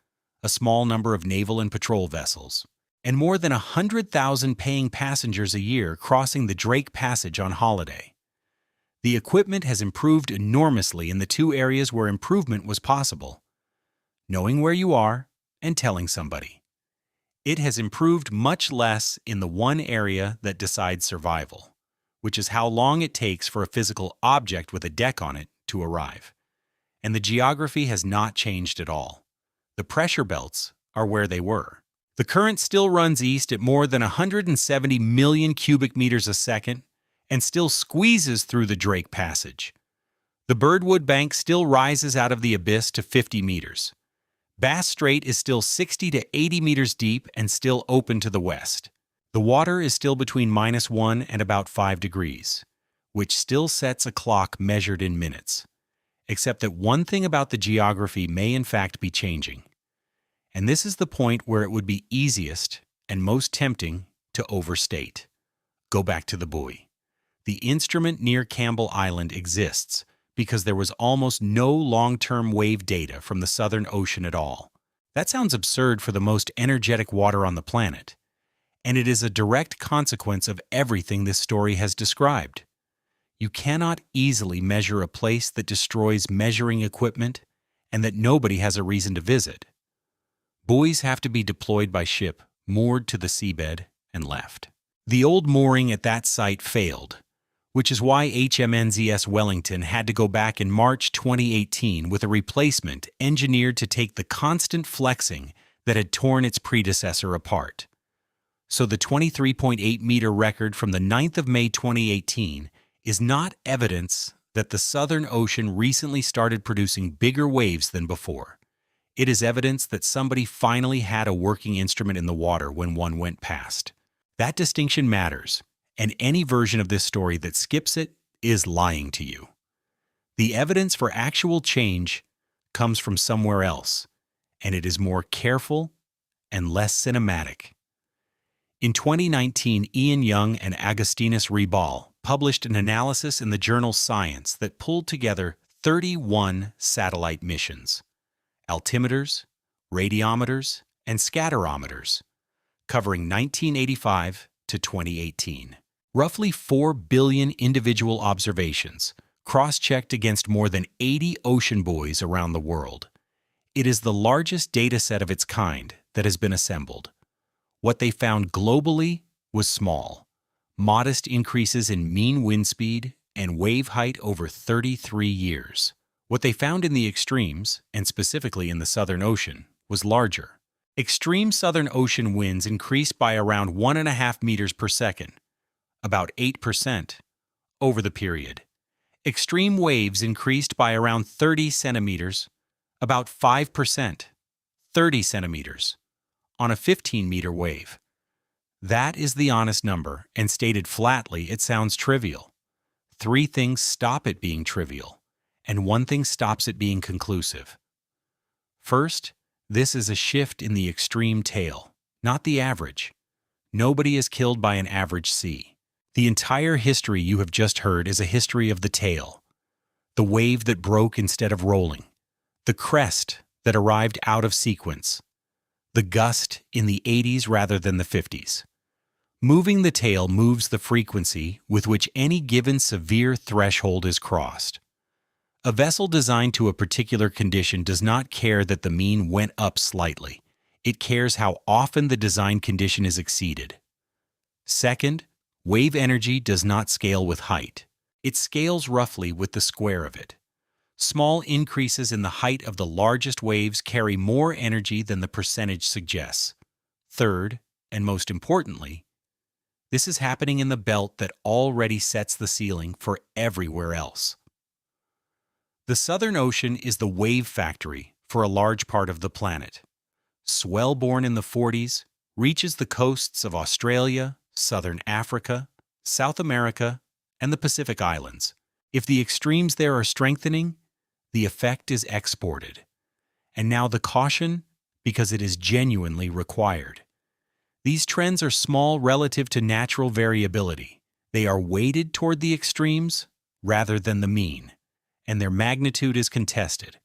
a small number of naval and patrol vessels, and more than 100,000 paying passengers a year crossing the Drake Passage on holiday. The equipment has improved enormously in the 2 areas where improvement was possible: knowing where you are and telling somebody. It has improved much less in the one area that decides survival, which is how long it takes for a physical object with a deck on it to arrive. And the geography has not changed at all. The pressure belts are where they were. The current still runs east at more than 170 million cubic meters a second and still squeezes through the Drake Passage. The Birdwood Bank still rises out of the abyss to 50 meters. Bass Strait is still 60 to 80 meters deep and still open to the west. The water is still between -1 and about 5 degrees, which still sets a clock measured in minutes. Except that one thing about the geography may in fact be changing. And this is the point where it would be easiest and most tempting to overstate. Go back to the buoy. The instrument near Campbell Island exists because there was almost no long-term wave data from the Southern Ocean at all. That sounds absurd for the most energetic water on the planet, and it is a direct consequence of everything this story has described. You cannot easily measure a place that destroys measuring equipment and that nobody has a reason to visit. Buoys have to be deployed by ship, moored to the seabed, and left. The old mooring at that site failed, which is why HMNZS Wellington had to go back in March 2018 with a replacement engineered to take the constant flexing that had torn its predecessor apart. So the 23.8-meter record from the 9th of May 2018 is not evidence that the Southern Ocean recently started producing bigger waves than before. It is evidence that somebody finally had a working instrument in the water when one went past. That distinction matters, and any version of this story that skips it is lying to you. The evidence for actual change comes from somewhere else, and it is more careful and less cinematic. In 2019, Ian Young and Agustinus Ribal published an analysis in the journal Science that pulled together 31 satellite missions, altimeters, radiometers, and scatterometers, covering 1985 to 2018. Roughly 4 billion individual observations, cross-checked against more than 80 ocean buoys around the world. It is the largest data set of its kind that has been assembled. What they found globally was small, modest increases in mean wind speed and wave height over 33 years. What they found in the extremes, and specifically in the Southern Ocean, was larger. Extreme Southern Ocean winds increased by around 1.5 meters per second, about 8%, over the period. Extreme waves increased by around 30 centimeters, about 5%, 30 centimeters, on a 15-meter wave. That is the honest number, and stated flatly, it sounds trivial. 3 things stop it being trivial, and 1 thing stops it being conclusive. First, this is a shift in the extreme tail, not the average. Nobody is killed by an average sea. The entire history you have just heard is a history of the tail, the wave that broke instead of rolling, the crest that arrived out of sequence, the gust in the 80s rather than the 50s. Moving the tail moves the frequency with which any given severe threshold is crossed. A vessel designed to a particular condition does not care that the mean went up slightly. It cares how often the design condition is exceeded. Second, wave energy does not scale with height. It scales roughly with the square of it. Small increases in the height of the largest waves carry more energy than the percentage suggests. Third, and most importantly, this is happening in the belt that already sets the ceiling for everywhere else. The Southern Ocean is the wave factory for a large part of the planet. Swell born in the Forties reaches the coasts of Australia, Southern Africa, South America, and the Pacific Islands. If the extremes there are strengthening, the effect is exported. And now the caution, because it is genuinely required. These trends are small relative to natural variability. They are weighted toward the extremes rather than the mean, and their magnitude is contested.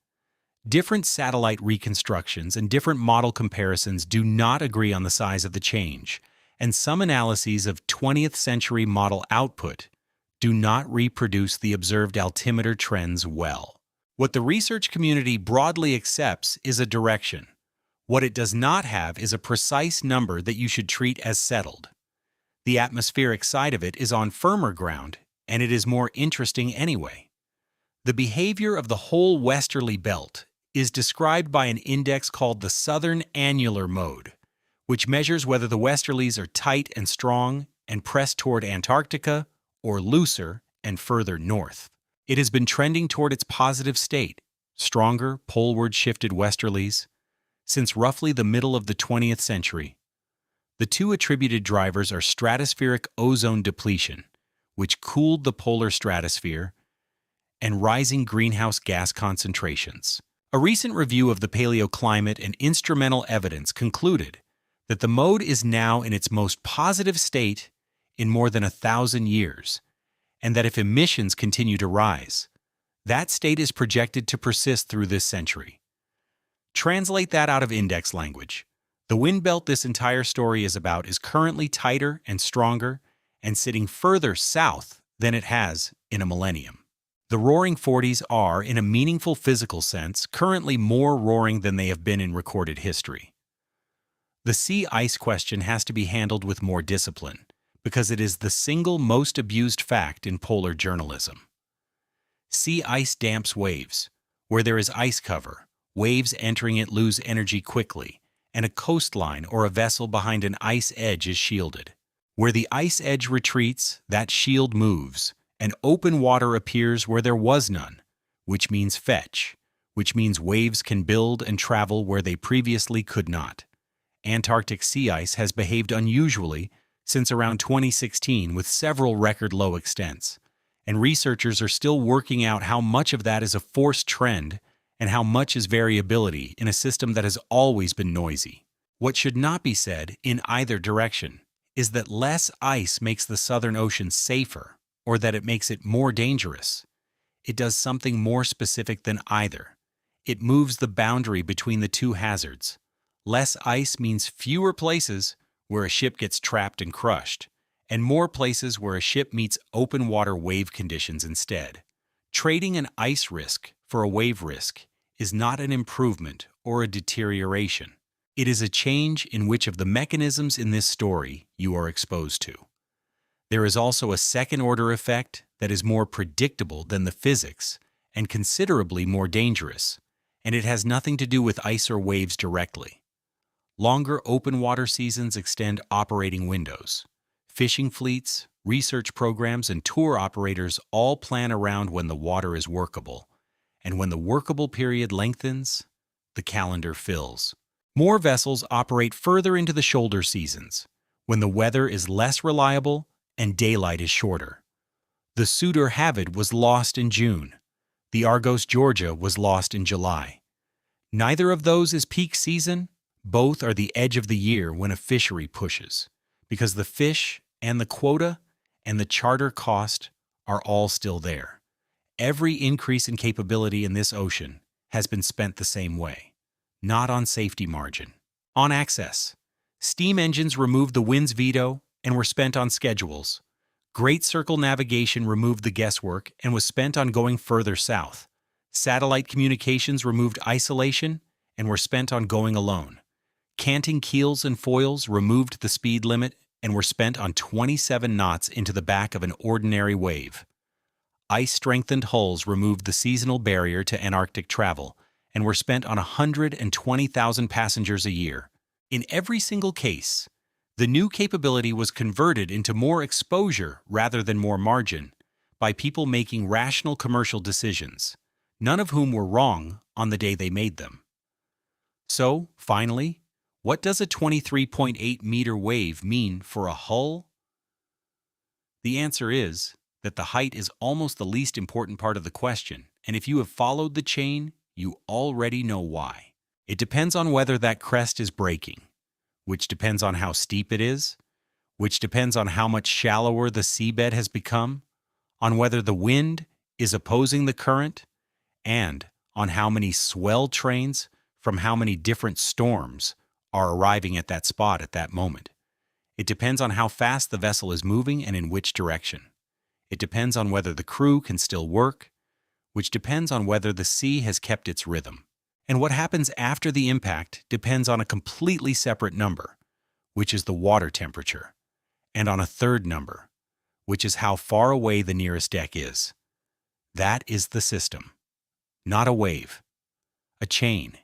Different satellite reconstructions and different model comparisons do not agree on the size of the change, and some analyses of 20th century model output do not reproduce the observed altimeter trends well. What the research community broadly accepts is a direction. What it does not have is a precise number that you should treat as settled. The atmospheric side of it is on firmer ground, and it is more interesting anyway. The behavior of the whole westerly belt is described by an index called the Southern Annular Mode, which measures whether the westerlies are tight and strong and pressed toward Antarctica or looser and further north. It has been trending toward its positive state, stronger poleward shifted westerlies, since roughly the middle of the 20th century. The two attributed drivers are stratospheric ozone depletion, which cooled the polar stratosphere, and rising greenhouse gas concentrations. A recent review of the paleoclimate and instrumental evidence concluded that the mode is now in its most positive state in more than 1,000 years, and that if emissions continue to rise, that state is projected to persist through this century. Translate that out of index language. The wind belt this entire story is about is currently tighter and stronger and sitting further south than it has in a millennium. The roaring Forties are, in a meaningful physical sense, currently more roaring than they have been in recorded history. The sea ice question has to be handled with more discipline, because it is the single most abused fact in polar journalism. Sea ice damps waves. Where there is ice cover, waves entering it lose energy quickly, and a coastline or a vessel behind an ice edge is shielded. Where the ice edge retreats, that shield moves, and open water appears where there was none, which means fetch, which means waves can build and travel where they previously could not. Antarctic sea ice has behaved unusually since around 2016 with several record low extents, and researchers are still working out how much of that is a forced trend and how much is variability in a system that has always been noisy. What should not be said, in either direction, is that less ice makes the Southern Ocean safer, or that it makes it more dangerous. It does something more specific than either. It moves the boundary between the two hazards. Less ice means fewer places where a ship gets trapped and crushed, and more places where a ship meets open water wave conditions instead. Trading an ice risk for a wave risk is not an improvement or a deterioration. It is a change in which of the mechanisms in this story you are exposed to. There is also a second-order effect that is more predictable than the physics and considerably more dangerous, and it has nothing to do with ice or waves directly. Longer open water seasons extend operating windows. Fishing fleets, research programs, and tour operators all plan around when the water is workable, and when the workable period lengthens, the calendar fills. More vessels operate further into the shoulder seasons, when the weather is less reliable and daylight is shorter. The Suitor Havid was lost in June. The Argos Georgia was lost in July. Neither of those is peak season. Both are the edge of the year when a fishery pushes, because the fish and the quota and the charter cost are all still there. Every increase in capability in this ocean has been spent the same way, not on safety margin. On access, steam engines removed the wind's veto and were spent on schedules. Great Circle navigation removed the guesswork and was spent on going further south. Satellite communications removed isolation and were spent on going alone. Canting keels and foils removed the speed limit and were spent on 27 knots into the back of an ordinary wave. Ice-strengthened hulls removed the seasonal barrier to Antarctic travel and were spent on 120,000 passengers a year. In every single case, the new capability was converted into more exposure rather than more margin by people making rational commercial decisions, none of whom were wrong on the day they made them. So, finally, what does a 23.8-meter wave mean for a hull? The answer is that the height is almost the least important part of the question, and if you have followed the chain, you already know why. It depends on whether that crest is breaking, which depends on how steep it is, which depends on how much shallower the seabed has become, on whether the wind is opposing the current, and on how many swell trains from how many different storms are arriving at that spot at that moment. It depends on how fast the vessel is moving and in which direction. It depends on whether the crew can still work, which depends on whether the sea has kept its rhythm. And what happens after the impact depends on a completely separate number, which is the water temperature, and on a third number, which is how far away the nearest deck is. That is the system, not a wave. A chain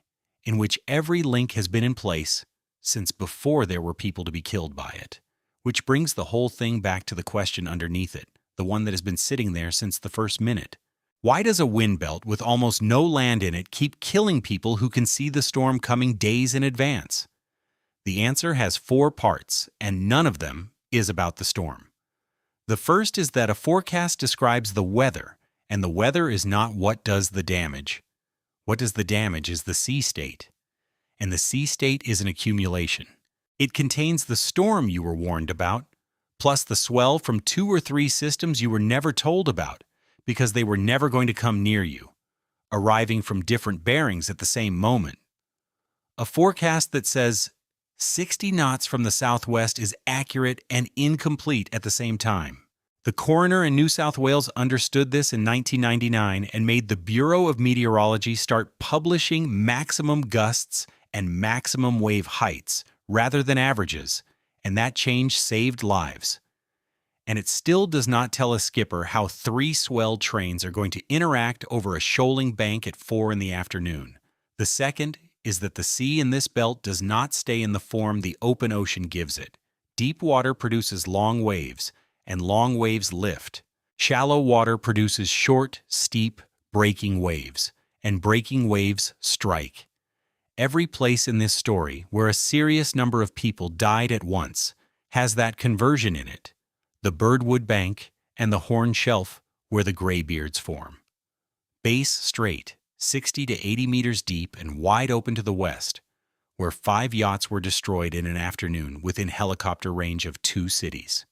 in which every link has been in place since before there were people to be killed by it. Which brings the whole thing back to the question underneath it, the one that has been sitting there since the first minute. Why does a wind belt with almost no land in it keep killing people who can see the storm coming days in advance? The answer has 4 parts, and none of them is about the storm. The first is that a forecast describes the weather, and the weather is not what does the damage. What does the damage is the sea state, and the sea state is an accumulation. It contains the storm you were warned about, plus the swell from 2 or 3 systems you were never told about because they were never going to come near you, arriving from different bearings at the same moment. A forecast that says 60 knots from the southwest is accurate and incomplete at the same time. The coroner in New South Wales understood this in 1999 and made the Bureau of Meteorology start publishing maximum gusts and maximum wave heights rather than averages, and that change saved lives. And it still does not tell a skipper how 3 swell trains are going to interact over a shoaling bank at 4 in the afternoon. The second is that the sea in this belt does not stay in the form the open ocean gives it. Deep water produces long waves, and long waves lift. Shallow water produces short, steep, breaking waves, and breaking waves strike. Every place in this story where a serious number of people died at once has that conversion in it. The Birdwood Bank and the Horn Shelf where the graybeards form. Base Strait, 60 to 80 meters deep and wide open to the west, where 5 yachts were destroyed in an afternoon within helicopter range of 2 cities.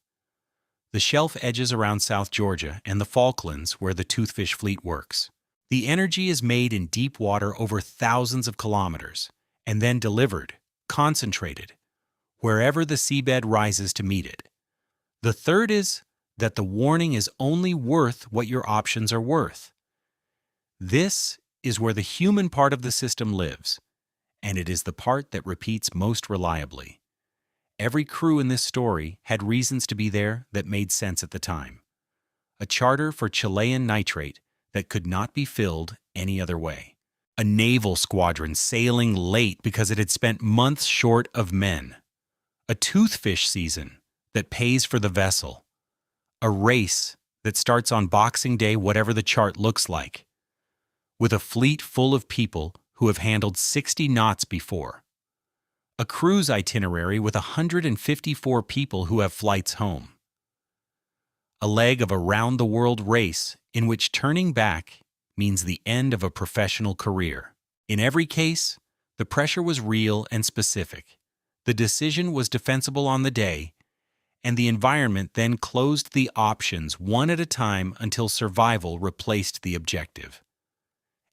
The shelf edges around South Georgia and the Falklands where the toothfish fleet works. The energy is made in deep water over thousands of kilometers and then delivered, concentrated, wherever the seabed rises to meet it. The third is that the warning is only worth what your options are worth. This is where the human part of the system lives, and it is the part that repeats most reliably. Every crew in this story had reasons to be there that made sense at the time. A charter for Chilean nitrate that could not be filled any other way. A naval squadron sailing late because it had spent months short of men. A toothfish season that pays for the vessel. A race that starts on Boxing Day, whatever the chart looks like, with a fleet full of people who have handled 60 knots before. A cruise itinerary with 154 people who have flights home. A leg of a round-the-world race in which turning back means the end of a professional career. In every case, the pressure was real and specific. The decision was defensible on the day, and the environment then closed the options one at a time until survival replaced the objective.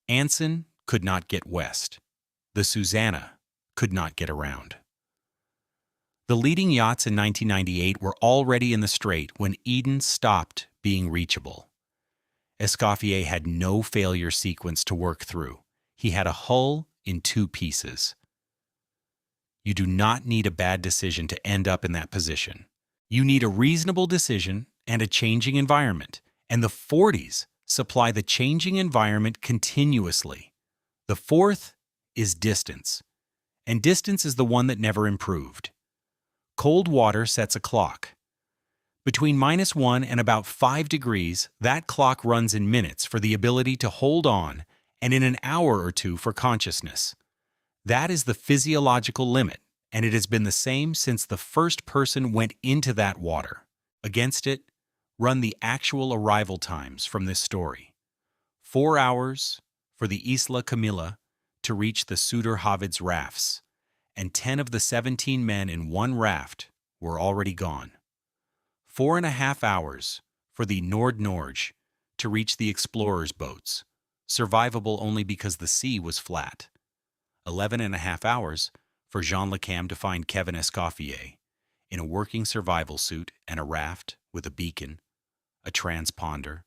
Anson could not get west. The Susanna could not get around. The leading yachts in 1998 were already in the strait when Eden stopped being reachable. Escoffier had no failure sequence to work through. He had a hull in 2 pieces. You do not need a bad decision to end up in that position. You need a reasonable decision and a changing environment, and the Forties supply the changing environment continuously. The fourth is distance, and distance is the one that never improved. Cold water sets a clock. Between -1 and about 5 degrees, that clock runs in minutes for the ability to hold on, and in an hour or 2 for consciousness. That is the physiological limit, and it has been the same since the first person went into that water. Against it, run the actual arrival times from this story. 4 hours for the Isla Camilla to reach the Suder Havid's rafts, and 10 of the 17 men in one raft were already gone. 4.5 hours for the Nord-Norge to reach the explorers' boats, survivable only because the sea was flat. 11.5 hours for Jean Le Cam to find Kevin Escoffier in a working survival suit and a raft with a beacon, a transponder,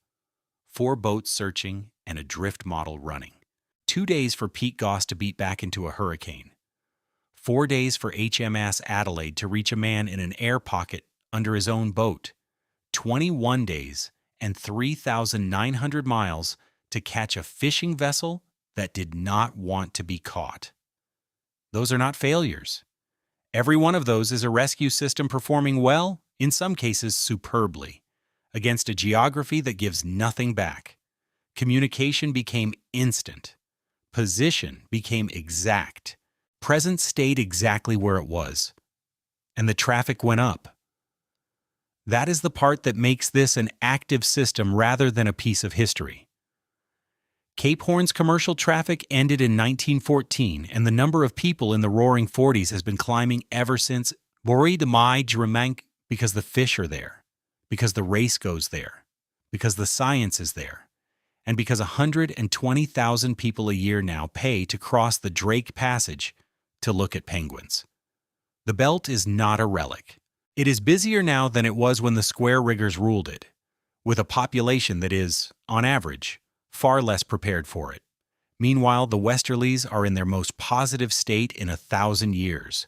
4 boats searching, and a drift model running. 2 days for Pete Goss to beat back into a hurricane. 4 days for HMS Adelaide to reach a man in an air pocket under his own boat. 21 days and 3,900 miles to catch a fishing vessel that did not want to be caught. Those are not failures. Every one of those is a rescue system performing well, in some cases superbly, against a geography that gives nothing back. Communication became instant. Position became exact. Presence stayed exactly where it was. And the traffic went up. That is the part that makes this an active system rather than a piece of history. Cape Horn's commercial traffic ended in 1914, and the number of people in the Roaring Forties has been climbing ever since. Bori de Mai Jramank, because the fish are there, because the race goes there, because the science is there, and because 120,000 people a year now pay to cross the Drake Passage to look at penguins. The belt is not a relic. It is busier now than it was when the square riggers ruled it, with a population that is, on average, far less prepared for it. Meanwhile, the Westerlies are in their most positive state in 1,000 years.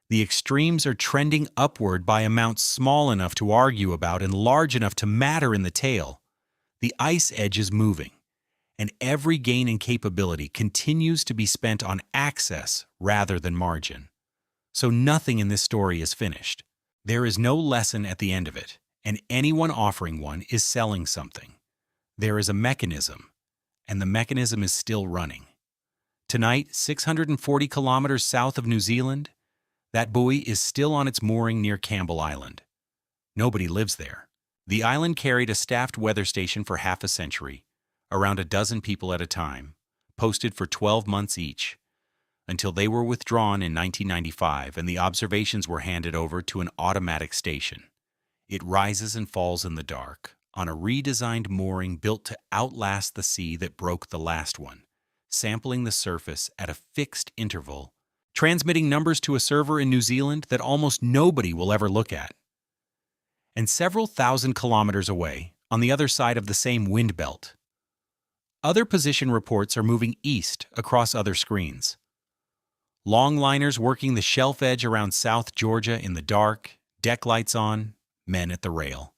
The extremes are trending upward by amounts small enough to argue about and large enough to matter in the tail. The ice edge is moving, and every gain in capability continues to be spent on access rather than margin. So nothing in this story is finished. There is no lesson at the end of it, and anyone offering one is selling something. There is a mechanism, and the mechanism is still running. Tonight, 640 kilometers south of New Zealand, that buoy is still on its mooring near Campbell Island. Nobody lives there. The island carried a staffed weather station for half a century, around a dozen people at a time, posted for 12 months each, until they were withdrawn in 1995 and the observations were handed over to an automatic station. It rises and falls in the dark, on a redesigned mooring built to outlast the sea that broke the last one, sampling the surface at a fixed interval, transmitting numbers to a server in New Zealand that almost nobody will ever look at. And several thousand kilometers away, on the other side of the same wind belt, other position reports are moving east across other screens. Longliners working the shelf edge around South Georgia in the dark, deck lights on, men at the rail.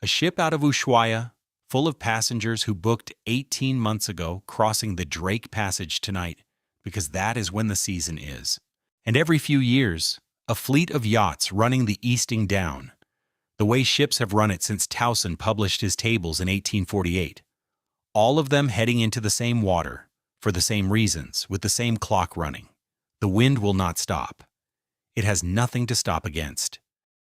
A ship out of Ushuaia, full of passengers who booked 18 months ago, crossing the Drake Passage tonight, because that is when the season is. And every few years, a fleet of yachts running the easting down, the way ships have run it since Towson published his tables in 1848. All of them heading into the same water, for the same reasons, with the same clock running. The wind will not stop. It has nothing to stop against.